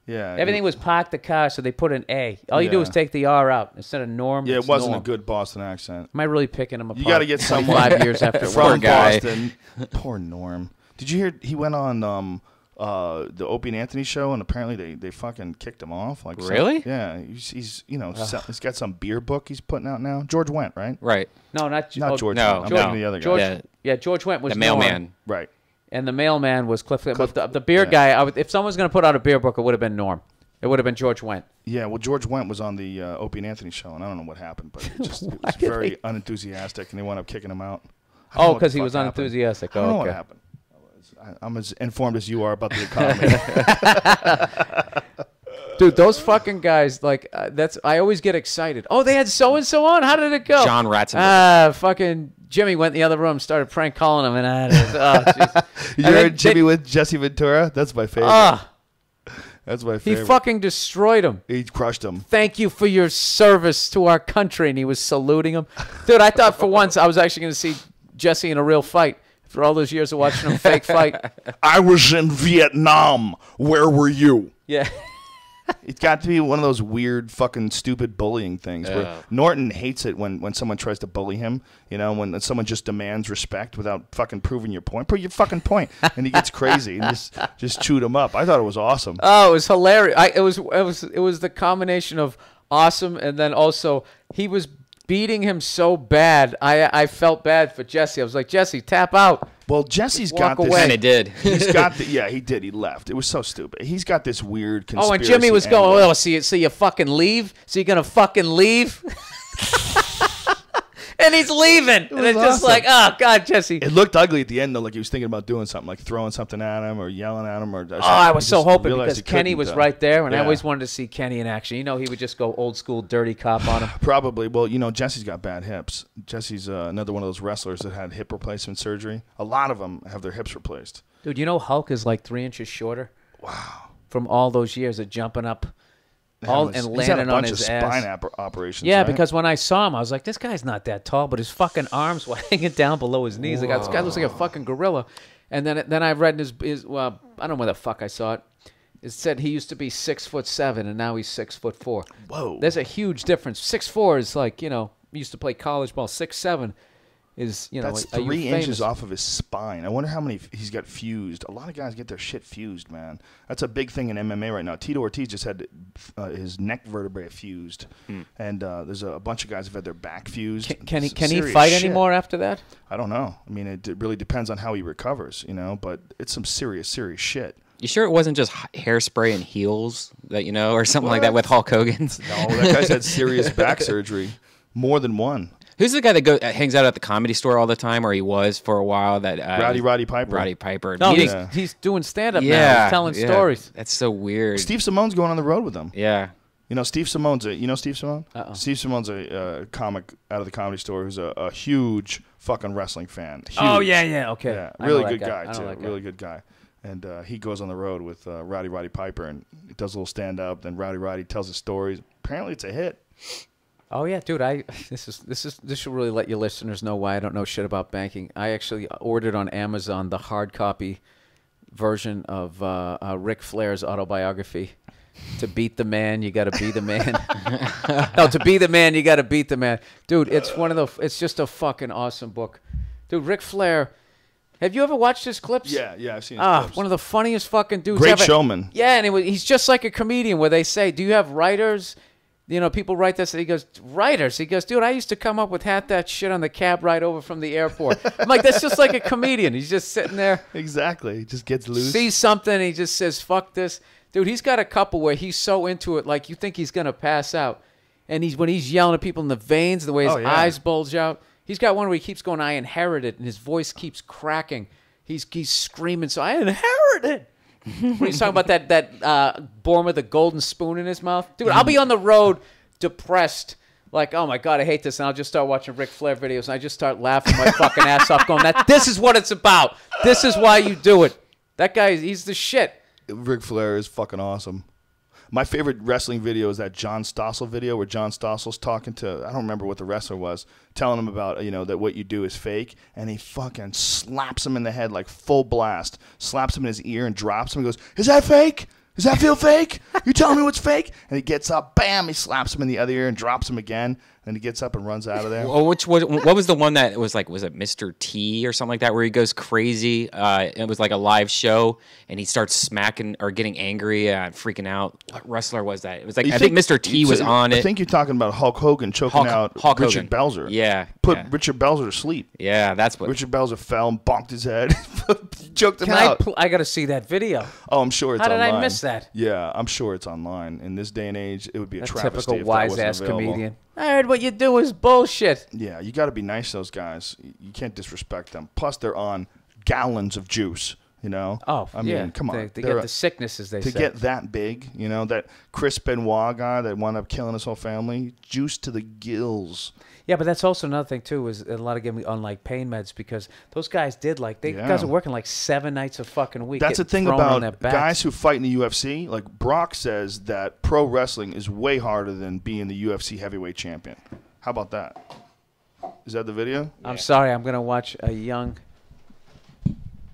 Yeah. Everything was park the car, so they put an A. All you do is take the R out. Instead of Norm, yeah, it wasn't Norm. A good Boston accent. Am I really picking him apart? You got to get someone 5 years after from Boston. Poor Norm. Did you hear he went on the Opie and Anthony show, and apparently they fucking kicked him off? Like, really? Yeah, he's he's got some beer book he's putting out now. George Wendt, right? Right. No, not George. No, I'm thinking the other guy. George Wendt was the mailman. Norm. Right. And the mailman was Cliff. The beer guy. If someone was going to put out a beer book, it would have been Norm. It would have been George Wendt. Yeah, well, George Wendt was on the Opie and Anthony show, and I don't know what happened, but it was very unenthusiastic, and they wound up kicking him out. Oh, because he was unenthusiastic. I don't know what happened. I'm as informed as you are about the economy. Dude, those fucking guys, like, I always get excited. Oh, they had so-and-so on? How did it go? John Ratzenberger. Fucking Jimmy went in the other room, started prank calling him, and you heard Jimmy with Jesse Ventura? That's my favorite. That's my favorite. He fucking destroyed him. He crushed him. Thank you for your service to our country, and he was saluting him. Dude, I thought for once I was actually going to see Jesse in a real fight. For all those years of watching him fake fight. I was in Vietnam. Where were you? Yeah. It's got to be one of those weird fucking stupid bullying things where Norton hates it when someone tries to bully him, when someone just demands respect without fucking proving your point. Prove your fucking point. And he gets crazy and just chewed him up. I thought it was awesome. Oh, it was hilarious. It was the combination of awesome and then also he was beating him so bad. I felt bad for Jesse. I was like, Jesse, tap out. Well, Jesse's Walk got this. away. Kinda did. He's got the, yeah, he did. He left. It was so stupid. He's got this weird conspiracy. Oh, and Jimmy was angle. going, oh, so you fucking leave? So you're going to fucking leave? And he's leaving. And it's just awesome. like, oh, God, Jesse. It looked ugly at the end, though, like he was thinking about doing something, like throwing something at him or yelling at him. Oh, I was so hoping because he Kenny couldn't, was right there, and I yeah. always wanted to see Kenny in action. You know, he would just go old school dirty cop on him. Probably. Well, you know, Jesse's got bad hips. Jesse's another one of those wrestlers that had hip replacement surgery. A lot of them have their hips replaced. Dude, you know Hulk is like 3 inches shorter? Wow. From all those years of jumping up He's and had a landing bunch on of his spine ass. operations. Yeah, right? because when I saw him, I was like, this guy's not that tall, but his fucking arms were hanging down below his knees. Like, this guy looks like a fucking gorilla. And then I read in his well, I don't know where the fuck I saw it. It said he used to be 6'7", and now he's 6'4". Whoa. There's a huge difference. 6'4" is like, you know, he used to play college ball. 6'7" is, you know, That's are you 3 inches famous? off of his spine. I wonder how many he's got fused. A lot of guys get their shit fused, man. That's a big thing in MMA right now. Tito Ortiz just had his neck vertebrae fused, and there's a bunch of guys who've had their back fused. Can he Serious fight shit. anymore after that? I don't know. I mean, it really depends on how he recovers, you know. But it's some serious shit. You sure it wasn't just hairspray and heels that you know, or something like that with Hulk Hogan's? No, that guy's had serious back surgery, more than one. Who's the guy that hangs out at the Comedy Store all the time, or he was for a while? That Roddy Piper. Roddy Piper. No, Yeah. he's doing stand-up now. yeah, He's telling yeah. stories. That's so weird. Steve Simone's going on the road with them. Yeah. You know, Steve Simone's you know Steve Simone? Uh-uh. Steve Simone's a comic out of the Comedy Store who's a huge fucking wrestling fan. Huge. Oh, yeah, okay. Yeah, I really know good that guy, I know too. that guy. Really good guy. And he goes on the road with Roddy Piper and he does a little stand-up. Then Roddy tells his stories. Apparently it's a hit. Oh yeah, dude. This should really let your listeners know why I don't know shit about banking. I actually ordered on Amazon the hard copy version of Ric Flair's autobiography. To beat the man, you got to be the man. No, to be the man, you got to beat the man, dude. It's it's just a fucking awesome book, dude. Ric Flair. Have you ever watched his clips? Yeah, I've seen his clips. One of the funniest fucking dudes Great ever. showman. Yeah, and he's just like a comedian where they say, do you have writers? You know, people write this. And he goes, writers? He goes, dude, I used to come up with half that shit on the cab ride over from the airport. I'm like, that's just like a comedian. He's just sitting there. Exactly. He just gets loose. Sees something, and he just says, fuck this. Dude, he's got a couple where he's so into it, like you think he's going to pass out. And when he's yelling at people in the veins, the way his eyes bulge out. He's got one where he keeps going, I inherited, and his voice keeps cracking. He's screaming, so I inherited. When he's talking about that born with a golden spoon in his mouth. Dude, I'll be on the road depressed, like, oh my God, I hate this. And I'll just start watching Ric Flair videos, and I just start laughing my fucking ass off, going, this is what it's about. This is why you do it. That guy, he's the shit. Ric Flair is fucking awesome. My favorite wrestling video is that John Stossel video where John Stossel's talking to, I don't remember what the wrestler was, telling him about, you know, that what you do is fake, and he fucking slaps him in the head like full blast, slaps him in his ear and drops him and goes, is that fake? Does that feel fake? You telling me what's fake? And he gets up, bam, he slaps him in the other ear and drops him again. Then he gets up and runs out of there. Well, what was the one that was like, was it Mr. T or something like that, where he goes crazy? It was like a live show, and he starts smacking or getting angry and freaking out. What wrestler was that? It was like, I think Mr. T was on it. I think you're talking about Hulk Hogan choking out Richard Belzer. Yeah. Put Richard Belzer to sleep. Yeah, that's what. Richard Belzer fell and bonked his head. Choked him Can out. I got to see that video. Oh, I'm sure it's How did online. I miss that? Yeah, I'm sure it's online. In this day and age, it would be a travesty typical if that wise wasn't ass available. comedian. I heard what you do is bullshit. Yeah, you got to be nice to those guys. You can't disrespect them. Plus, they're on gallons of juice. You know? Oh, I mean, come on. They get the sickness, as they say. To get that big, you know, that Chris Benoit guy that wound up killing his whole family, juice to the gills. Yeah, but that's also another thing too. Is a lot of getting on like pain meds because those guys did guys are working like 7 nights a fucking week. That's the thing about guys who fight in the UFC. Like Brock says that pro wrestling is way harder than being the UFC heavyweight champion. How about that? Is that the video? I'm sorry, I'm gonna watch a young.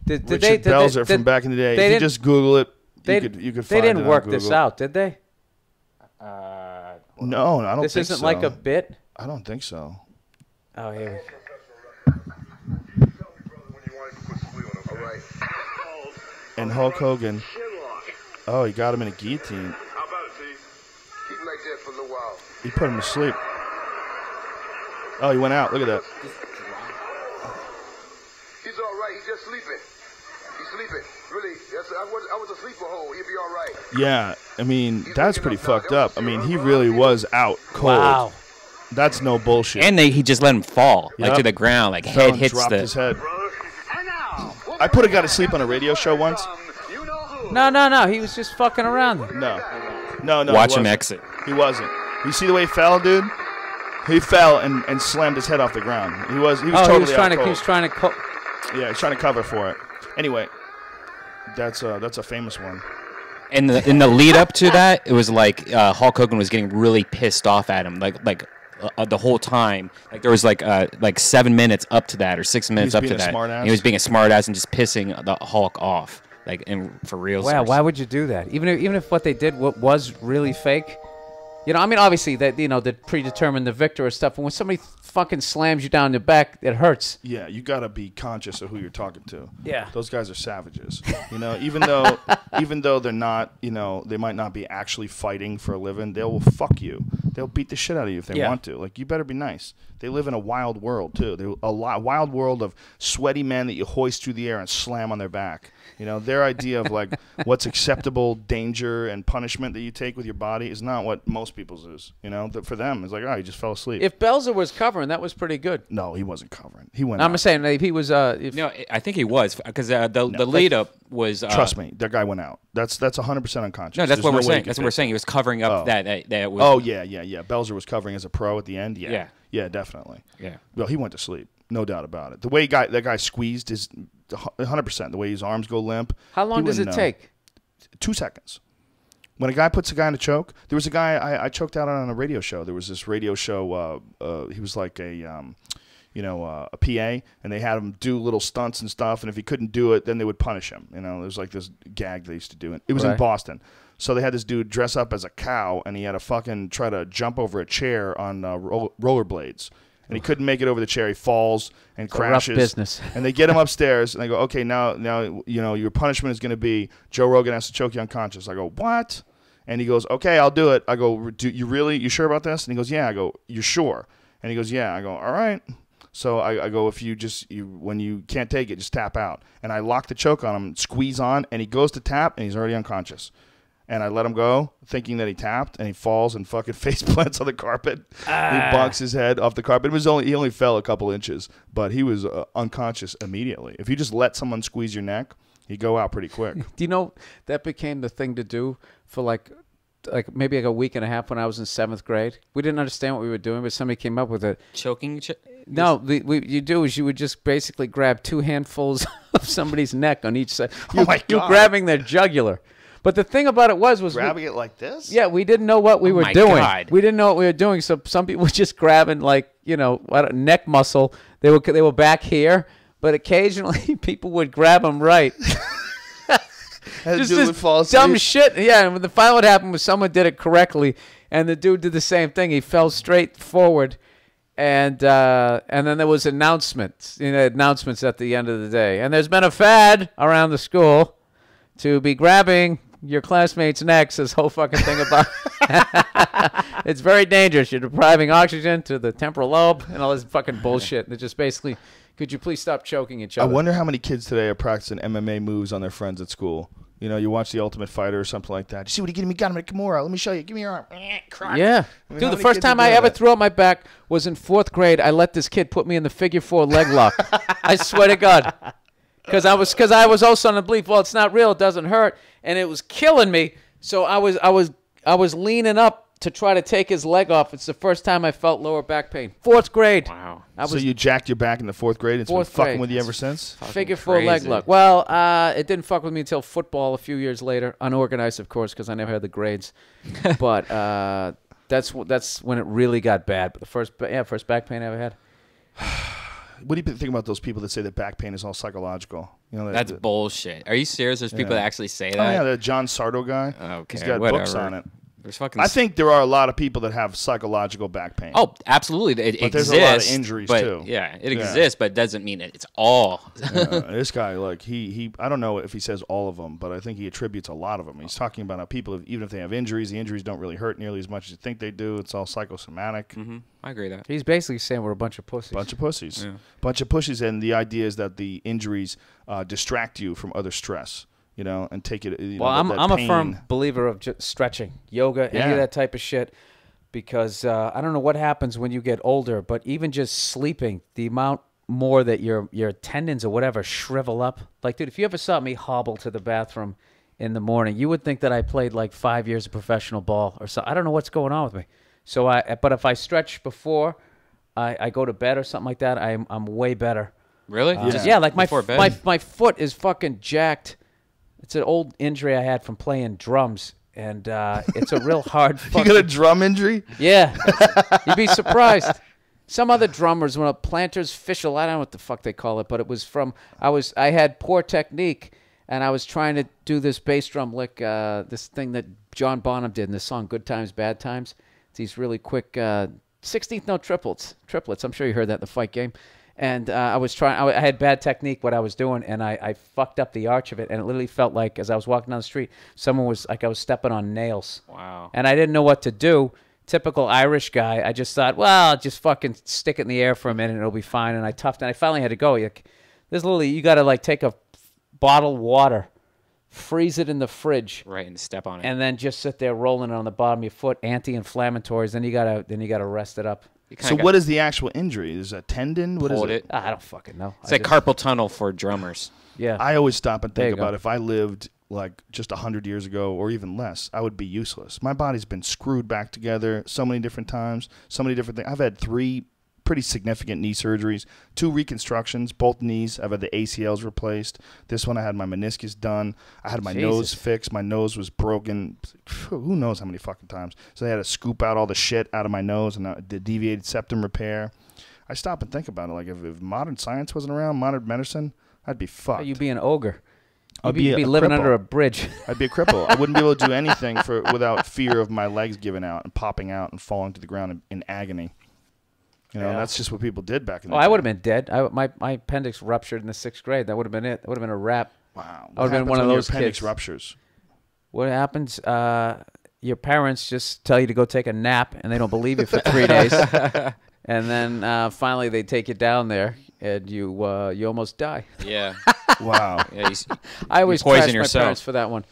Richard Belzer from back in the day. If you just Google it, you could find it. They didn't work this out, did they? No, I don't think so. This isn't like a bit? I don't think so. Oh, here And Hulk Hogan. Oh, he got him in a guillotine. How about it, Steve? Keep him like that for a little while. He put him to sleep. Oh, he went out. Look at that. He's all right. He just sleeping. He's sleeping. Really, I was a sleeper hole. He'll be all right. Yeah, I mean, that's pretty fucked up. I mean, he really was out cold. Wow. That's no bullshit. And he just let him fall like to the ground, like head hits dropped the. his head. I put a guy to sleep on a radio show once. No. He was just fucking around. No. Watch him exit. He wasn't. You see the way he fell, dude? He fell and slammed his head off the ground. He was totally he was trying out cold. He was trying to. Yeah, he's trying to cover for it. Anyway, that's a famous one. In the lead up to that, it was like Hulk Hogan was getting really pissed off at him, like the whole time. Like there was like 7 minutes up to that or 6 minutes up to that. And he was being a smartass and just pissing the Hulk off, like for real. Wow, why would you do that? Even if what they did was really fake. You know, I mean, obviously that that predetermined the victor or stuff. And when somebody fucking slams you down the back, it hurts. Yeah, you got to be conscious of who you're talking to. Yeah, those guys are savages. You know, even though they're not, you know, they might not be actually fighting for a living. They will fuck you. They'll beat the shit out of you if they want to. Like, you better be nice. They live in a wild world too. Wild world of sweaty men that you hoist through the air and slam on their back. You know, their idea of like what's acceptable danger and punishment that you take with your body is not what most people's is. You know, for them, it's like, oh, he just fell asleep. If Belzer was covering, that was pretty good. No, he wasn't covering. He went. I'm saying if he was. No, I think he was because the lead up was. Trust me, that guy went out. That's 100% unconscious. No, that's what we're saying. That's what we're saying. He was covering up that was. Oh yeah. Belzer was covering as a pro at the end. Yeah, definitely. Yeah. Well, he went to sleep, no doubt about it. The way that guy squeezed his 100%. The way his arms go limp. How long does it take? 2 seconds. When a guy puts a guy in a choke, there was a guy I choked out on a radio show. There was this radio show. He was like a PA, and they had him do little stunts and stuff. And if he couldn't do it, then they would punish him. You know, there was like this gag they used to do. It was in Boston. So they had this dude dress up as a cow, and he had to fucking try to jump over a chair on rollerblades. And he couldn't make it over the chair. He falls and crashes. Rough business. And they get him upstairs, and they go, okay, now you know your punishment is going to be Joe Rogan has to choke you unconscious. I go, what? And he goes, okay, I'll do it. I go, you sure about this? And he goes, yeah. I go, you're sure? And he goes, yeah. I go, all right. So I go, if when you can't take it, just tap out. And I lock the choke on him, squeeze on, and he goes to tap, and he's already unconscious. And I let him go, thinking that he tapped, and he falls and fucking face plants on the carpet. He bonks his head off the carpet. He only fell a couple inches, but he was unconscious immediately. If you just let someone squeeze your neck, he'd go out pretty quick. Do you know that became the thing to do for like maybe like a week and a half when I was in 7th grade? We didn't understand what we were doing, but somebody came up with it. Choking? No, what you do is you would just basically grab 2 handfuls of somebody's neck on each side. Oh my God! You're grabbing their jugular. But the thing about it was grabbing it like this? Yeah, we didn't know what we were doing. God. We didn't know what we were doing. So some people were just grabbing neck muscle. They were back here, but occasionally people would grab them right. Just this dumb shit. Yeah, and the final what happened was someone did it correctly, and the dude did the same thing. He fell straight forward, and then there was announcements at the end of the day. And there's been a fad around the school to be grabbing your classmates' necks, this whole fucking thing about it's very dangerous. You're depriving oxygen to the temporal lobe and all this fucking bullshit. And it's just basically, could you please stop choking each other? I wonder how many kids today are practicing MMA moves on their friends at school. You know, you watch The Ultimate Fighter or something like that. You see what he got him at Kimura. Let me show you. Give me your arm. Yeah. I mean, dude, the first time I ever threw up my back was in 4th grade. I let this kid put me in the figure 4 leg lock. I swear to God. Because I was also on the belief, well, it's not real, it doesn't hurt, and it was killing me. So I was leaning up to try to take his leg off. It's the first time I felt lower back pain. 4th grade. Wow. So you jacked your back in the 4th grade, and it's been fucking with you ever since? Figure 4 leg lock. Well, it didn't fuck with me until football a few years later, unorganized, of course, because I never had the grades. But that's when it really got bad. But the first back pain I ever had. What do you think about those people that say that back pain is all psychological? You know, that's bullshit. Are you serious? There's people that actually say that? Oh, yeah, the John Sardo guy. Okay, he's got books on it. There's fucking. I think there are a lot of people that have psychological back pain. Oh, absolutely. It but exists. There's a lot of injuries but, too. Yeah, it exists, but it doesn't mean it's all. This guy, like he, I don't know if he says all of them, but I think he attributes a lot of them. He's talking about how people, even if they have injuries, the injuries don't really hurt nearly as much as you think they do. It's all psychosomatic. Mm-hmm. I agree with that. He's basically saying we're a bunch of pussies. Bunch of pussies, and the idea is that the injuries distract you from other stress. And take it. I'm a firm believer of just stretching, yoga, any of that type of shit, because I don't know what happens when you get older, but even just sleeping, the amount more that your tendons or whatever shrivel up. Like, dude, if you ever saw me hobble to the bathroom in the morning, you would think that I played like 5 years of professional ball or so. I don't know what's going on with me. So but if I stretch before I go to bed or something like that, I'm way better. Really? Like my foot is fucking jacked. It's an old injury I had from playing drums, and it's a real hard You got a drum injury? Yeah. You'd be surprised. Some other drummers, when a plantar's fissure, I don't know what the fuck they call it, but it was from, I had poor technique, and I was trying to do this bass drum lick, this thing that John Bonham did in the song Good Times, Bad Times. It's these really quick 16th note triplets. I'm sure you heard that in the fight game. And I had bad technique what I was doing, and I fucked up the arch of it, and it literally felt like, as I was walking down the street, someone was like I was stepping on nails. Wow. And I didn't know what to do. Typical Irish guy. I just thought, well, I'll just fucking stick it in the air for a minute, and it'll be fine. And I toughed, and I finally had to go. You got to like take a bottle of water, freeze it in the fridge, right, and step on it, and then just sit there rolling it on the bottom of your foot, anti-inflammatories. Then you gotta rest it up. So what is the actual injury? Is it a tendon? What is it? I don't fucking know. It's like carpal tunnel for drummers. Yeah. I always stop and think about if I lived like just 100 years ago or even less, I would be useless. My body's been screwed back together so many different times, so many different things. I've had 3 pretty significant knee surgeries, 2 reconstructions, both knees. I've had the ACLs replaced. This one I had my meniscus done. I had my nose fixed. My nose was broken. Who knows how many fucking times. So they had to scoop out all the shit out of my nose and the deviated septum repair. I stop and think about it. Like if modern science wasn't around, modern medicine, I'd be fucked. You'd be an ogre. You'd be living cripple. under a bridge. I'd be a cripple. I wouldn't be able to do anything without fear of my legs giving out and popping out and falling to the ground in agony. And that's just what people did back in the day. I would have been dead. My appendix ruptured in the 6th grade. That would have been it. That would have been a wrap. Wow. I would have been one of those your appendix kids. ruptures? What happens? Your parents just tell you to go take a nap, and they don't believe you for 3 days. And then finally they take you down there, and you almost die. Yeah. Wow. Yeah, I always poison trashed yourself. my parents for that one.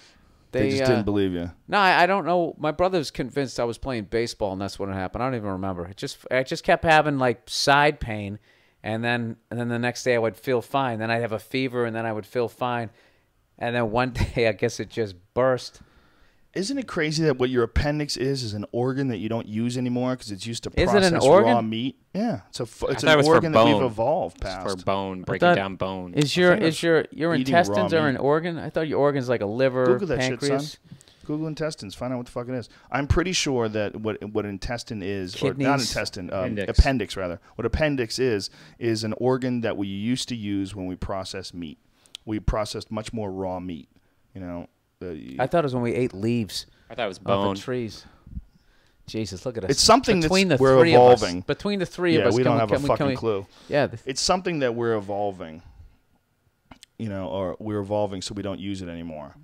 They just didn't believe you. No, I don't know. My brother was convinced I was playing baseball, and that's when it happened. I don't even remember. I just kept having like side pain, and then the next day I would feel fine. Then I'd have a fever, and then I would feel fine. And then one day, I guess it just burst. Isn't it crazy that what your appendix is an organ that you don't use anymore because it's used to Is it process an organ? raw meat? Yeah, it's it an was organ for that we've bone. evolved past. It's for bone, breaking down bone. Is your eating intestines raw are an meat. organ? I thought your organ's like a liver, Google that pancreas. shit, son. Google intestines. Find out what the fuck it is. I'm pretty sure that what intestine is, Kidneys. or not intestine, Appendix. appendix rather. What appendix is an organ that we used to use when we process meat. We processed much more raw meat. I thought it was when we ate leaves. I thought it was off bone. of trees. Jesus, look at us. It's something Between that's the we're three evolving. Of us, between the three of us, we don't can have a fucking clue. Yeah. It's something that we're evolving, or we're evolving so we don't use it anymore,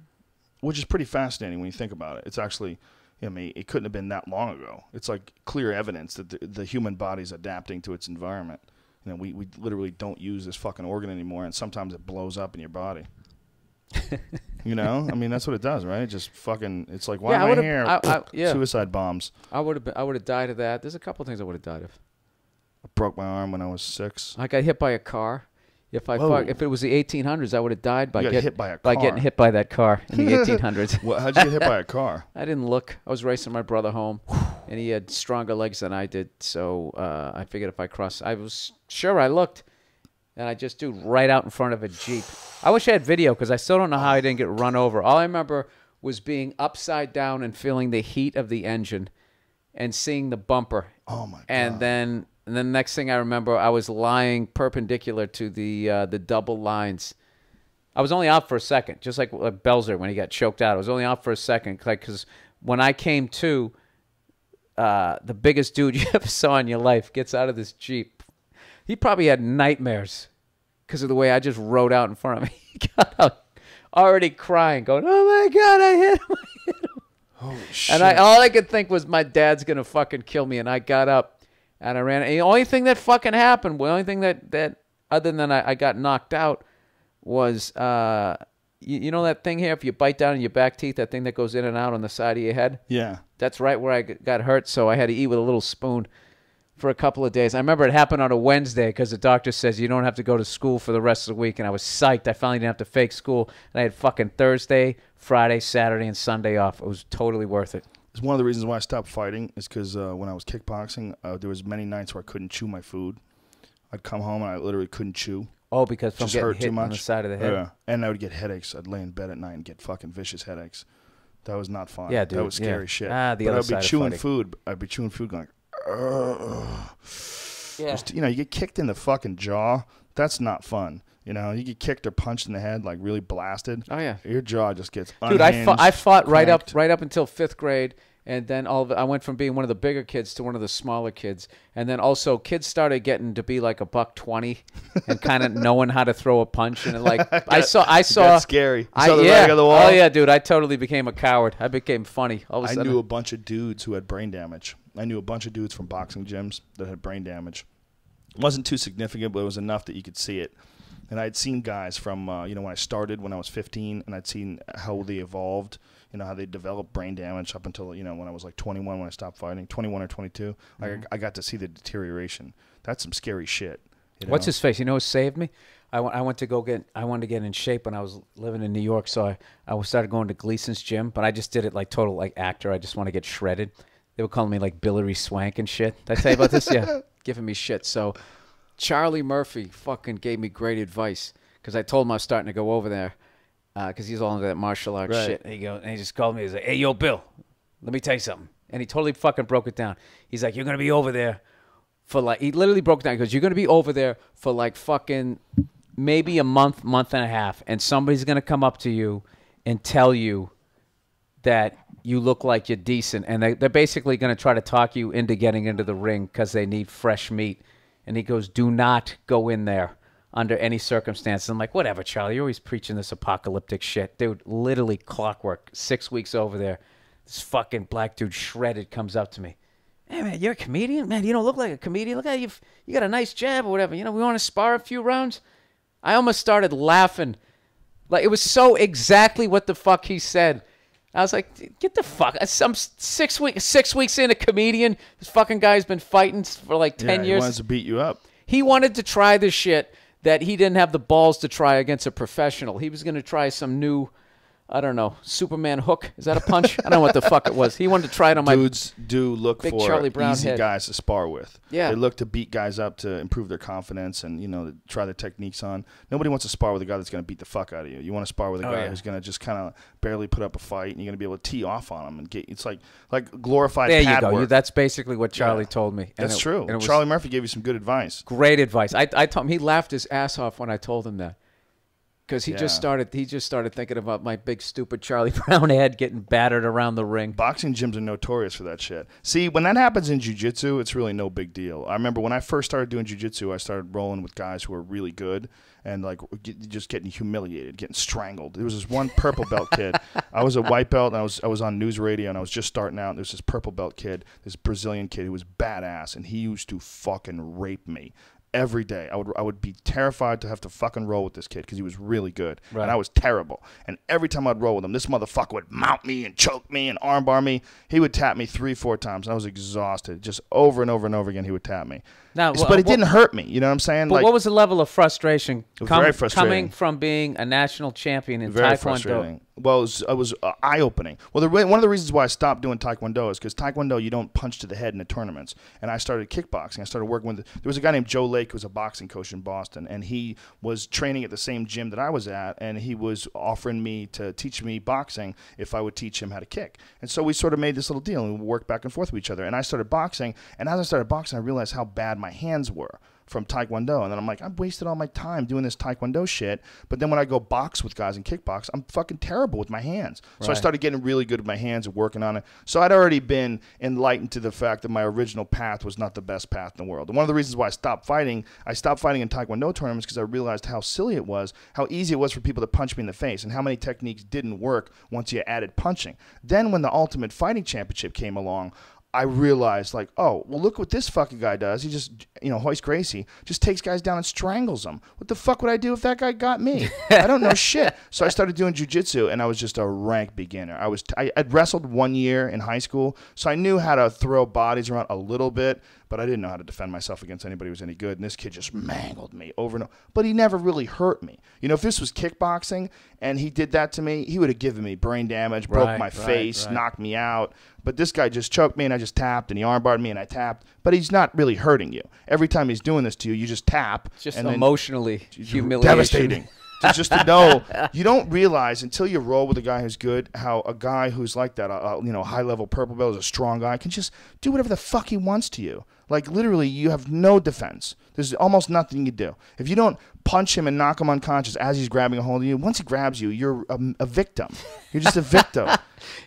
which is pretty fascinating when you think about it. It's actually, it couldn't have been that long ago. It's like clear evidence that the human body's adapting to its environment. We literally don't use this fucking organ anymore, and sometimes it blows up in your body. That's what it does, right? It just fucking, it's like, why am I here? Suicide bombs. I would have died of that. There's a couple of things I would have died of. I broke my arm when I was 6. I got hit by a car. If it was the 1800s, I would have died by getting hit by that car in the 1800s. Well, how'd you get hit by a car? I didn't look. I was racing my brother home, and he had stronger legs than I did. So I figured if I crossed, I was sure I looked, and I just do right out in front of a Jeep. I wish I had video because I still don't know how I didn't get run over. All I remember was being upside down and feeling the heat of the engine and seeing the bumper. Oh, my God. And then the next thing I remember, I was lying perpendicular to the double lines. I was only out for a second, just like Belzer when he got choked out. I was only out for a second because when I came to, the biggest dude you ever saw in your life gets out of this Jeep. He probably had nightmares because of the way I just rode out in front of him. He got out already crying, going, "Oh my God, I hit him." Holy shit. And all I could think was my dad's going to fucking kill me. And I got up and I ran. And the only thing that fucking happened, the only thing that other than I got knocked out was, you know that thing here, if you bite down in your back teeth, that thing that goes in and out on the side of your head? Yeah. That's right where I got hurt, so I had to eat with a little spoon for a couple of days. I remember it happened on a Wednesday because the doctor says you don't have to go to school for the rest of the week, and I was psyched. I finally didn't have to fake school, and I had fucking Thursday, Friday, Saturday, and Sunday off. It was totally worth it. It's one of the reasons why I stopped fighting is because when I was kickboxing, there was many nights where I couldn't chew my food. I'd come home and I literally couldn't chew. Oh, because from just getting hurt hit too much on the side of the head? Yeah. And I would get headaches. I'd lay in bed at night and get fucking vicious headaches. That was not fun. Yeah, dude. That was scary shit. But I'd be chewing food. I'd be chewing food going, ugh. Yeah. Just, you get kicked in the fucking jaw. That's not fun. You get kicked or punched in the head, like really blasted. Oh, yeah. Your jaw just gets Dude, unhinged, I fought right cranked. up until 5th grade. And then I went from being one of the bigger kids to one of the smaller kids. And then also kids started getting to be like $120 and kind of knowing how to throw a punch. And like I saw That's scary. You saw the writing on the wall? Oh yeah, dude. I totally became a coward. I became funny. All of a I sudden, knew a bunch of dudes who had brain damage. I knew a bunch of dudes from boxing gyms that had brain damage. It wasn't too significant, but it was enough that you could see it. And I'd seen guys from, when I started when I was 15, and I'd seen how they evolved, how they developed brain damage up until, when I was like 21 when I stopped fighting, 21 or 22. Mm-hmm. I got to see the deterioration. That's some scary shit. What's his face? You know what saved me? I wanted to get in shape when I was living in New York, so I started going to Gleason's gym, but I just did it like total like actor. I just want to get shredded. They were calling me like Billary Swank and shit. Did I tell you about this? Yeah, giving me shit. So Charlie Murphy fucking gave me great advice because I told him I was starting to go over there because he's all into that martial arts shit. And he just called me. He's like, "Hey, yo, Bill, let me tell you something." And he totally fucking broke it down. He's like, "You're going to be over there for like," he literally broke it down because you're going to be over there for like fucking maybe a month and a half. And somebody's going to come up to you and tell you that you look like you're decent. And they're basically going to try to talk you into getting into the ring because they need fresh meat. And he goes, "Do not go in there under any circumstances." I'm like, "Whatever, Charlie. You're always preaching this apocalyptic shit." Dude, literally clockwork. 6 weeks over there. This fucking black dude shredded comes up to me. "Hey, man, you're a comedian? Man, you don't look like a comedian. Look at you. You got a nice jab or whatever. We want to spar a few rounds?" I almost started laughing. Like, it was so exactly what the fuck he said. I was like, "Get the fuck." I'm 6 weeks in, a comedian. This fucking guy's been fighting for like 10 years. He wants to beat you up. He wanted to try this shit that he didn't have the balls to try against a professional. He was going to try some new, I don't know, Superman hook. Is that a punch? I don't know what the fuck it was. He wanted to try it on my Dudes do look big for Charlie Brown easy head. guys to spar with. Yeah. They look to beat guys up to improve their confidence and, try their techniques on. Nobody wants to spar with a guy that's going to beat the fuck out of you. You want to spar with a guy who's going to just kind of barely put up a fight, and you're going to be able to tee off on him and get. It's like glorified There pad you go. work. That's basically what Charlie told me. And That's true. and it was Charlie Murphy gave you some good advice. great advice. I told him, he laughed his ass off when I told him that. Because he just started thinking about my big stupid Charlie Brown head getting battered around the ring. Boxing gyms are notorious for that shit. See, when that happens in jiu-jitsu, it's really no big deal. I remember when I first started doing jiu-jitsu, I started rolling with guys who were really good and just getting humiliated, getting strangled. There was this one purple belt kid. I was a white belt, and I was on news radio, and I was just starting out. And there was this purple belt kid, this Brazilian kid who was badass, and he used to fucking rape me. Every day, I would be terrified to have to fucking roll with this kid because he was really good, and I was terrible. And every time I'd roll with him, this motherfucker would mount me and choke me and armbar me. He would tap me 3-4 times, and I was exhausted. Just over and over and over again, he would tap me. Now, but it didn't hurt me. You know what I'm saying? But what was the level of frustration, very frustrating coming from being a national champion in very Taekwondo? Frustrating. Well, it was eye-opening. Well, one of the reasons why I stopped doing Taekwondo is because Taekwondo, you don't punch to the head in the tournaments. And I started kickboxing. I started working with there was a guy named Joe Lake who was a boxing coach in Boston, and he was training at the same gym that I was at, and he was offering me to teach me boxing if I would teach him how to kick. And so we sort of made this little deal, and we worked back and forth with each other. And I started boxing, and as I started boxing, I realized how bad my hands were. from Taekwondo. And then I'm like, I've wasted all my time doing this Taekwondo shit. But then when I go box with guys and kickbox, I'm fucking terrible with my hands. So I started getting really good with my hands and working on it. So I'd already been enlightened to the fact that my original path was not the best path in the world. And one of the reasons why I stopped fighting in Taekwondo tournaments because I realized how silly it was, how easy it was for people to punch me in the face, and how many techniques didn't work once you added punching. Then when the Ultimate Fighting Championship came along, I realized, like, oh, well, look what this fucking guy does. He just, Hoist Gracie, just takes guys down and strangles them. What the fuck would I do if that guy got me? I don't know shit. So I started doing jiu-jitsu, and I was just a rank beginner. I'd wrestled 1 year in high school, so I knew how to throw bodies around a little bit, but I didn't know how to defend myself against anybody who was any good. And this kid just mangled me over and over. But he never really hurt me. If this was kickboxing and he did that to me, he would have given me brain damage, broke my face, knocked me out. But this guy just choked me and I just tapped, and he armbarred me and I tapped. But he's not really hurting you. Every time he's doing this to you, you just tap. It's just emotionally humiliation. Devastating. Just to know, you don't realize until you roll with a guy who's good, how a guy who's like that, high-level purple belt, is a strong guy, can just do whatever the fuck he wants to you. Like, literally, you have no defense. There's almost nothing you do. If you don't punch him and knock him unconscious as he's grabbing a hold of you, once he grabs you, you're a victim. You're just a victim.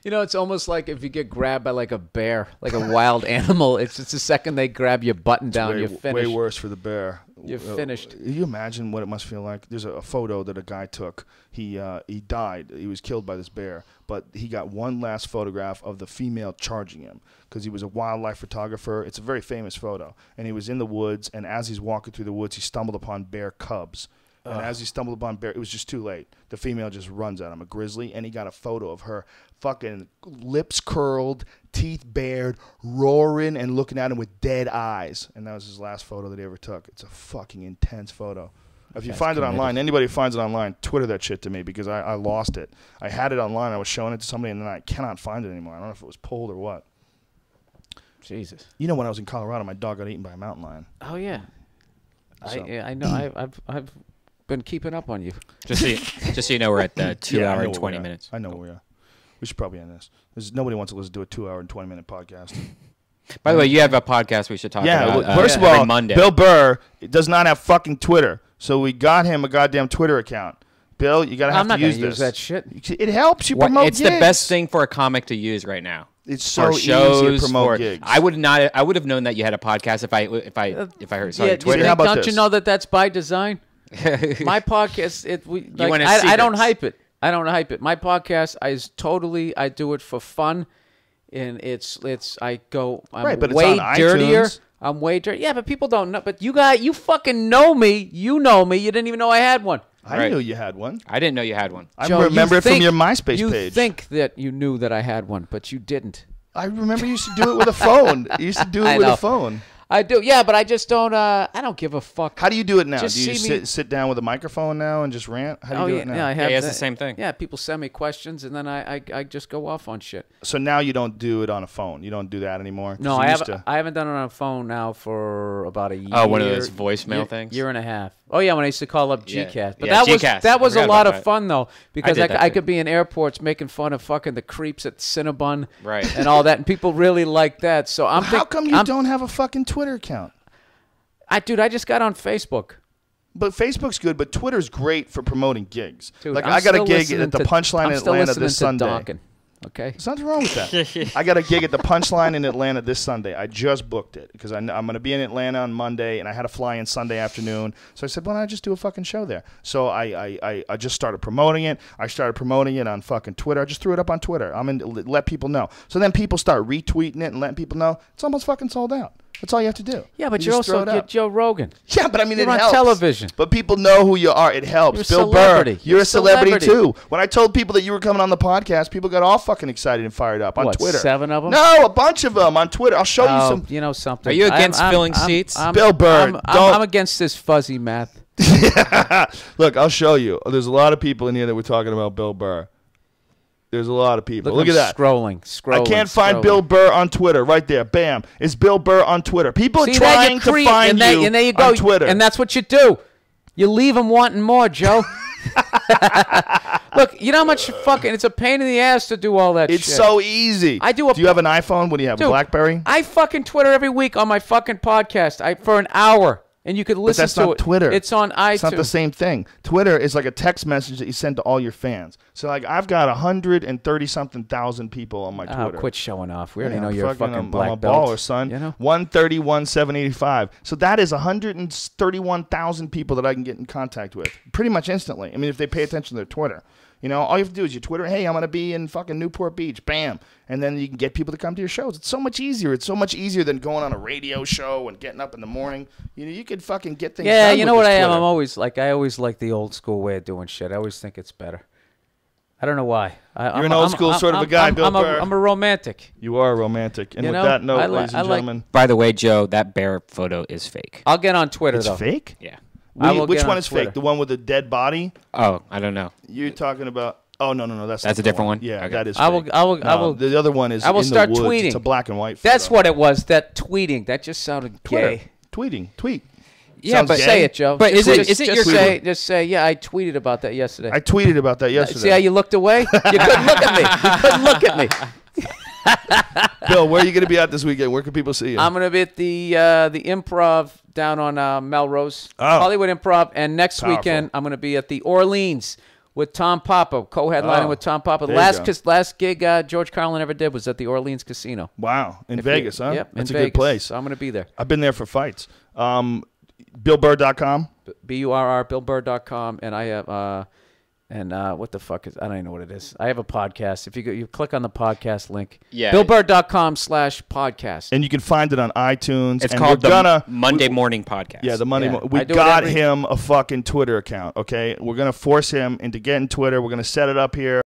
It's almost like if you get grabbed by like a bear, like a wild animal. It's just the second they grab your button down, you're finished. Way worse for the bear. You're finished. You imagine what it must feel like? There's a photo that a guy took. He died. He was killed by this bear, but he got one last photograph of the female charging him because he was a wildlife photographer. It's a very famous photo, and he was in the woods, and as he's walking through the woods, he stumbled upon bear cubs. And as he stumbled upon bear, it was just too late. The female just runs at him, a grizzly, and he got a photo of her fucking lips curled, teeth bared, roaring, and looking at him with dead eyes. And that was his last photo that he ever took. It's a fucking intense photo. If you find it online, anybody who finds it online, Twitter that shit to me because I lost it. I had it online. I was showing it to somebody, and then I cannot find it anymore. I don't know if it was pulled or what. Jesus. When I was in Colorado, my dog got eaten by a mountain lion. Oh, yeah. So. I know. I've been keeping up on you. Just so you know, we're at the 2 hour and 20 minutes. I know where we are. We should probably end this. Nobody wants to listen to a 2 hour and 20-minute podcast. By the way, you have a podcast we should talk about. First of all, Monday. Bill Burr does not have fucking Twitter, so we got him a goddamn Twitter account. Bill, you gotta have to use this. I'm not gonna use that shit. It helps you promote It's gigs. the best thing for a comic to use right now. It's so easy to promote gigs. I would have known that you had a podcast if I heard. Sorry, Twitter. How about don't this? you know that that's by design? My podcast, I don't hype it. I don't hype it. My podcast I do it for fun, and I'm way dirtier. I'm way dirty. Yeah, but people don't know. But you fucking know me. You know me. You didn't even know I had one. I knew you had one. I didn't know you had one. I remember it from your MySpace page. You think that you knew that I had one, but you didn't. I remember you used to do it with a phone. You used to do it with a phone. I do, yeah, but I just don't. I don't give a fuck. How do you do it now? Just do you sit down with a microphone now and just rant? How do you do it now? Yeah, I have it's the same thing. Yeah, people send me questions, and then I just go off on shit. So now you don't do it on a phone. You don't do that anymore. No, I haven't done it on a phone now for about a year. Oh, one of those voicemail things. Year and a half. Oh yeah, when I used to call up GCast, but GCast. that was a lot of fun though because I too. could be in airports making fun of fucking the creeps at Cinnabon, right, and all that, and people really like that. So how come you don't have a fucking Twitter account? I just got on Facebook. But Facebook's good, but Twitter's great for promoting gigs. Dude, like I got a gig at the Punchline in Atlanta this Sunday. Donkin, okay, there's nothing wrong with that. I got a gig at the Punchline in Atlanta this Sunday. I just booked it because I'm going to be in Atlanta on Monday, and I had to fly in Sunday afternoon. So I said, why don't I just do a fucking show there? So I just started promoting it. I started promoting it on fucking Twitter. I just threw it up on Twitter. Let people know. So then people start retweeting it and letting people know. It's almost fucking sold out. That's all you have to do. Yeah, but you're also Joe Rogan. Yeah, but I mean, you're it helps. on television. But people know who you are. It helps. You're Bill Burr, you're a celebrity too. When I told people that you were coming on the podcast, people got all fucking excited and fired up on Twitter. 7 of them? No, a bunch of them on Twitter. I'll show you some. You know something. Are you against filling seats? Bill Burr, I'm against this fuzzy math. Look, I'll show you. There's a lot of people in here that were talking about Bill Burr. There's a lot of people. Look at that. Scrolling. I can't find Bill Burr on Twitter. Right there. Bam. It's Bill Burr on Twitter. People are trying to find you and there you go. On Twitter. And that's what you do. You leave them wanting more, Joe. Look, you know how much fucking... It's a pain in the ass to do all that shit. It's so easy. Do you have an iPhone? What do you have, a BlackBerry? I fucking Twitter every week on my fucking podcast for an hour. And you could listen that's to not it. Twitter. It's on iTunes. It's not the same thing. Twitter is like a text message that you send to all your fans. So like I've got 130-something thousand people on my Twitter. Quit showing off. We already know you're a fucking black I'm a belt. baller, son. You know? 131,785. So that is 131,000 people that I can get in contact with pretty much instantly. I mean, if they pay attention to their Twitter. You know, all you have to do is you Twitter, hey, I'm going to be in fucking Newport Beach. Bam. And then you can get people to come to your shows. It's so much easier. It's so much easier than going on a radio show and getting up in the morning. You know, you could fucking get things done you know with what I this am? Twitter. I always like the old school way of doing shit. I always think it's better. I don't know why. You're an old school sort of a guy, Bill Burr. I'm a romantic. You are a romantic. And with that note, ladies and gentlemen. By the way, Joe, that bear photo is fake. I'll get on Twitter, It's though. fake? Yeah. Which one is fake? The one with the dead body? Oh, I don't know. You're talking about... Oh, no. That's a different one? Yeah, Okay. that is fake. I will. The other one is I will in start the woods. tweeting. It's a black and white photo. That's what it was. That tweeting. That just sounded gay. Tweet. Yeah, Sounds but gay. Say it, Joe. But is it your just say, yeah, I tweeted about that yesterday. I tweeted about that yesterday. See how you looked away? You couldn't look at me. You couldn't look at me. Bill, where are you going to be at this weekend? Where can people see you? I'm going to be at the Improv down on Melrose, Hollywood Improv, and next weekend I'm going to be at the Orleans with Tom Papa, co-headlining with Tom Papa. Last gig George Carlin ever did was at the Orleans Casino. Wow, in Vegas, huh? Yep, that's a Vegas. good place. So I'm going to be there. I've been there for fights. BillBurr.com. BURR, BillBurr.com, and I have what the fuck is? I don't even know what it is. I have a podcast. If you click on the podcast link, BillBurr.com/podcast, and you can find it on iTunes. It's called the Monday Morning Podcast. Yeah, the Monday. We got him a fucking Twitter account. Okay, we're gonna force him into getting Twitter. We're gonna set it up here.